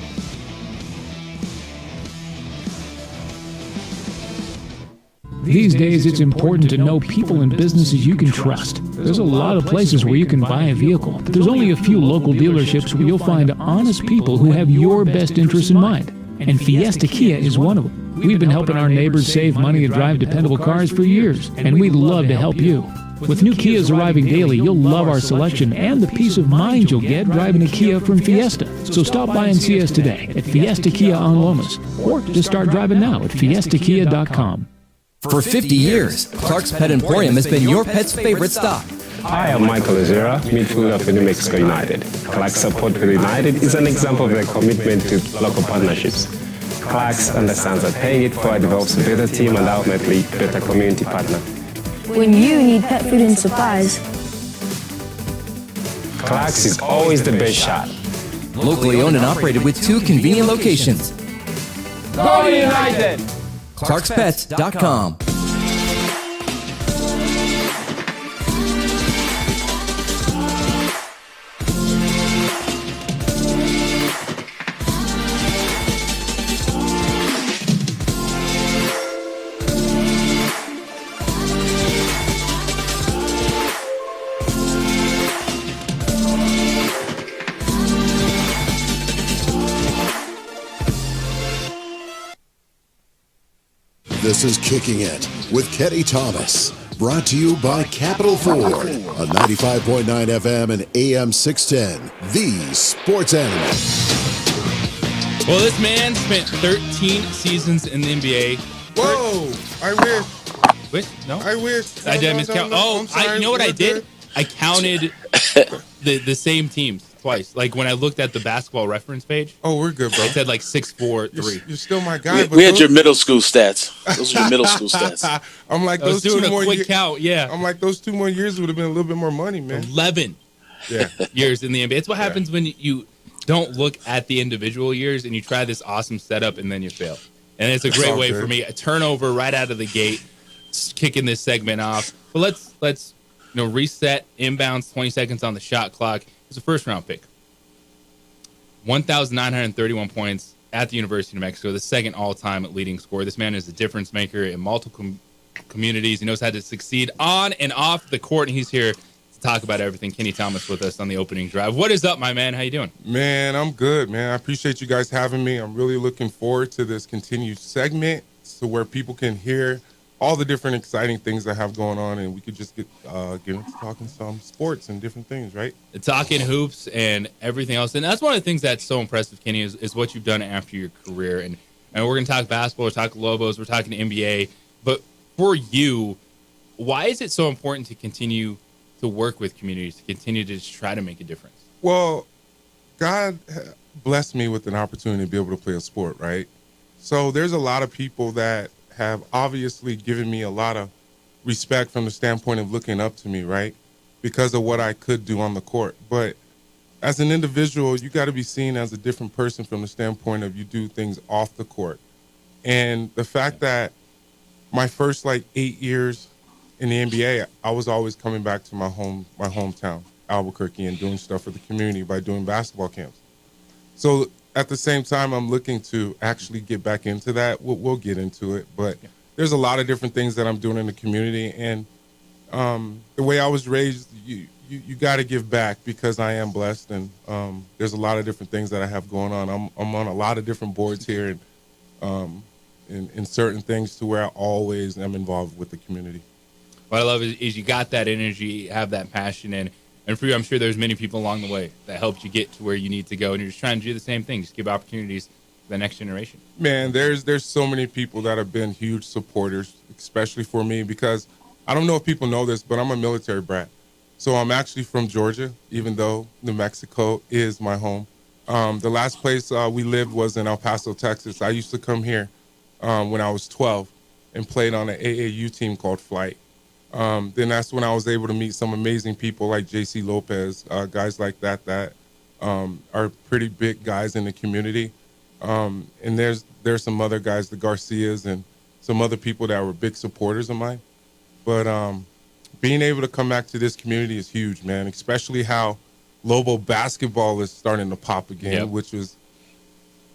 These days, it's important to know people and businesses you can trust. There's a lot of places where you can buy a vehicle, but there's only a few local dealerships where you'll find honest people who have your best interests in mind. And Fiesta Kia is one of them. We've been helping our neighbors save money to drive dependable cars for years, and we'd love to help you. With new Kias arriving daily, you'll love our selection and the peace of mind you'll get driving a Kia from Fiesta. So stop by and see us today at Fiesta Kia on Lomas, or just start driving now at fiestakia.com. For 50 years, Clark's Pet Emporium has been your pet's favorite stop. Hi, I'm Michael Azera, midfielder for New Mexico United. Clark's support for United is an example of their commitment to local partnerships. Clarks understands that paying it forward develops a better team and ultimately better community partner. When you need pet food and supplies, Clarks is always the best shot. Locally owned and operated with 2 convenient locations. Go United! ClarksPets.com. This is Kicking It with Kenny Thomas, brought to you by Capital Ford on 95.9 FM and AM 610, the sports animal. Well, this man spent 13 seasons in the NBA. Whoa! I wish. Wish? No? I wish. I did miscount. Oh, I'm sorry. you know what I did? Good. I counted the same teams twice. Like when I looked at the basketball reference page. Oh, we're good, bro. It said like 6-4-3. You're still my guy. We had your middle school stats. Those are your middle school stats. I'm like, I was those doing 2 a more quick years. count, yeah. I'm like, those 2 more years would have been a little bit more money, man. 11 years in the NBA. It's what happens when you don't look at the individual years and you try this awesome setup and then you fail. And it's a great way for me. A turnover right out of the gate, kicking this segment off. But let's reset inbounds, 20 seconds on the shot clock. It's a first round pick. 1,931 points at the University of New Mexico, the second all-time leading scorer. This man is a difference maker in multiple communities. He knows how to succeed on and off the court, and he's here to talk about everything. Kenny Thomas with us on the opening drive. What is up, my man? How you doing? Man, I'm good, man. I appreciate you guys having me. I'm really looking forward to this continued segment to where people can hear all the different exciting things I have going on, and we could just get into talking some sports and different things, right? Talking hoops and everything else. And that's one of the things that's so impressive, Kenny, is what you've done after your career. And we're going to talk basketball, we're talking Lobos, we're talking NBA. But for you, why is it so important to continue to work with communities, to continue to just try to make a difference? Well, God blessed me with an opportunity to be able to play a sport, right? So there's a lot of people that have obviously given me a lot of respect from the standpoint of looking up to me, right? Because of what I could do on the court. But as an individual, you got to be seen as a different person from the standpoint of you do things off the court. And the fact that my first 8 years in the NBA, I was always coming back to my hometown, Albuquerque, and doing stuff for the community by doing basketball camps. So at the same time, I'm looking to actually get back into that. We'll get into it, but there's a lot of different things that I'm doing in the community. And the way I was raised, you got to give back because I am blessed. And there's a lot of different things that I have going on. I'm on a lot of different boards here and in certain things to where I always am involved with the community. What I love is you got that energy, have that passion, and for you, I'm sure there's many people along the way that helped you get to where you need to go, and you're just trying to do the same thing, just give opportunities to the next generation. Man, there's so many people that have been huge supporters, especially for me, because I don't know if people know this, but I'm a military brat. So I'm actually from Georgia, even though New Mexico is my home. The last place we lived was in El Paso, Texas. I used to come here when I was 12 and played on an AAU team called Flight. Then that's when I was able to meet some amazing people like J.C. Lopez, guys like that are pretty big guys in the community. And there's some other guys, the Garcias, and some other people that were big supporters of mine. But being able to come back to this community is huge, man, especially how Lobo basketball is starting to pop again, which was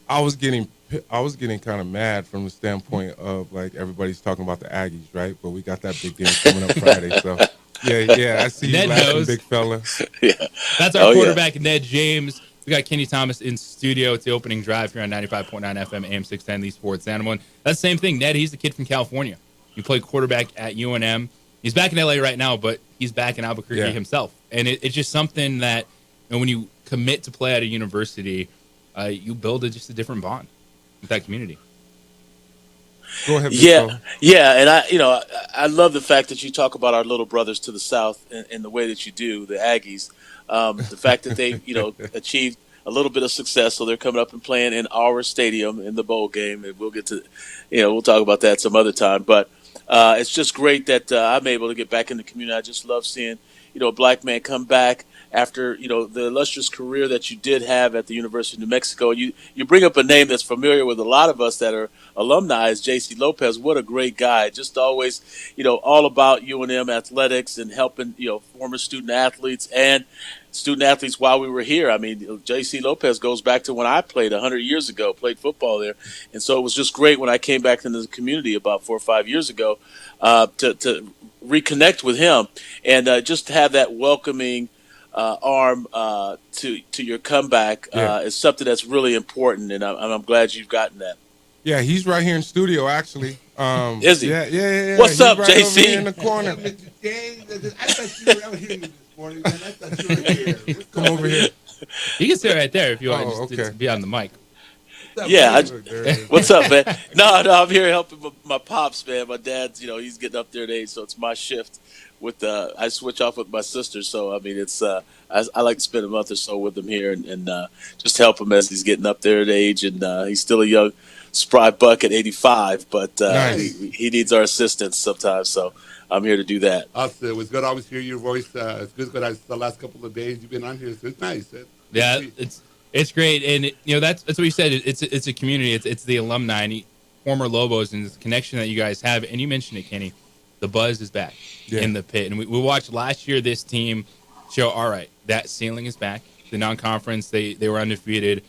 I was getting kind of mad from the standpoint of everybody's talking about the Aggies, right? But we got that big game coming up Friday, so yeah. I see you laughing, big fella. Yeah, that's our quarterback, Ned James. We got Kenny Thomas in studio. It's the opening drive here on 95.9 FM, AM 610, the Sports Animal. That's the same thing. Ned, he's the kid from California. He played quarterback at UNM. He's back in LA right now, but he's back in Albuquerque himself. And it's just something that when you commit to play at a university, you build just a different bond with that community. Go ahead. Yeah, and I love the fact that you talk about our little brothers to the south in the way that you do, the Aggies. The fact that they achieved a little bit of success, so they're coming up and playing in our stadium in the bowl game, and we'll get to, we'll talk about that some other time. But it's just great that I'm able to get back in the community. I just love seeing, a black man come back after, the illustrious career that you did have at the University of New Mexico. You bring up a name that's familiar with a lot of us that are alumni, is J.C. Lopez. What a great guy. Just always, all about UNM athletics and helping, former student athletes and student athletes while we were here. I mean, J.C. Lopez goes back to when I played 100 years ago, played football there. And so it was just great when I came back into the community about 4 or 5 years ago to reconnect with him and just have that welcoming arm to your comeback is something that's really important, and I'm glad you've gotten that. Yeah, he's right here in studio, actually. Is he? Yeah. What's He's up, right over JC? here in the corner. I thought you were out here this morning, man. I thought you were here. Come over here. You can sit right there if you want Oh, to be on the mic. Yeah, what's up, man? No, I'm here helping my pops, man. My dad's, he's getting up there in age, so it's my shift. I switch off with my sister, so I mean, it's I like to spend a month or so with him here and just help him as he's getting up there in age, and he's still a young, spry buck at 85, but Nice. he needs our assistance sometimes, so I'm here to do that. Awesome. It was good to always hear your voice. It's good the last couple of days you've been on here, so it's nice. Yeah, it's great, and that's what you said. It's a community. It's the alumni and former Lobos and the connection that you guys have. And you mentioned it, Kenny. The buzz is back in the pit, and we watched last year this team show. All right, that ceiling is back. The non-conference, they were undefeated.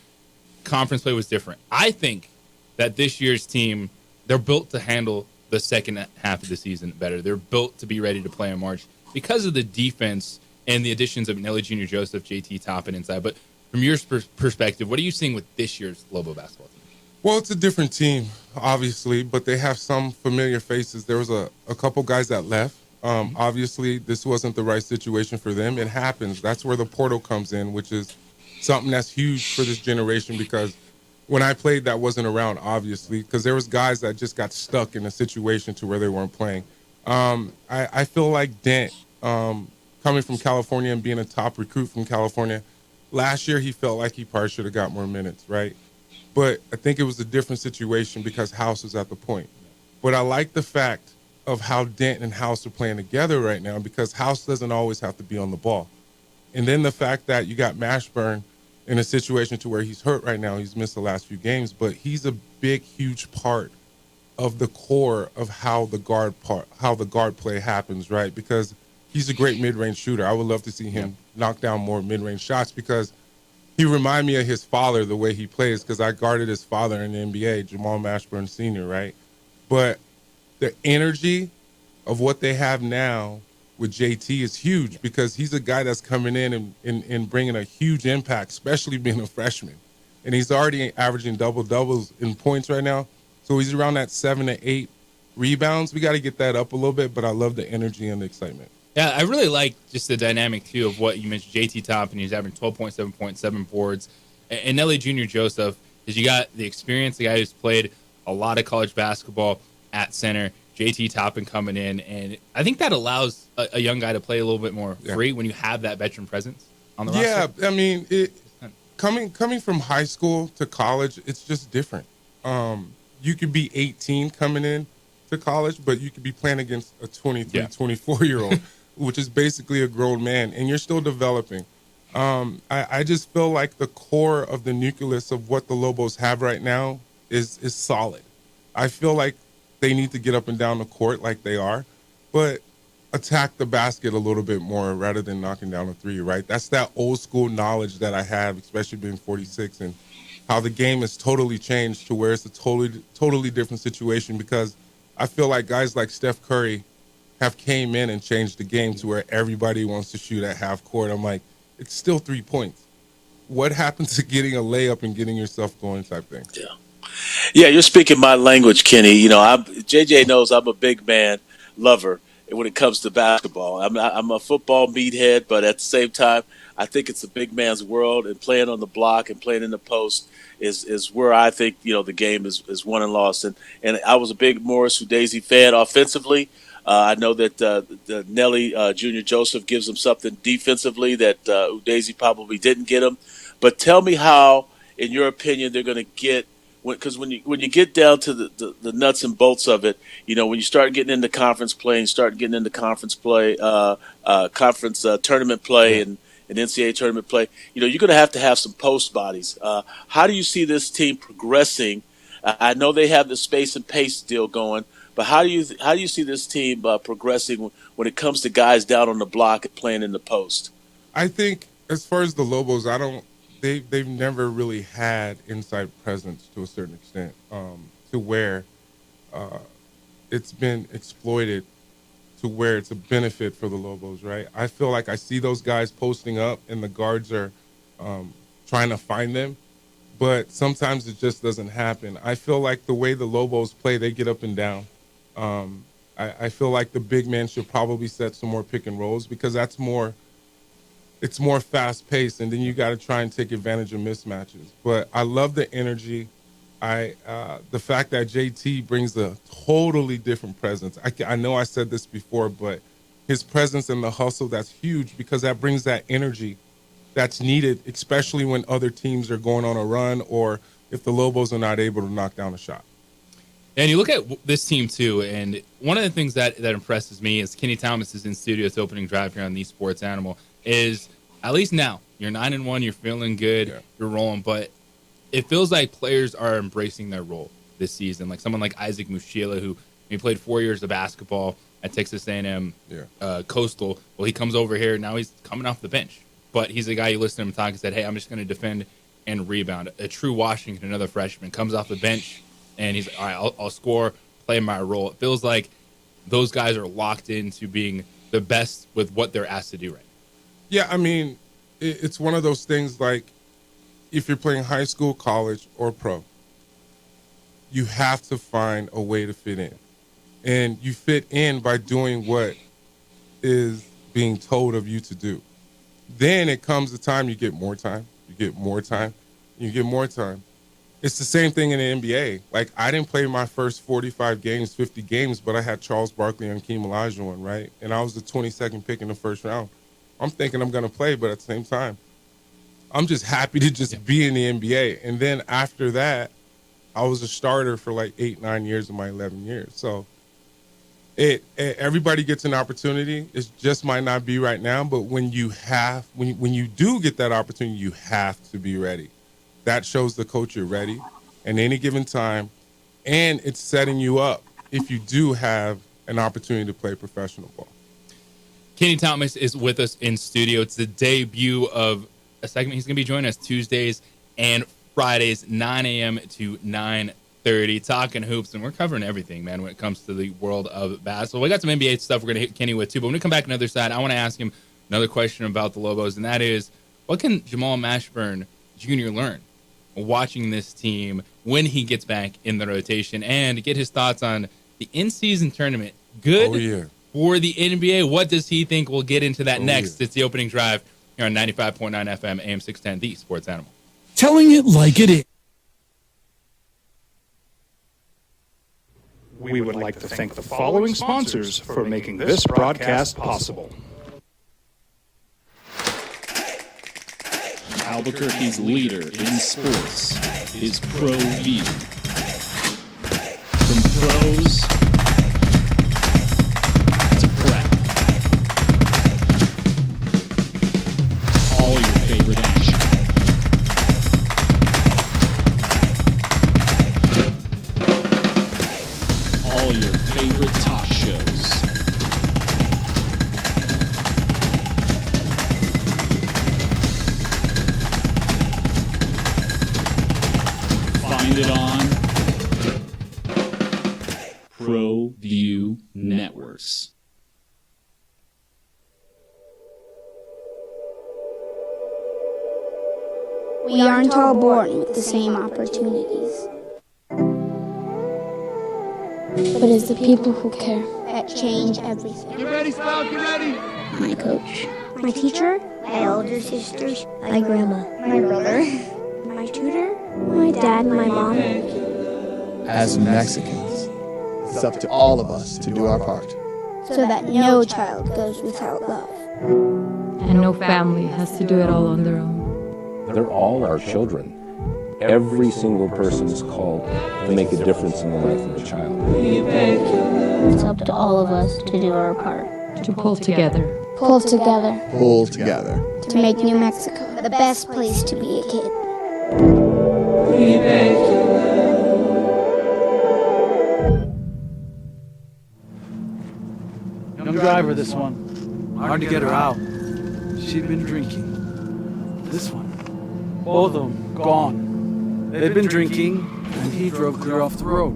Conference play was different. I think that this year's team, they're built to handle the second half of the season better. They're built to be ready to play in March because of the defense and the additions of Nelly Jr. Joseph, JT Toppin inside. But from your perspective, what are you seeing with this year's Lobo basketball team? Well, it's a different team, obviously, but they have some familiar faces. There was a couple guys that left. Obviously, this wasn't the right situation for them. It happens. That's where the portal comes in, which is something that's huge for this generation because when I played, that wasn't around, obviously, because there was guys that just got stuck in a situation to where they weren't playing. I feel like Dent, coming from California and being a top recruit from California, last year he felt like he probably should have got more minutes, right? But I think it was a different situation because House was at the point. But I like the fact of how Dent and House are playing together right now because House doesn't always have to be on the ball. And then the fact that you got Mashburn in a situation to where he's hurt right now. He's missed the last few games, but he's a big, huge part of the core of how the guard play happens, right? Because he's a great mid-range shooter. I would love to see him knock down more mid-range shots because he reminded me of his father, the way he plays, because I guarded his father in the NBA, Jamal Mashburn Sr., right? But the energy of what they have now with JT is huge because he's a guy that's coming in and bringing a huge impact, especially being a freshman. And he's already averaging double-doubles in points right now. So he's around that 7 to 8 rebounds. We got to get that up a little bit, but I love the energy and the excitement. Yeah, I really like just the dynamic, too, of what you mentioned. JT Toppin, he's averaging 12.7 boards. And Nelly Jr. Joseph, is you got the experience, the guy who's played a lot of college basketball at center. JT Toppin coming in, and I think that allows a young guy to play a little bit more free when you have that veteran presence on the roster. Yeah, I mean, coming from high school to college, it's just different. You could be 18 coming in to college, but you could be playing against a 23, 24-year-old, which is basically a grown man, and you're still developing. I just feel like the core of the nucleus of what the Lobos have right now is solid. I feel like they need to get up and down the court like they are, but attack the basket a little bit more rather than knocking down a three, right? That's that old school knowledge that I have, especially being 46, and how the game has totally changed to where it's a totally different situation because I feel like guys like Steph Curry have came in and changed the game to where everybody wants to shoot at half court. I'm like, it's still 3 points. What happens to getting a layup and getting yourself going type thing? Yeah, you're speaking my language, Kenny. JJ knows I'm a big man lover when it comes to basketball. I'm a football meathead, but at the same time, I think it's a big man's world, and playing on the block and playing in the post is where I think the game is won and lost. And I was a big Morris Udeze fan offensively. I know that the Nelly Jr. Joseph gives him something defensively that Udeze probably didn't get him. But tell me how, in your opinion, they're going to get, because when you get down to the nuts and bolts of it, when you start getting into conference play and start getting into conference play, tournament play and NCAA tournament play, you're going to have some post bodies. How do you see this team progressing? I know they have the space and pace deal going, but how do you see this team progressing when it comes to guys down on the block and playing in the post? I think as far as the Lobos, they've never really had inside presence to a certain extent, to where it's been exploited to where it's a benefit for the Lobos, right? I feel like I see those guys posting up and the guards are trying to find them, but sometimes it just doesn't happen. I feel like the way the Lobos play, they get up and down. I feel like the big man should probably set some more pick and rolls because it's more fast paced, and then you got to try and take advantage of mismatches. But I love the energy. The fact that JT brings a totally different presence. I know I said this before, but his presence and the hustle, that's huge because that brings that energy that's needed, especially when other teams are going on a run or if the Lobos are not able to knock down a shot. And you look at this team, too, and one of the things that impresses me is Kenny Thomas is in studio. It's opening drive here on the Sports Animal. Is at least now you're 9-1, you're feeling good, you're rolling, but it feels like players are embracing their role this season. Like someone like Isaac Mushila, who he played 4 years of basketball at Texas A&M Coastal. Well, he comes over here now. He's coming off the bench, but he's a guy you listen to him talk and said, "Hey, I'm just going to defend and rebound." A true Washington, another freshman, comes off the bench and he's like, "All right, I'll score, play my role." It feels like those guys are locked into being the best with what they're asked to do right now. Yeah, I mean, it's one of those things like if you're playing high school, college, or pro, you have to find a way to fit in. And you fit in by doing what is being told of you to do. Then it comes the time you get more time, you get more time, you get more time. It's the same thing in the NBA. Like, I didn't play my first 45 games, 50 games, but I had Charles Barkley and Hakeem Olajuwon, right? And I was the 22nd pick in the first round. I'm thinking I'm going to play, but at the same time, I'm just happy to just be in the NBA. And then after that, I was a starter for like 8-9 years of my 11 years. So everybody gets an opportunity. It just might not be right now, but when you do get that opportunity, you have to be ready. That shows the coach you're ready at any given time, and it's setting you up if you do have an opportunity to play professional ball. Kenny Thomas is with us in studio. It's the debut of a segment. He's going to be joining us Tuesdays and Fridays, 9 a.m. to 9:30, talking hoops, and we're covering everything, man, when it comes to the world of basketball. We got some NBA stuff we're going to hit Kenny with, too, but when we come back on the other side, I want to ask him another question about the Lobos, and that is, what can Jamal Mashburn Jr. learn watching this team when he gets back in the rotation, and get his thoughts on the in-season tournament? Good for the NBA. What does he think? We'll get into that next. It's the opening drive here on 95.9 FM, AM 610, the Sports Animal. Telling it like it is. We would like to thank the following sponsors for making this broadcast possible. Albuquerque's leader in sports is Pro View. From pros to prep. All your favorite action. All your favorite talk shows. Find it on Pro View Networks. We aren't all born with the same opportunities. But it's the people who care that change everything. Get ready, Sprout, get ready! My coach, my teacher, my older sisters, my grandma, my brother, my tutor, my dad, my mom. As Mexicans, it's up to all of us to do our part. So that no child goes without love. And no family has to do it all on their own. They're all our children. Every single person is called to make a difference in the life of a child. It's up to all of us to do our part. To pull together. Pull together. Pull together. To make New Mexico the best place to be a kid. Young driver, this one. Hard to get her out. She'd been drinking. This one. Both of them gone. They'd been drinking, and he drove clear off the road.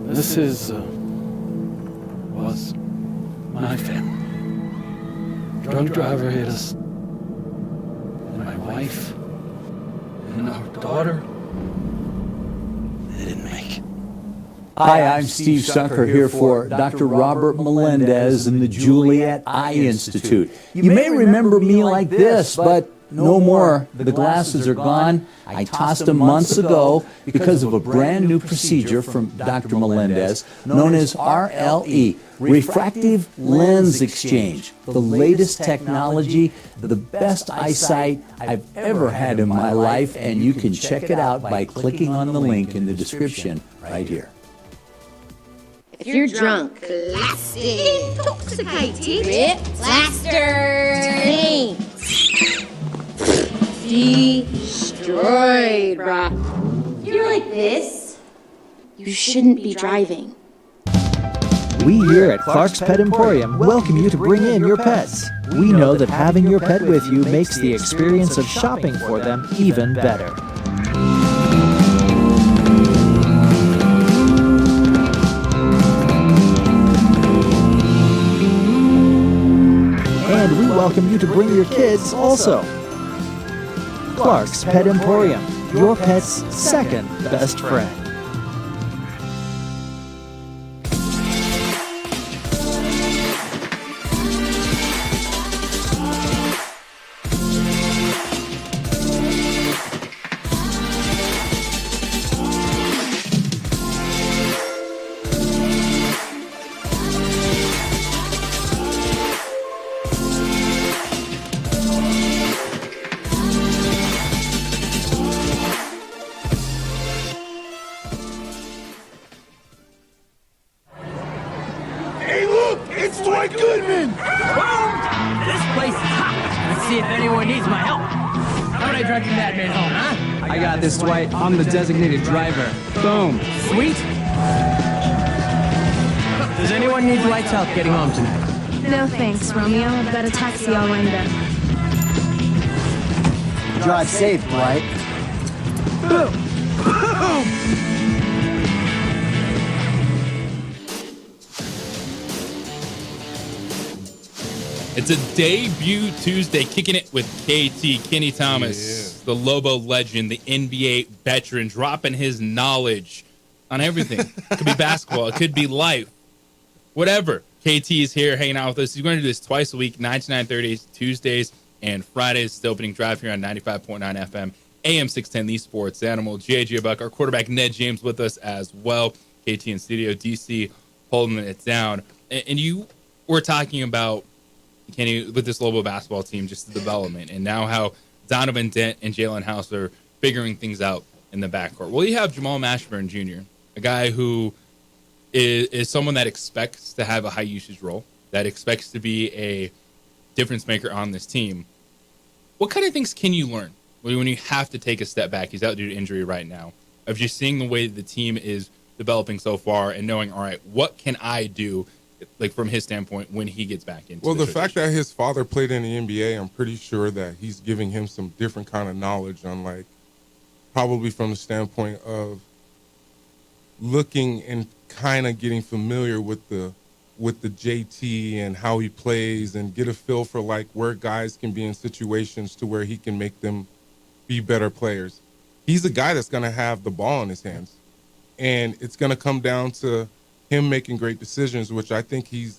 This was my family. Drunk driver hit us. And my wife. And our daughter. They didn't make it. Hi, I'm Steve Sunker here for Dr. Robert Melendez and the Juliet Eye Institute. You may remember me like this, but no more. The glasses are gone. I tossed them months ago because of a brand new procedure from Dr. Melendez known as RLE, Refractive Lens Exchange. The latest technology, the best eyesight I've ever had in my life, and you can check it out by clicking on the link in the description right here. If you're drunk, blasted, intoxicated, ripped, plastered, destroyed, bruh. If you're like this, you shouldn't be driving. We here at Clark's Pet Emporium welcome you to bring in your pets. We know that having your pet with you makes the experience of shopping for them even better. And we welcome you to bring your kids also. Clark's Pet Emporium, your pet's second best friend. Hey, look! It's Dwight Goodman! Boom! This place is hot! Let's see if anyone needs my help. How would I drive you madman home, huh? I got this, Dwight. I'm the designated driver. Boom. Sweet! Does anyone need Dwight's help getting home tonight? No thanks, Romeo. I've got a taxi all lined up. Drive safe, Dwight. Boom! It's a debut Tuesday, kicking it with KT, Kenny Thomas, the Lobo legend, the NBA veteran, dropping his knowledge on everything. It could be basketball, it could be life, whatever. KT is here hanging out with us. He's going to do this twice a week, 9 to 9:30, Tuesdays and Fridays. The opening drive here on 95.9 FM, AM 610, The Sports Animal. JJ Buck, our quarterback Ned James with us as well. KT in studio, DC holding it down. And you were talking about, Kenny, with this Lobo basketball team, just the development, and now how Donovan Dent and Jalen House are figuring things out in the backcourt. Well, you have Jamal Mashburn Jr., a guy who is someone that expects to have a high usage role, that expects to be a difference maker on this team. What kind of things can you learn when you have to take a step back? He's out due to injury right now, of just seeing the way the team is developing so far and knowing, all right, what can I do, like from his standpoint, when he gets back into the fact that his father played in the NBA, I'm pretty sure that he's giving him some different kind of knowledge on, like, probably from the standpoint of looking and kind of getting familiar with the JT and how he plays, and get a feel for like where guys can be in situations to where he can make them be better players. He's a guy that's going to have the ball in his hands, and it's going to come down to him making great decisions, which I think he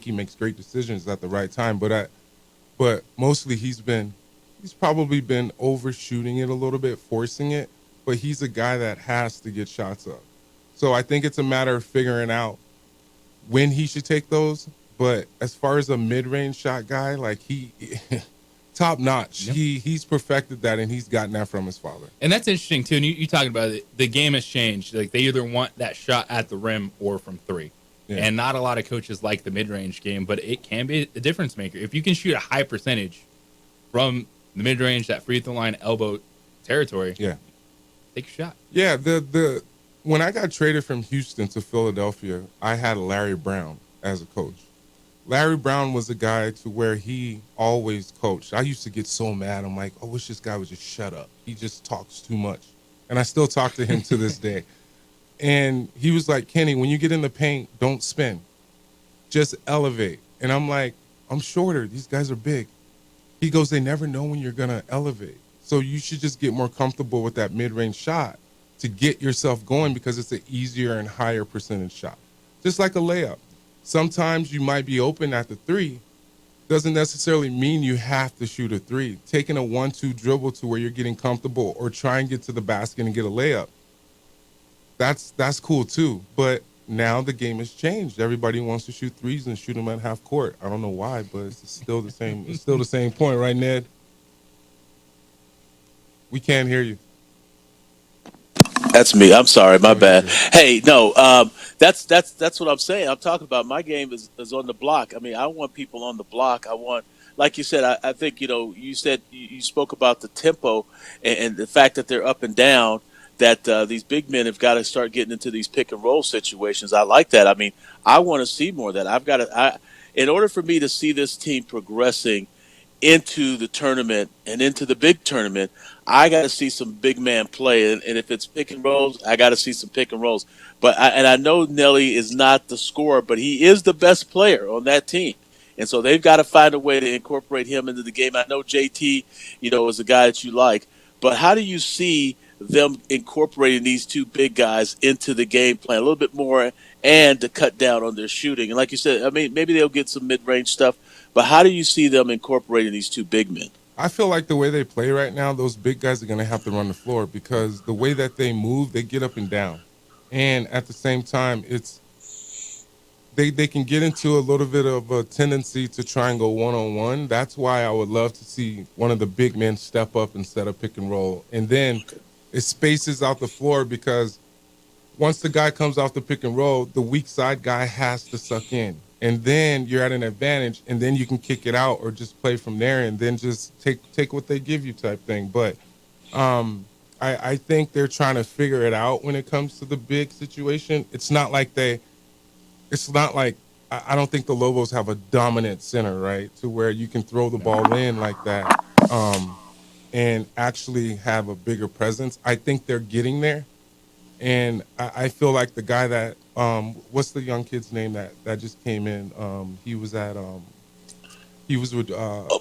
makes great decisions at the right time. But mostly he's probably been overshooting it a little bit, forcing it. But he's a guy that has to get shots up. So I think it's a matter of figuring out when he should take those. But as far as a mid-range shot guy, like top notch. Yep. He's perfected that, and he's gotten that from his father. And that's interesting too. And you talking about it, the game has changed. Like they either want that shot at the rim or from three. Yeah. And not a lot of coaches like the mid-range game, but it can be a difference maker. If you can shoot a high percentage from the mid-range, that free throw line, elbow territory, yeah, take a shot. Yeah, the when I got traded from Houston to Philadelphia, I had Larry Brown as a coach. Larry Brown was a guy to where he always coached. I used to get so mad. I'm like, I wish this guy would just shut up. He just talks too much. And I still talk to him to this day. And he was like, Kenny, when you get in the paint, don't spin. Just elevate. And I'm like, I'm shorter. These guys are big. He goes, they never know when you're going to elevate. So you should just get more comfortable with that mid-range shot to get yourself going because it's an easier and higher percentage shot. Just like a layup. Sometimes you might be open at the three. Doesn't necessarily mean you have to shoot a three. Taking a 1-2 dribble to where you're getting comfortable or try and get to the basket and get a layup. That's cool too. But now the game has changed. Everybody wants to shoot threes and shoot them at half court. I don't know why, but it's still the same. It's still the same point, right, Ned? We can't hear you. That's me. I'm sorry. My bad. Hey, no, that's what I'm saying. I'm talking about my game is on the block. I mean, I want people on the block. I want, like you said, I think, you said you spoke about the tempo and the fact that they're up and down, that these big men have got to start getting into these pick and roll situations. I like that. I mean, I want to see more of that. In order for me to see this team progressing into the tournament and into the big tournament, I got to see some big man play. And if it's pick and rolls, I got to see some pick and rolls. But I know Nelly is not the scorer, but he is the best player on that team. And so they've got to find a way to incorporate him into the game. I know JT, is a guy that you like. But how do you see them incorporating these two big guys into the game plan a little bit more and to cut down on their shooting? And like you said, I mean, maybe they'll get some mid-range stuff. But how do you see them incorporating these two big men? I feel like the way they play right now, those big guys are going to have to run the floor because the way that they move, they get up and down. And at the same time, they can get into a little bit of a tendency to try and go one-on-one. That's why I would love to see one of the big men step up instead of pick and roll. And then it spaces out the floor because once the guy comes off the pick and roll, the weak side guy has to suck in. And then you're at an advantage, and then you can kick it out or just play from there and then just take what they give you type thing. But I think they're trying to figure it out when it comes to the big situation. I don't think the Lobos have a dominant center, right, to where you can throw the ball in like that and actually have a bigger presence. I think they're getting there. And I feel like the guy that what's the young kid's name that just came in? He was with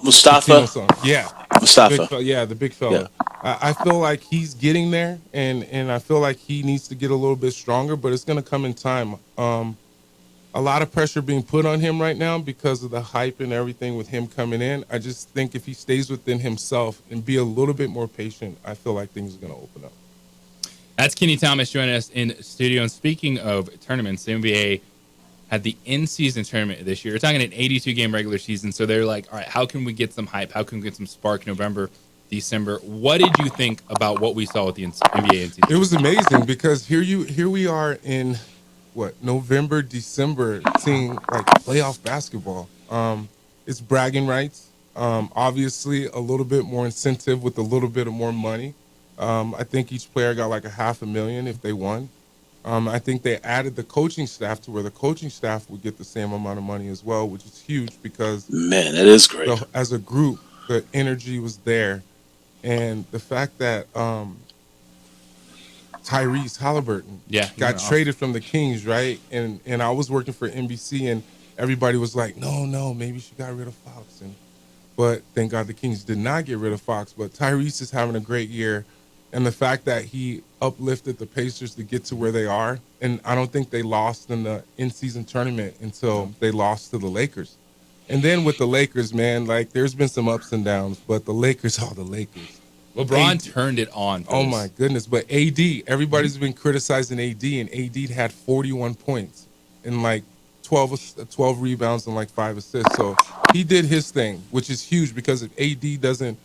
Mustafa. Yeah, Mustafa. The big fella. Yeah. I feel like he's getting there, and I feel like he needs to get a little bit stronger, but it's going to come in time. A lot of pressure being put on him right now because of the hype and everything with him coming in. I just think if he stays within himself and be a little bit more patient, I feel like things are going to open up. That's Kenny Thomas joining us in studio. And speaking of tournaments, the NBA had the in-season tournament this year. We're talking an 82-game regular season. So they're like, all right, how can we get some hype? How can we get some spark November, December? What did you think about what we saw with the NBA in-season? It was amazing because here we are in, November, December, seeing, playoff basketball. It's bragging rights. Obviously, a little bit more incentive with a little bit of more money. I think each player got like $500,000 if they won. I think they added the coaching staff to where the coaching staff would get the same amount of money as well, which is huge because man, that is great. As a group, the energy was there, and the fact that Tyrese Halliburton got traded from the Kings, right? And I was working for NBC, and everybody was like, no, maybe she got rid of Fox, but thank God the Kings did not get rid of Fox. But Tyrese is having a great year. And the fact that he uplifted the Pacers to get to where they are, and I don't think they lost in the in-season tournament until they lost to the Lakers. And then with the Lakers, man, there's been some ups and downs, but the Lakers are the Lakers. LeBron turned it on. Oh, my goodness. But AD, everybody's been criticizing AD, and AD had 41 points in 12 12 rebounds and like 5 assists. So he did his thing, which is huge because if AD doesn't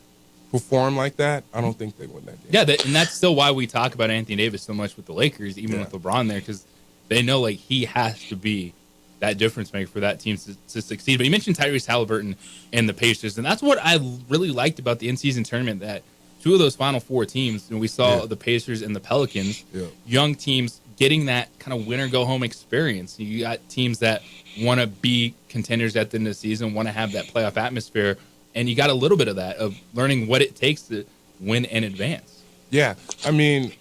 perform like that, I don't think they win that game. Yeah, and that's still why we talk about Anthony Davis so much with the Lakers, even with LeBron there, because they know like he has to be that difference maker for that team to succeed. But you mentioned Tyrese Halliburton and the Pacers, and that's what I really liked about the in-season tournament, that two of those Final Four teams, we saw the Pacers and the Pelicans, young teams getting that kind of winner-go-home experience. You got teams that want to be contenders at the end of the season, want to have that playoff atmosphere, and you got a little bit of that, of learning what it takes to win and advance. Yeah, I mean,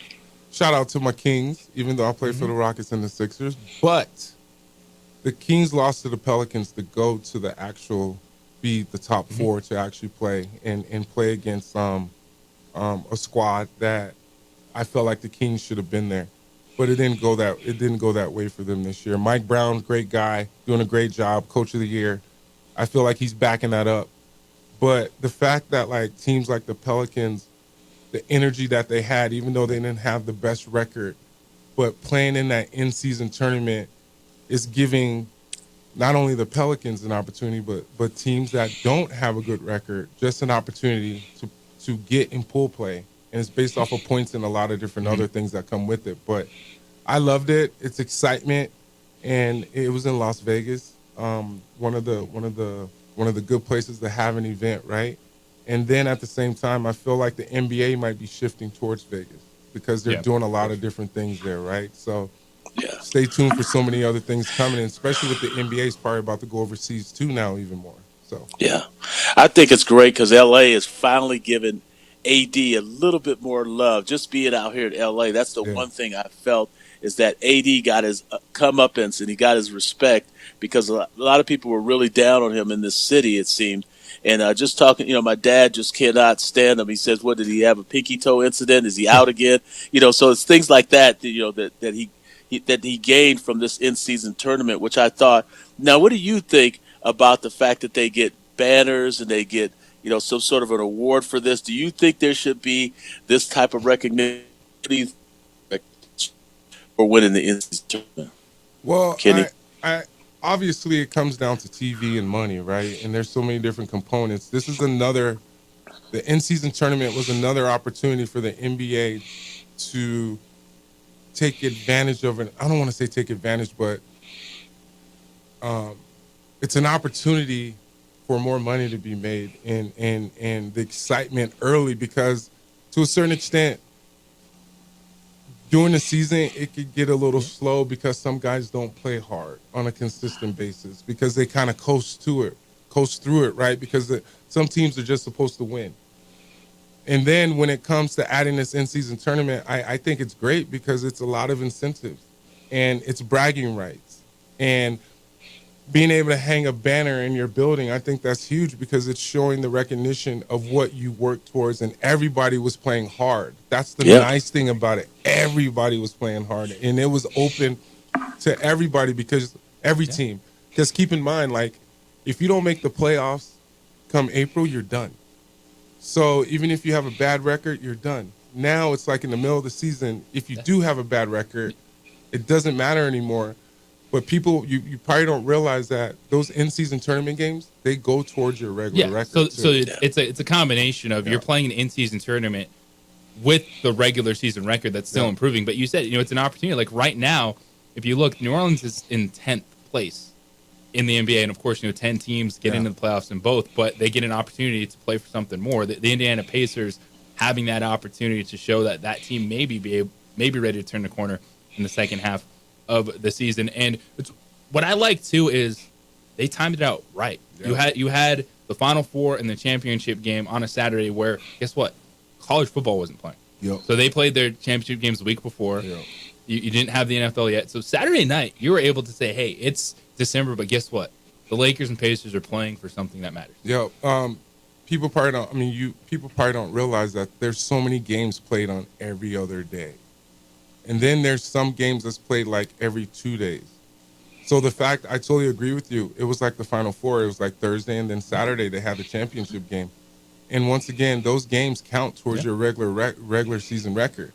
shout out to my Kings, even though I played for the Rockets and the Sixers. But the Kings lost to the Pelicans to go to the actual, be the top four to actually play and play against a squad that I felt like the Kings should have been there. But it didn't go that way for them this year. Mike Brown, great guy, doing a great job, coach of the year. I feel like he's backing that up. But the fact that like teams like the Pelicans, the energy that they had, even though they didn't have the best record, but playing in that in-season tournament is giving not only the Pelicans an opportunity, but teams that don't have a good record just an opportunity to get in pool play. And it's based off of points and a lot of different other things that come with it. But I loved it. It's excitement, and it was in Las Vegas, one of the good places to have an event, right? And then at the same time, I feel like the NBA might be shifting towards Vegas because they're doing a lot of different things there, right? So stay tuned for so many other things coming, and especially with the NBA's probably about to go overseas too now even more. So I think it's great because LA is finally giving AD a little bit more love. Just being out here in LA, that's the one thing I felt is that AD got his comeuppance and he got his respect because a lot of people were really down on him in this city, it seemed. And just talking, my dad just cannot stand him. He says, "What did he have, a pinky toe incident? Is he out again?" So it's things like that, that he gained from this in-season tournament, which I thought. Now, what do you think about the fact that they get banners and they get some sort of an award for this? Do you think there should be this type of recognition for winning the in-season tournament? Well, Kenny? I obviously it comes down to TV and money, right? And there's so many different components. The in-season tournament was another opportunity for the NBA to take advantage of it. I don't want to say take advantage, but it's an opportunity for more money to be made and the excitement early, because to a certain extent during the season it could get a little slow because some guys don't play hard on a consistent basis because they kind of coast through it, right? Because some teams are just supposed to win. And then when it comes to adding this in-season tournament, I think it's great because it's a lot of incentives and it's bragging rights. And being able to hang a banner in your building, I think that's huge because it's showing the recognition of what you worked towards, and everybody was playing hard. That's the nice thing about it. Everybody was playing hard, and it was open to everybody because every team. Because keep in mind, like, if you don't make the playoffs come April, you're done. So even if you have a bad record, you're done. Now it's like in the middle of the season, if you do have a bad record, it doesn't matter anymore. But people, you probably don't realize that those in-season tournament games, they go towards your regular record. So it's a combination of you're playing an in-season tournament with the regular season record that's still improving. But you said, it's an opportunity. Like right now, if you look, New Orleans is in 10th place in the NBA. And of course, 10 teams get into the playoffs in both, but they get an opportunity to play for something more. The Indiana Pacers having that opportunity to show that that team may be ready to turn the corner in the second half of the season. And what I like too is they timed it out right. You had the Final Four and the championship game on a Saturday where, guess what? College football wasn't playing. So they played their championship games the week before. You didn't have the NFL yet. So Saturday night, you were able to say, hey, it's December, but guess what? The Lakers and Pacers are playing for something that matters. People probably don't realize that there's so many games played on every other day. And then there's some games that's played like every 2 days. So the fact, I totally agree with you. It was like the Final Four. It was like Thursday, and then Saturday they had the championship game. And once again, those games count towards your regular season record.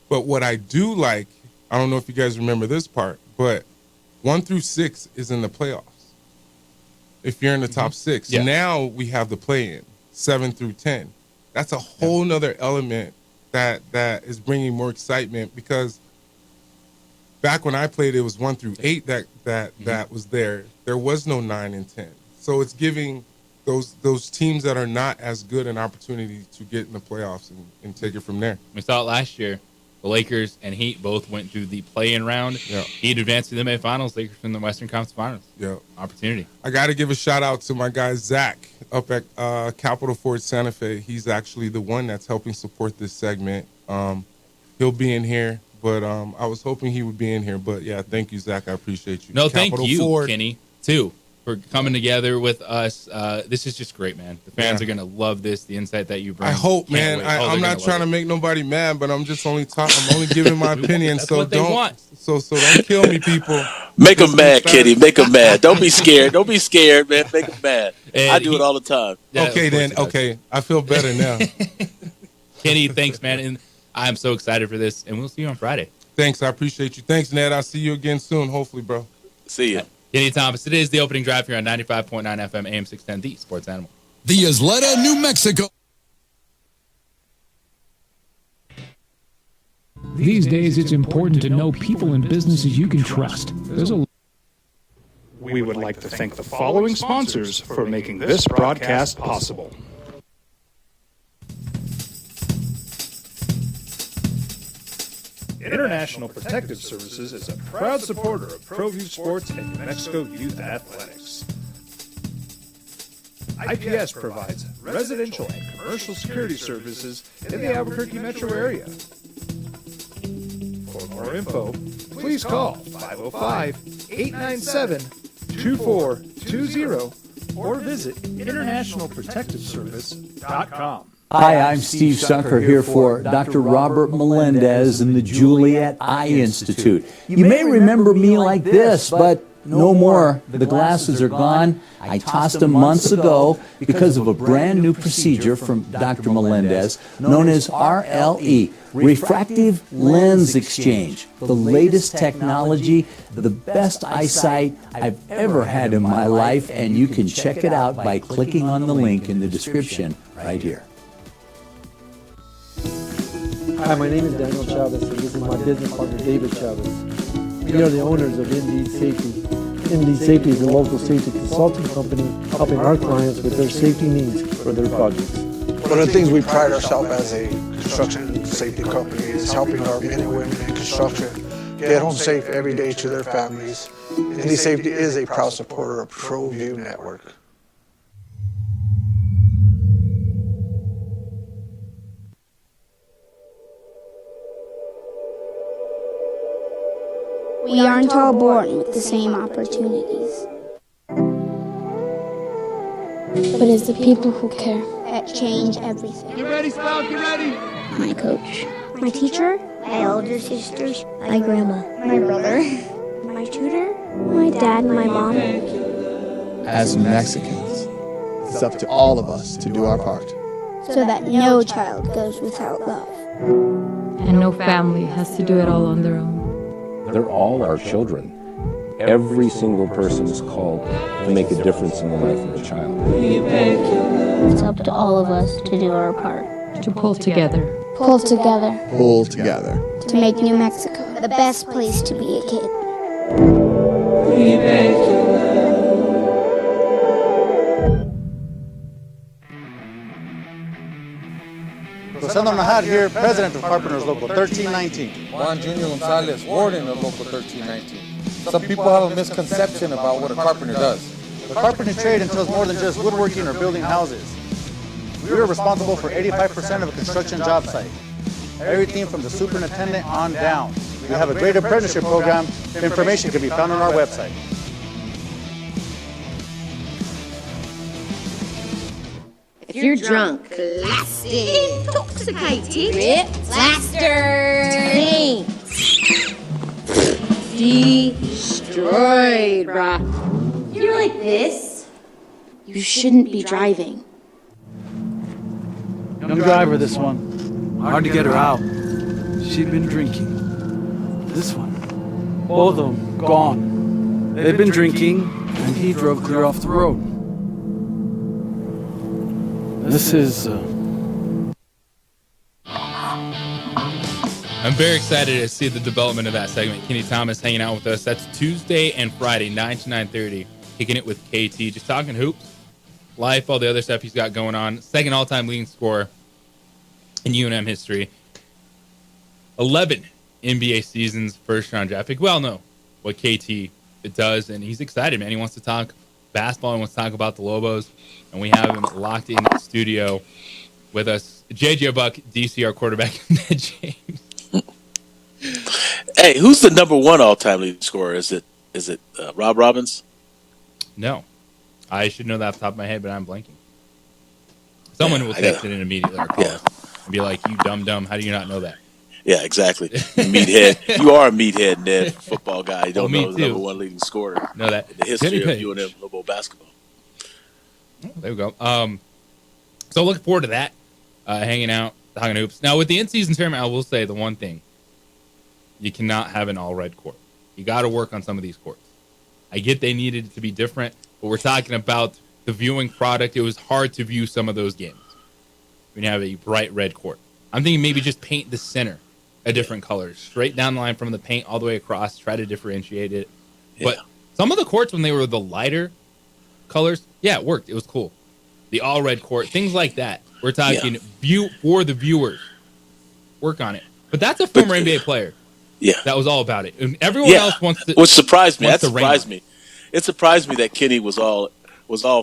But what I do like, I don't know if you guys remember this part, but 1 through 6 is in the playoffs. If you're in the top 6, Yeah. now we have the play-in 7 through 10. That's a whole nother element that is bringing more excitement, because back when I played, it was 1 through 8 that was there. There was no 9 and 10. So it's giving those teams that are not as good an opportunity to get in the playoffs and take it from there. We saw it last year. The Lakers and Heat both went to the play-in round. Yeah. Heat advanced to the finals. Lakers from the Western Conference Finals. Yeah. Opportunity. I got to give a shout out to my guy Zach up at Capital Ford Santa Fe. He's actually the one that's helping support this segment. He'll be in here, but I was hoping he would be in here. But yeah, thank you, Zach. I appreciate you. No, Capital thank you, Ford. Kenny, too, for coming together with us. This is just great, man. The fans Yeah. are going to love this, the insight that you bring. I hope, Can't man. wait. I'm not trying to make nobody mad, but I'm just only talking. I'm only giving my opinion. That's So what they don't. want. So don't kill me, people. Make them mad, Kitty. Make them mad. Don't be scared. Don't be scared, man. Make them mad. And I do it all the time. Yeah, Okay, of course then. he does. Okay, I feel better now. Kenny, thanks, man. And I'm so excited for this, and we'll see you on Friday. Thanks, I appreciate you. Thanks, Ned. I'll see you again soon, hopefully, bro. See ya. Kenny Thomas, it is the opening drive here on 95.9 FM, AM 610, the Sports Animal. The Isleta, New Mexico. These days, it's important to know people and businesses you can trust. There's a We would like to thank the following sponsors for making this broadcast possible. International Protective Services is a proud supporter of ProView Sports and New Mexico Youth Athletics. IPS provides residential and commercial security services in the Albuquerque metro area. For more info, please call 505-897-2420 or visit internationalprotectiveservice.com. Hi, I'm Steve Sunker here for Dr. Robert Melendez and the Juliet Eye Institute. You may remember me like this, but no more. The glasses are gone. I tossed them months ago because of a brand new procedure from Dr. Melendez known as RLE, Refractive Lens Exchange. The latest technology, the best eyesight I've ever had in my life, and you can check it out by clicking on the link in the description right here. Hi, my name is Daniel Chavez, and this is my business partner, David Chavez. We are the owners of Indeed Safety. Indeed Safety is a local safety consulting company helping our clients with their safety needs for their projects. One of the things we pride ourselves as a construction safety company is helping our men and women in construction get home safe every day to their families. Indeed Safety is a proud supporter of ProView Network. We aren't all born with the same opportunities. But it's the people who care that change everything. You ready, Sprout? You ready? My coach, my teacher, my older sisters, my grandma, my brother, my tutor, my dad, my mom. As Mexicans, it's up to all of us to do our part. So that no child goes without love. And no family has to do it all on their own. They're all our children. Every single person is called to make a difference in the life of a child. It's up to all of us to do our part. To pull together. Pull together. Pull together. To make New Mexico the best place to be a kid. Rosendo Najar here, President of Carpenters Local 1319. Juan Junior Gonzalez, Warden of Local 1319. Some people have a misconception about what a carpenter does. The carpentry trade entails more than just woodworking or building houses. We are responsible for 85% of a construction job site. Everything from the superintendent on down. We have a great apprenticeship program. Information can be found on our website. If you're drunk, blasted, intoxicated, ripped, plastered, destroyed, bruh. If you're like this, you shouldn't be driving. Young driver, this one. Hard to get her out. She'd been drinking. This one. Both of them gone. They'd been drinking, and he drove clear off the road. This is... I'm very excited to see the development of that segment. Kenny Thomas hanging out with us. That's Tuesday and Friday, 9 to 9:30. Kicking it with KT. Just talking hoops, life, all the other stuff he's got going on. Second all-time leading scorer in UNM history. 11 NBA seasons, first-round draft pick. We all know what KT does, and he's excited, man. He wants to talk basketball. He wants to talk about the Lobos, and we have him locked in the studio with us. JJ Buck, DCR quarterback, Ned James. Hey, who's the number one all-time leading scorer? Is it Rob Robbins? No. I should know that off the top of my head, but I'm blanking. Someone will text it in immediately or call us and be like, you dumb, how do you not know that? Yeah, exactly. Meathead. You are a meathead, Ned, football guy. You don't know the number one leading scorer know that. in the history of UNM Lobo basketball. Oh, there we go. So looking forward to that, hanging out, talking hoops. Now, with the in-season tournament, I will say the one thing. You cannot have an all-red court. You got to work on some of these courts. I get they needed it to be different, but we're talking about the viewing product. It was hard to view some of those games when you have a bright red court. I'm thinking maybe just paint the center a different color, straight down the line from the paint all the way across, try to differentiate it. But some of the courts, when they were the lighter colors, it worked. It was cool. The all-red court, things like that. We're talking view for the viewers. Work on it. But that's a former NBA player. Yeah, that was all about it. And everyone else wants to. Which surprised me. That surprised me. It surprised me that Kenny was all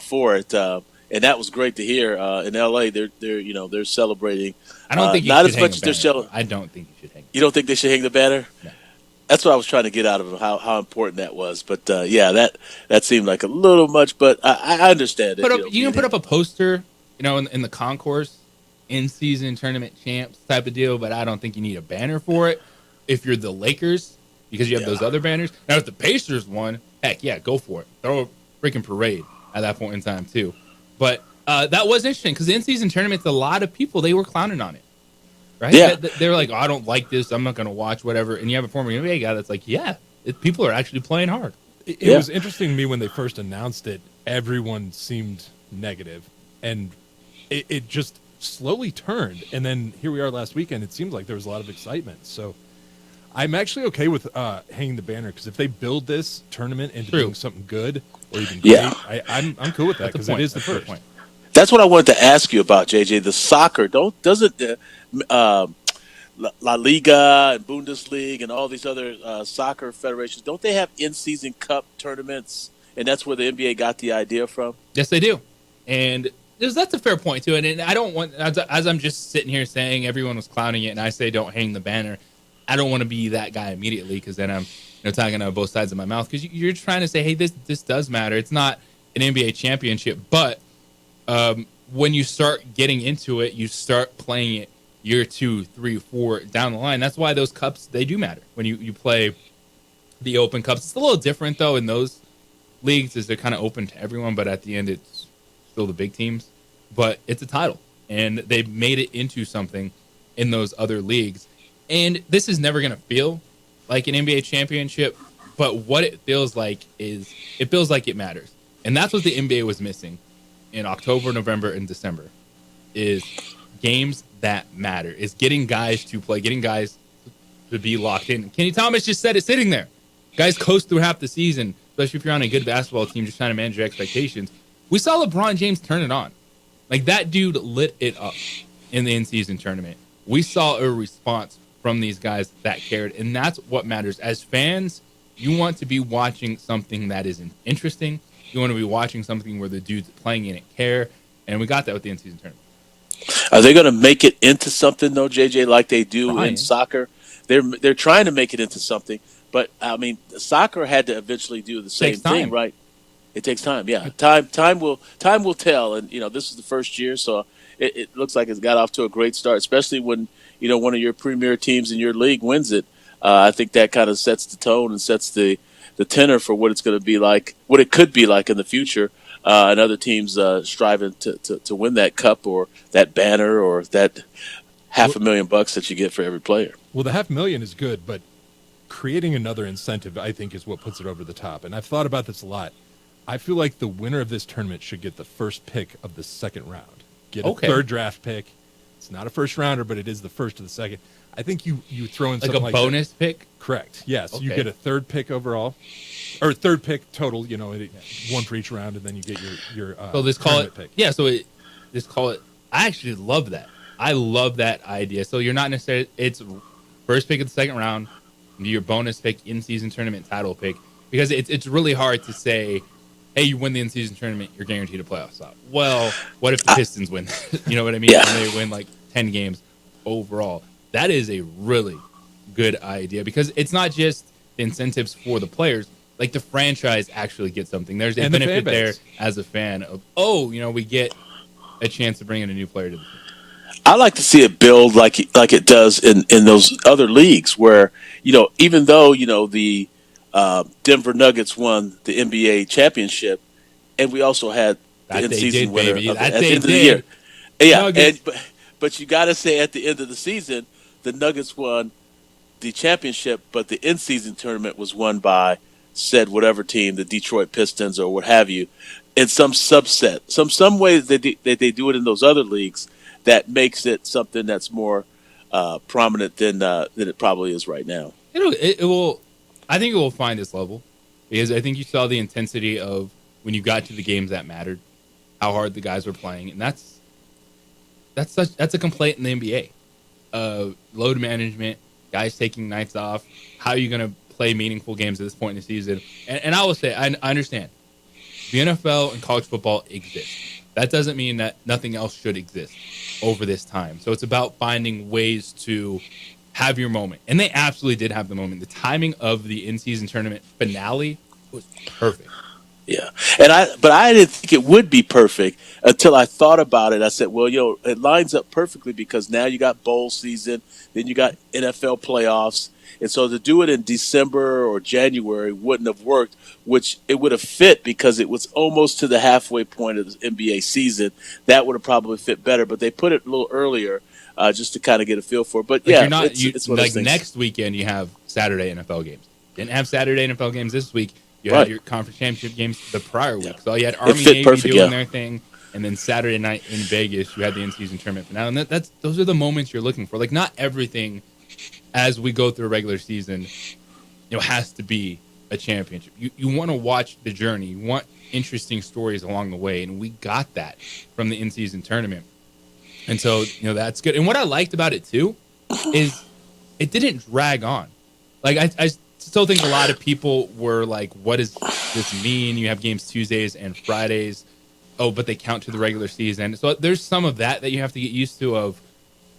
for it, and that was great to hear. In LA, they're celebrating. I don't think you not should as much as they're showing. I don't think you should hang. You don't think they should hang the banner? No. That's what I was trying to get out of him. How important that was. But that seemed like a little much. But I understand it. You can put up a poster, in the concourse, in-season tournament champs type of deal. But I don't think you need a banner for it. If you're the Lakers, because you have those other banners. Now, if the Pacers won, heck yeah, go for it. Throw a freaking parade at that point in time, too. But that was interesting because the in-season tournaments, a lot of people, they were clowning on it. Right? Yeah. They were like, I don't like this. I'm not going to watch whatever. And you have a former NBA guy that's like, people are actually playing hard. It was interesting to me when they first announced it, everyone seemed negative. And it just slowly turned. And then here we are last weekend. It seems like there was a lot of excitement. So I'm actually okay with hanging the banner because if they build this tournament into doing something good or even great, I'm cool with that because it is the first point. That's what I wanted to ask you about, JJ. The soccer doesn't La Liga and Bundesliga and all these other soccer federations, don't they have in-season cup tournaments? And that's where the NBA got the idea from? Yes, they do. And that's a fair point, too. And I don't want, as I'm just sitting here saying everyone was clowning it and I say don't hang the banner, I don't want to be that guy immediately because then I'm talking out both sides of my mouth because you're trying to say, hey, this does matter. It's not an NBA championship, but when you start getting into it, you start playing it year 2, 3, 4 down the line. That's why those cups, they do matter when you play the Open Cups. It's a little different, though, in those leagues as they're kind of open to everyone, but at the end it's still the big teams. But it's a title, and they've made it into something in those other leagues. And this is never going to feel like an NBA championship, but what it feels like is it feels like it matters. And that's what the NBA was missing in October, November, and December is games that matter, is getting guys to play, getting guys to be locked in. Kenny Thomas just said it sitting there. Guys coast through half the season, especially if you're on a good basketball team just trying to manage your expectations. We saw LeBron James turn it on. Like, that dude lit it up in the in-season tournament. We saw a response from these guys that cared, and that's what matters. As fans, you want to be watching something that is interesting. You want to be watching something where the dudes playing in it care, and we got that with the in-season tournament. Are they going to make it into something, though, JJ, like they do in soccer? They're trying to make it into something, but, I mean, soccer had to eventually do the same thing, right? It takes time, yeah. Time will tell, and, this is the first year, so it looks like it's got off to a great start, especially when, one of your premier teams in your league wins it. I think that kind of sets the tone and sets the tenor for what it's going to be like, what it could be like in the future, and other teams striving to win that cup or that banner or that $500,000 that you get for every player. Well, the $500,000 is good, but creating another incentive, I think, is what puts it over the top. And I've thought about this a lot. I feel like the winner of this tournament should get the first pick of the second round. Get a third draft pick. It's not a first rounder, but it is the first of the second. I think you throw in something like a bonus pick? Correct. Yes. Okay. You get a third pick overall, or third pick total, one for each round, and then you get your so let's call it pick. Yeah, so let's call it. I actually love that. I love that idea. So you're not necessarily, it's first pick of the second round, your bonus pick, in-season tournament title pick, because it's really hard to say, hey, you win the in-season tournament, you're guaranteed a playoff spot. Well, what if the Pistons win? You know what I mean? Yeah. And they win like 10 games overall. That is a really good idea, because it's not just the incentives for the players. Like, the franchise actually gets something. There's a benefit there as a fan of, we get a chance to bring in a new player to the team. I like to see it build like it does in those other leagues where, even though, the Denver Nuggets won the NBA championship, and we also had the in-season winner at the end of the year. Yeah, but you got to say at the end of the season, the Nuggets won the championship, but the in-season tournament was won by said whatever team, the Detroit Pistons or what have you, in some subset, some way that they do it in those other leagues that makes it something that's more prominent than it probably is right now. It will. I think it will find its level, because I think you saw the intensity of when you got to the games that mattered, how hard the guys were playing, and that's a complaint in the NBA. Load management, guys taking nights off. How are you going to play meaningful games at this point in the season? And I will say, I understand the NFL and college football exist. That doesn't mean that nothing else should exist over this time. So it's about finding ways to have your moment. And they absolutely did have the moment. The timing of the in-season tournament finale was perfect. Yeah. But I didn't think it would be perfect until I thought about it. I said, well, it lines up perfectly because now you got bowl season, then you got NFL playoffs. And so to do it in December or January wouldn't have worked, which it would have fit because it was almost to the halfway point of the NBA season. That would have probably fit better, but they put it a little earlier just to kind of get a feel for it. But like yeah, it's one of those things. Next weekend you have Saturday NFL games. Didn't have Saturday NFL games this week. You had your conference championship games the prior week. So you had Army Navy doing their thing, and then Saturday night in Vegas you had the in-season tournament finale. And those are the moments you're looking for. Like, not everything as we go through a regular season, has to be a championship. You want to watch the journey. You want interesting stories along the way, and we got that from the in-season tournament. And so, that's good. And what I liked about it too is it didn't drag on. Like, I still think a lot of people were like, what does this mean? You have games Tuesdays and Fridays. Oh, but they count to the regular season. So there's some of that you have to get used to, of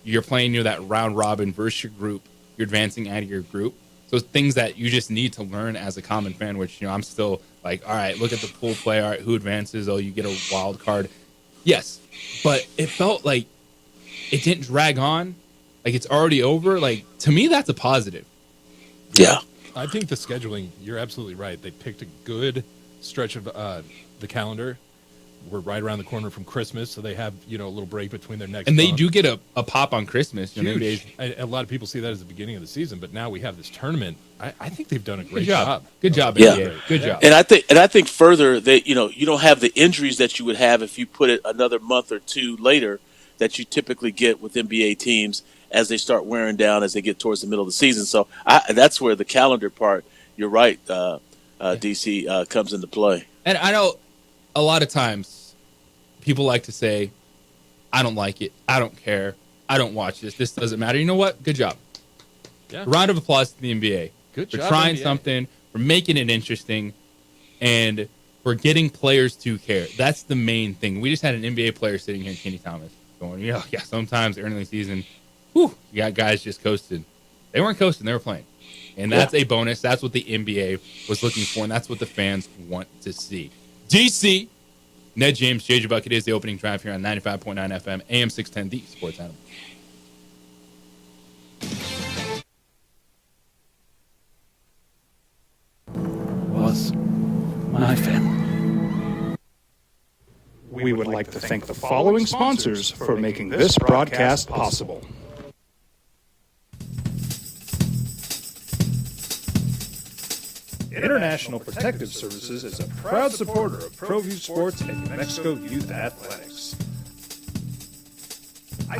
you're playing that round robin versus your group. You're advancing out of your group. So things that you just need to learn as a common fan, which, I'm still like, all right, look at the pool play. All right, who advances? Oh, you get a wild card. Yes. But it felt like it didn't drag on. Like, it's already over. Like, to me, that's a positive. Yeah. I think the scheduling, you're absolutely right. They picked a good stretch of the calendar. We're right around the corner from Christmas, so they have, a little break between their next. And they do get a pop on Christmas. Huge. A lot of people see that as the beginning of the season, but now we have this tournament. I think they've done a great job. Good job, yeah. NBA. Good job. And I think further that you don't have the injuries that you would have if you put it another month or two later that you typically get with NBA teams as they start wearing down as they get towards the middle of the season. So that's where the calendar part, you're right, DC, comes into play. And I know a lot of times people like to say, I don't like it. I don't care. I don't watch this. This doesn't matter. You know what? Good job. Yeah. A round of applause to the NBA. Good for job, trying NBA. something, for making it interesting, and for getting players to care. That's the main thing. We just had an NBA player sitting here, Kenny Thomas, going, yeah, sometimes early in the season, you got guys just coasted. They weren't coasting. They were playing. And that's a bonus. That's what the NBA was looking for, and that's what the fans want to see. DC, Ned James, JJ Bucket is the opening drive here on 95.9 FM, AM 610, the Sports Animal. Was my family. We would like to thank the following sponsors for making this broadcast possible. International Protective Services is a proud supporter of ProView Sports and New Mexico Youth Athletics.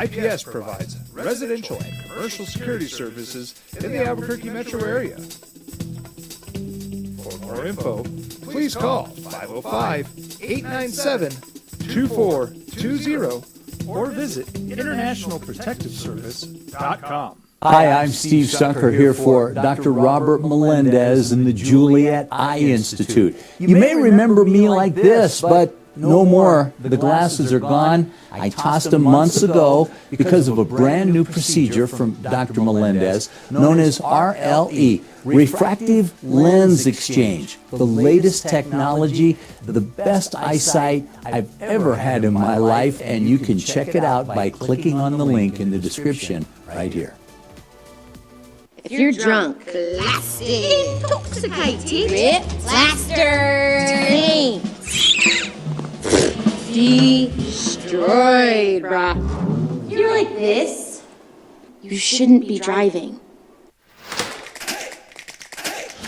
IPS provides residential and commercial security services in the Albuquerque metro area. For more info, please call 505-897-2420 or visit internationalprotectiveservice.com. Hi, I'm Steve Sunker here for Dr. Robert Melendez and the Juliet Eye Institute. You may remember me like this, but no more. The glasses are gone. I tossed them months ago because of a brand new procedure from Dr. Melendez known as RLE, Refractive Lens Exchange. The latest technology, the best eyesight I've ever had in my life, and you can check it out by clicking on the link in the description right here. If you're drunk, blasted, intoxicated, ripped, plastered, destroyed, bruh. If you're like this, you shouldn't be driving.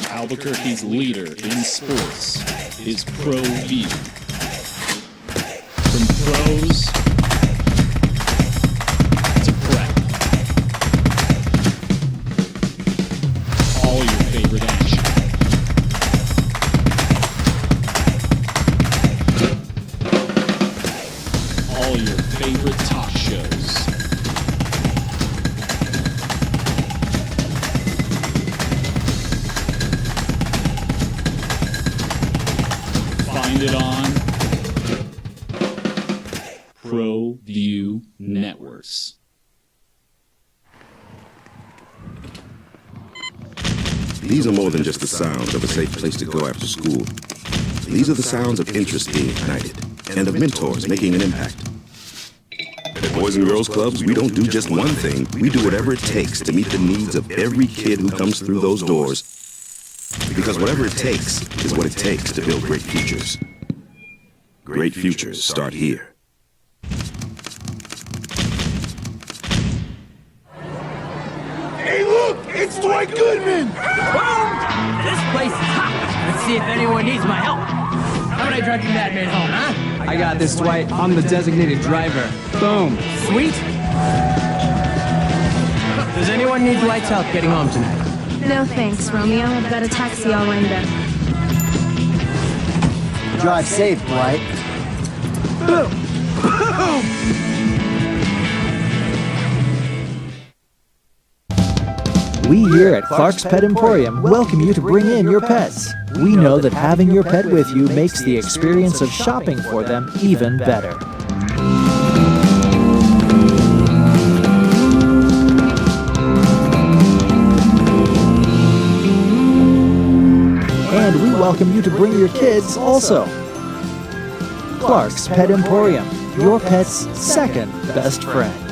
Albuquerque's leader in sports is ProView. From pros to prep. All your favorite action. All your favorite talk shows. Find it on ProView Networks. These are more than just the sounds of a safe place to go after school. These are the sounds of interest being ignited and of mentors making an impact. At Boys and Girls Clubs, we don't do just one thing. We do whatever it takes to meet the needs of every kid who comes through those doors. Because whatever it takes is what it takes to build great futures. Great futures start here. Hey, look! It's Dwight Goodman! This place is hot. Let's see if anyone needs my help. How would I drive you that man home, huh? I got this, Dwight. I'm the designated driver. Boom. Sweet. Does anyone need Dwight's help getting home tonight? No thanks, Romeo. I've got a taxi all lined up. Drive safe, Dwight. We here at Clark's Pet Emporium welcome you to bring in your pets. We know that having your pet with you makes the experience of shopping for them even better. And we welcome you to bring your kids also. Clark's Pet Emporium, your pet's second best friend.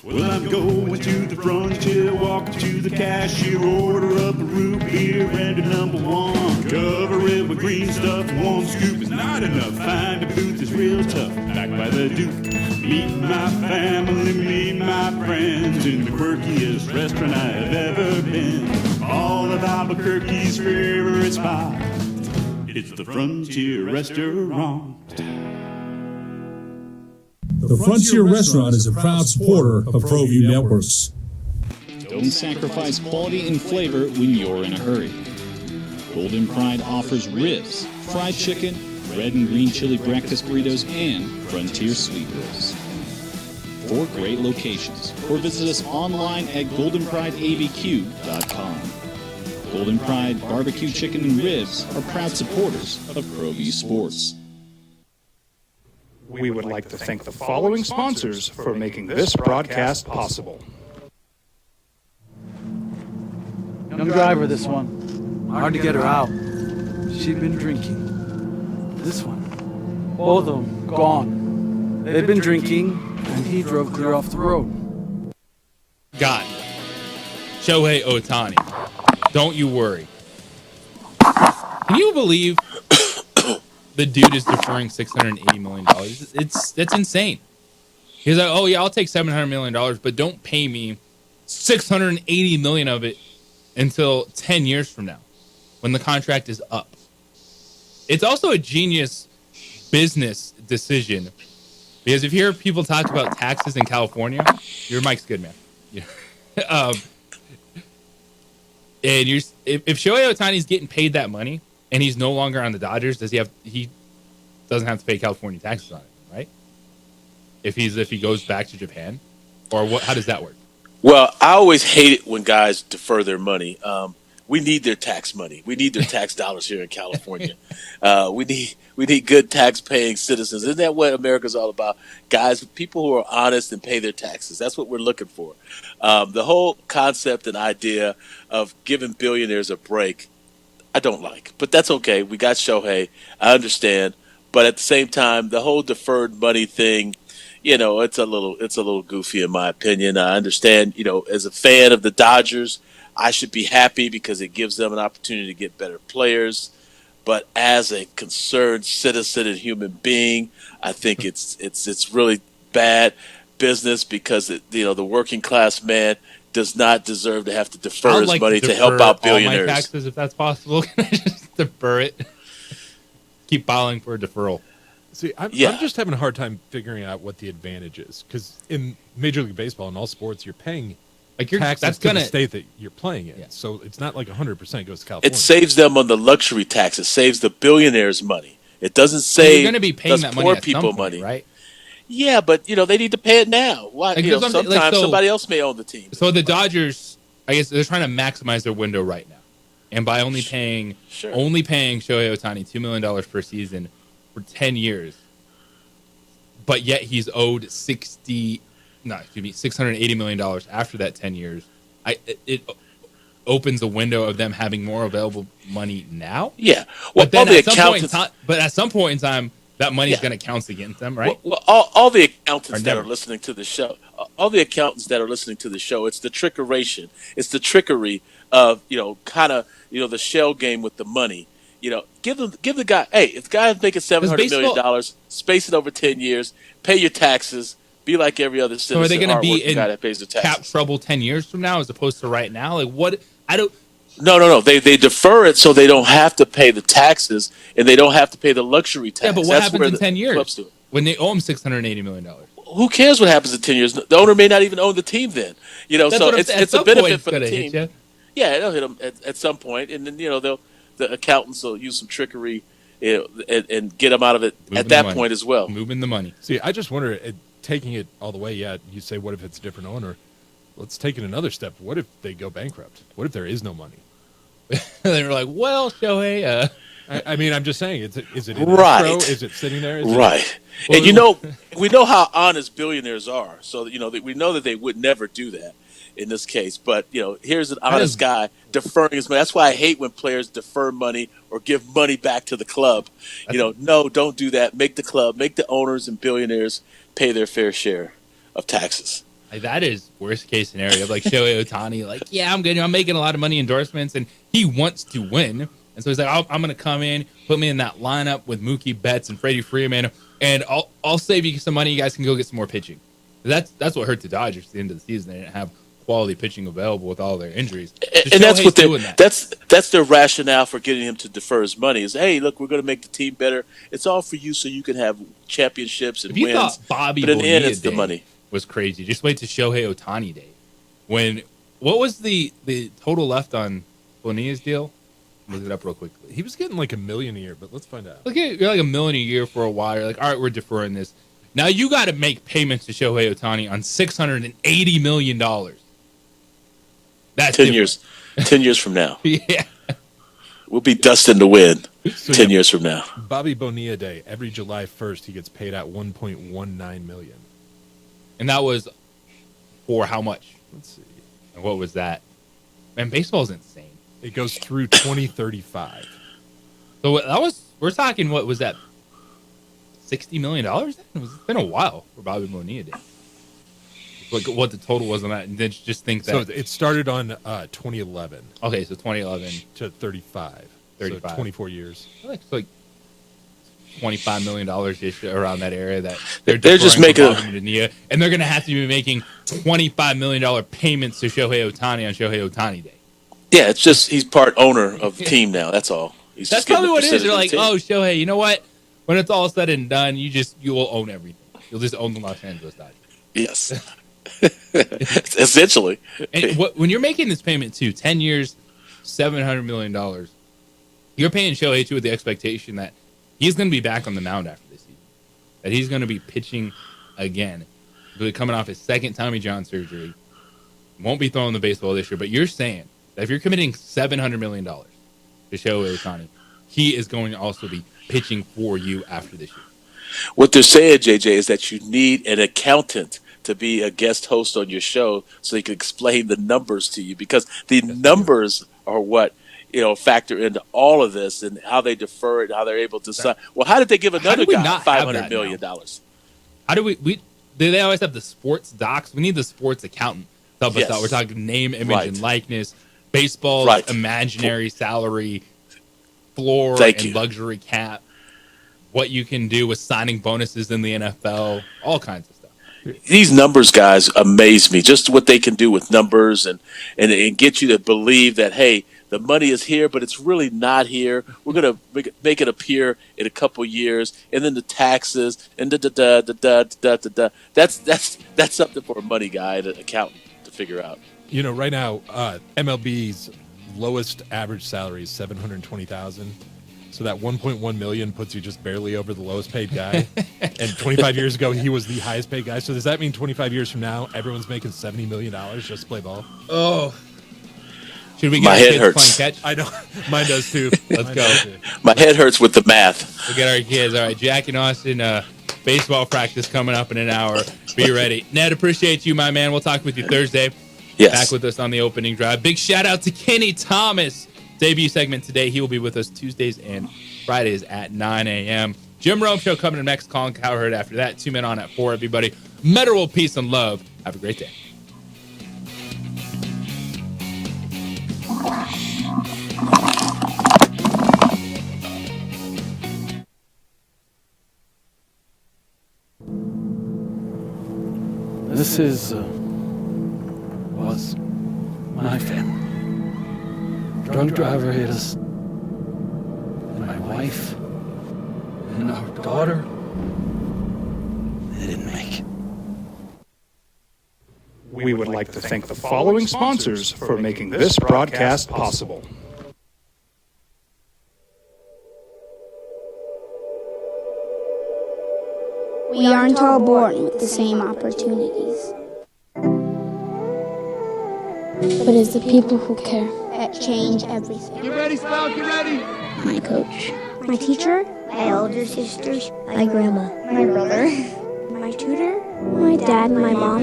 Well, I'm going to the frontier, walk to the cashier, order up a root beer and a number one. Cover it with green stuff, one scoop is not enough. Find a booth is real tough, back by the Duke. Meet my family, meet my friends in the quirkiest restaurant I've ever been. All of Albuquerque's favorite spot, it's the Frontier Restaurant. The Frontier Restaurant is a proud supporter of ProView Networks. Don't sacrifice quality and flavor when you're in a hurry. Golden Pride offers ribs, fried chicken, red and green chili breakfast burritos, and Frontier sweet rolls. 4 great locations, or visit us online at goldenprideabq.com. Golden Pride Barbecue Chicken and Ribs are proud supporters of ProView Sports. We would like to thank the following sponsors for making this broadcast possible. Young driver, this one. Hard to get her out. She'd been drinking. This one. Both of them gone. They'd been drinking, and he drove clear off the road. Got it. Shohei Ohtani. Don't you worry. Can you believe the dude is deferring $680 million? That's insane. He's like, oh yeah, I'll take $700 million, but don't pay me $680 million of it until 10 years from now when the contract is up. It's also a genius business decision because if you hear people talk about taxes in California, your mic's good, man. Yeah. And if Shohei Ohtani's getting paid that money and he's no longer on the Dodgers, he doesn't have to pay California taxes on it, right? If he goes back to Japan, or what? How does that work? Well, I always hate it when guys defer their money. We need their tax money. We need their tax dollars here in California. We need good tax-paying citizens. Isn't that what America's all about? Guys, people who are honest and pay their taxes. That's what we're looking for. The whole concept and idea of giving billionaires a break, I don't like. But that's okay. We got Shohei. I understand. But at the same time, the whole deferred money thing, it's a little goofy in my opinion. I understand, as a fan of the Dodgers, I should be happy because it gives them an opportunity to get better players. But as a concerned citizen and human being, I think it's really bad business because the working class man does not deserve to have to defer his money to help out billionaires. All my taxes, if that's possible, can I just defer it? Keep filing for a deferral. See, I'm just having a hard time figuring out what the advantage is because in Major League Baseball and all sports, you're paying taxes to the state that you're playing in. Yeah. So it's not like 100% goes to California. It saves them on the luxury tax. It saves the billionaires money. It doesn't save you're going to be paying that poor money at people some point, money, right? Yeah, but they need to pay it now. Why? Sometimes somebody else may own the team. So the Dodgers, I guess they're trying to maximize their window right now, and by only paying Shohei Ohtani $2 million per season for 10 years, but yet he's owed $680 million after that 10 years. It opens a window of them having more available money now. Yeah, well, but at some point in time, that money is going to count against them, right? Well, all the accountants that are listening to the show, it's the trickeration. It's the trickery of the shell game with the money. Give the guy. Hey, if the guy is making $700 million, space it over 10 years, pay your taxes, be like every other citizen. So are they going to be in guy that pays their taxes. cap trouble 10 years from now as opposed to right now? Like what? I don't. No. They defer it so they don't have to pay the taxes and they don't have to pay the luxury tax. Yeah, but what happens in 10 years when they owe him $680 million? Who cares what happens in 10 years? The owner may not even own the team then. So it's a benefit for the team. Yeah, it'll hit them at some point, and then the accountants will use some trickery and get them out of it at that point as well. Moving the money. See, I just wonder, taking it all the way, you say, what if it's a different owner? Let's take it another step. What if they go bankrupt? What if there is no money? They were like, well, Shohei. I mean, I'm just saying, is it in right? escrow? Is it sitting there? Right. And we know how honest billionaires are. So we know that they would never do that in this case. But here's an honest guy deferring his money. That's why I hate when players defer money or give money back to the club. No, don't do that. Make the owners and billionaires pay their fair share of taxes. That is worst case scenario. Like Shohei Ohtani, like, yeah, I'm making a lot of money endorsements, and he wants to win. And so he's like, I'm going to come in, put me in that lineup with Mookie Betts and Freddie Freeman, and I'll save you some money. You guys can go get some more pitching. That's what hurt the Dodgers at the end of the season. They didn't have quality pitching available with all their injuries. And that's their rationale for getting him to defer his money is, hey, look, we're going to make the team better. It's all for you so you can have championships and if you wins. Thought Bobby but in the end, it's Bonilla the money. Was crazy. Just wait to Shohei Ohtani Day. What was the total left on Bonilla's deal? Look it up real quickly. He was getting like $1 million a year, but let's find out. You're like $1 million a year for a while. You're like, all right, we're deferring this. Now you got to make payments to Shohei Ohtani on $680 million. That's 10 years. 10 years from now. Yeah. We'll be dusting the wind 10 years from now. Bobby Bonilla Day. Every July 1st, he gets paid out $1.19 million. And that was for how much? Let's see. And what was that? Man, baseball's insane. It goes through 2035. So we're talking, what was that? $60 million? It's been a while for Bobby Bonilla Day. Like what the total was on that, and then just think that. So it started on 2011. Okay, so 2011 to 35. So 24 years. Like $25 million around that area that They're just making and they're going to have to be making $25 million payments to Shohei Ohtani on Shohei Ohtani Day. Yeah, it's just he's part owner of the team now. That's all. He's That's just getting probably a what it is. percentage They're of like, the team. oh, Shohei, you know what? When it's all said and done, you will own everything. You'll just own the Los Angeles Dodgers. Yes. Essentially. And when you're making this payment too, 10 years, $700 million, you're paying Shohei too with the expectation that he's going to be back on the mound after this season, that he's going to be pitching again, coming off his second Tommy John surgery, won't be throwing the baseball this year. But you're saying that if you're committing $700 million to Shohei Ohtani, he is going to also be pitching for you after this year. What they're saying, JJ, is that you need an accountant to be a guest host on your show so he can explain the numbers to you, because the numbers are what factor into all of this and how they defer it, how they're able to sign. Well, how did they give another guy $500 million? How do we they always have the sports docs? We need the sports accountant to help us out. We're talking name, image, and likeness, baseball's imaginary salary floor and luxury cap, what you can do with signing bonuses in the NFL, all kinds of stuff. These numbers guys amaze me, just what they can do with numbers and get you to believe that, hey, the money is here, but it's really not here. We're going to make it appear in a couple years, and then the taxes and da-da-da-da-da-da-da-da. That's something for a money guy, an accountant, to figure out. Right now, MLB's lowest average salary is $720,000. So that $1.1 million puts you just barely over the lowest paid guy. And 25 years ago, he was the highest paid guy. So does that mean 25 years from now, everyone's making $70 million just to play ball? Oh. Should we get my our head kids hurts. playing catch? I know. Mine does too. Let's go. My head hurts with the math. We'll get our kids. All right, Jack and Austin, baseball practice coming up in an hour. Be ready. Ned, appreciate you, my man. We'll talk with you Thursday. Yes. Back with us on the opening drive. Big shout out to Kenny Thomas. Debut segment today. He will be with us Tuesdays and Fridays at 9 a.m. Jim Rome Show coming up next. Colin Cowherd after that. 2 men on at 4, everybody. Metal world, peace and love. Have a great day. This was my family. Drunk driver hit us. And my wife and our daughter, they didn't make it. We would like to thank the following sponsors for making this broadcast possible. We aren't all born with the same opportunities. But it's the people who care that change everything. You ready, Spout? You ready? My coach, my teacher, my older sisters, my grandma, my brother, my tutor, my dad, my mom.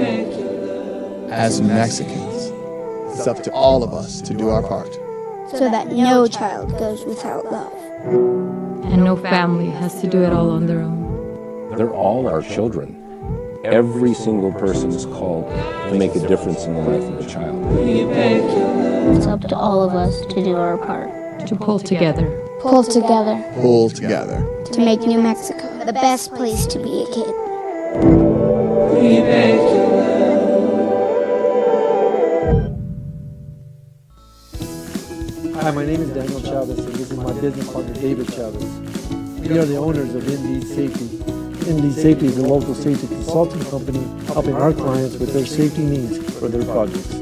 As Mexicans, it's up to all of us to do our part. So that no child goes without love. And no family has to do it all on their own. They're all our children. Every single person is called to make a difference in the life of a child. It's up to all of us to do our part. To pull together. Pull together. Pull together. To make New Mexico the best place to be a kid. Hi, my name is Daniel Chavez, and this is my business partner, David Chavez. We are the owners of Indeed Safety. Indeed Safety is a local safety consulting company helping our clients with their safety needs for their projects.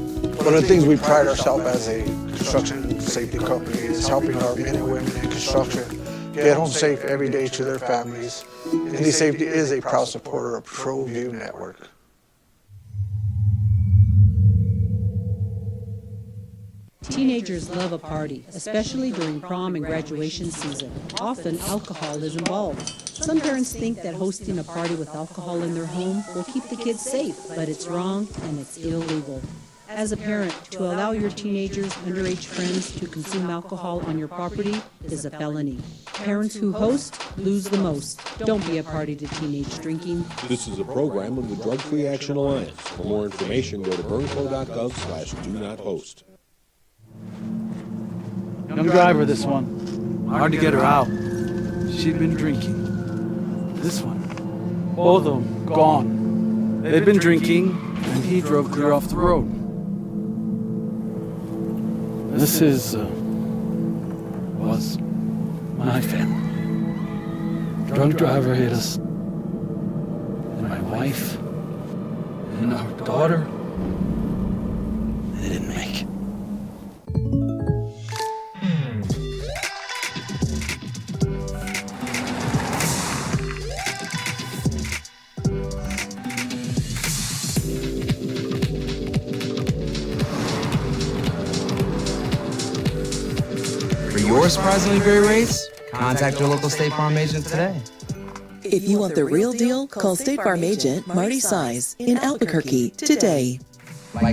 One of the things we pride ourselves as a construction safety company is helping our men and women in construction get home safe every day to their families. Indeed Safety is a proud supporter of ProView Network. Teenagers love a party, especially during prom and graduation season. Often, alcohol is involved. Some parents think that hosting a party with alcohol in their home will keep the kids safe, but it's wrong and it's illegal. As a parent, to allow your teenagers' underage friends to consume alcohol on your property is a felony. Parents who host lose the most. Don't be a party to teenage drinking. This is a program of the Drug Free Action Alliance. For more information, go to burnco.gov/do-not-host. Young driver, this one. Hard to get her out. She'd been drinking. This one. Both of them gone. They'd been drinking, and he drove clear off the road. This was my family. Drunk driver hit us. And my wife. And our daughter. They didn't make it. For your surprisingly great race, contact your local State Farm agent today. If you want the real deal, call State Farm agent Marty Size in Albuquerque today.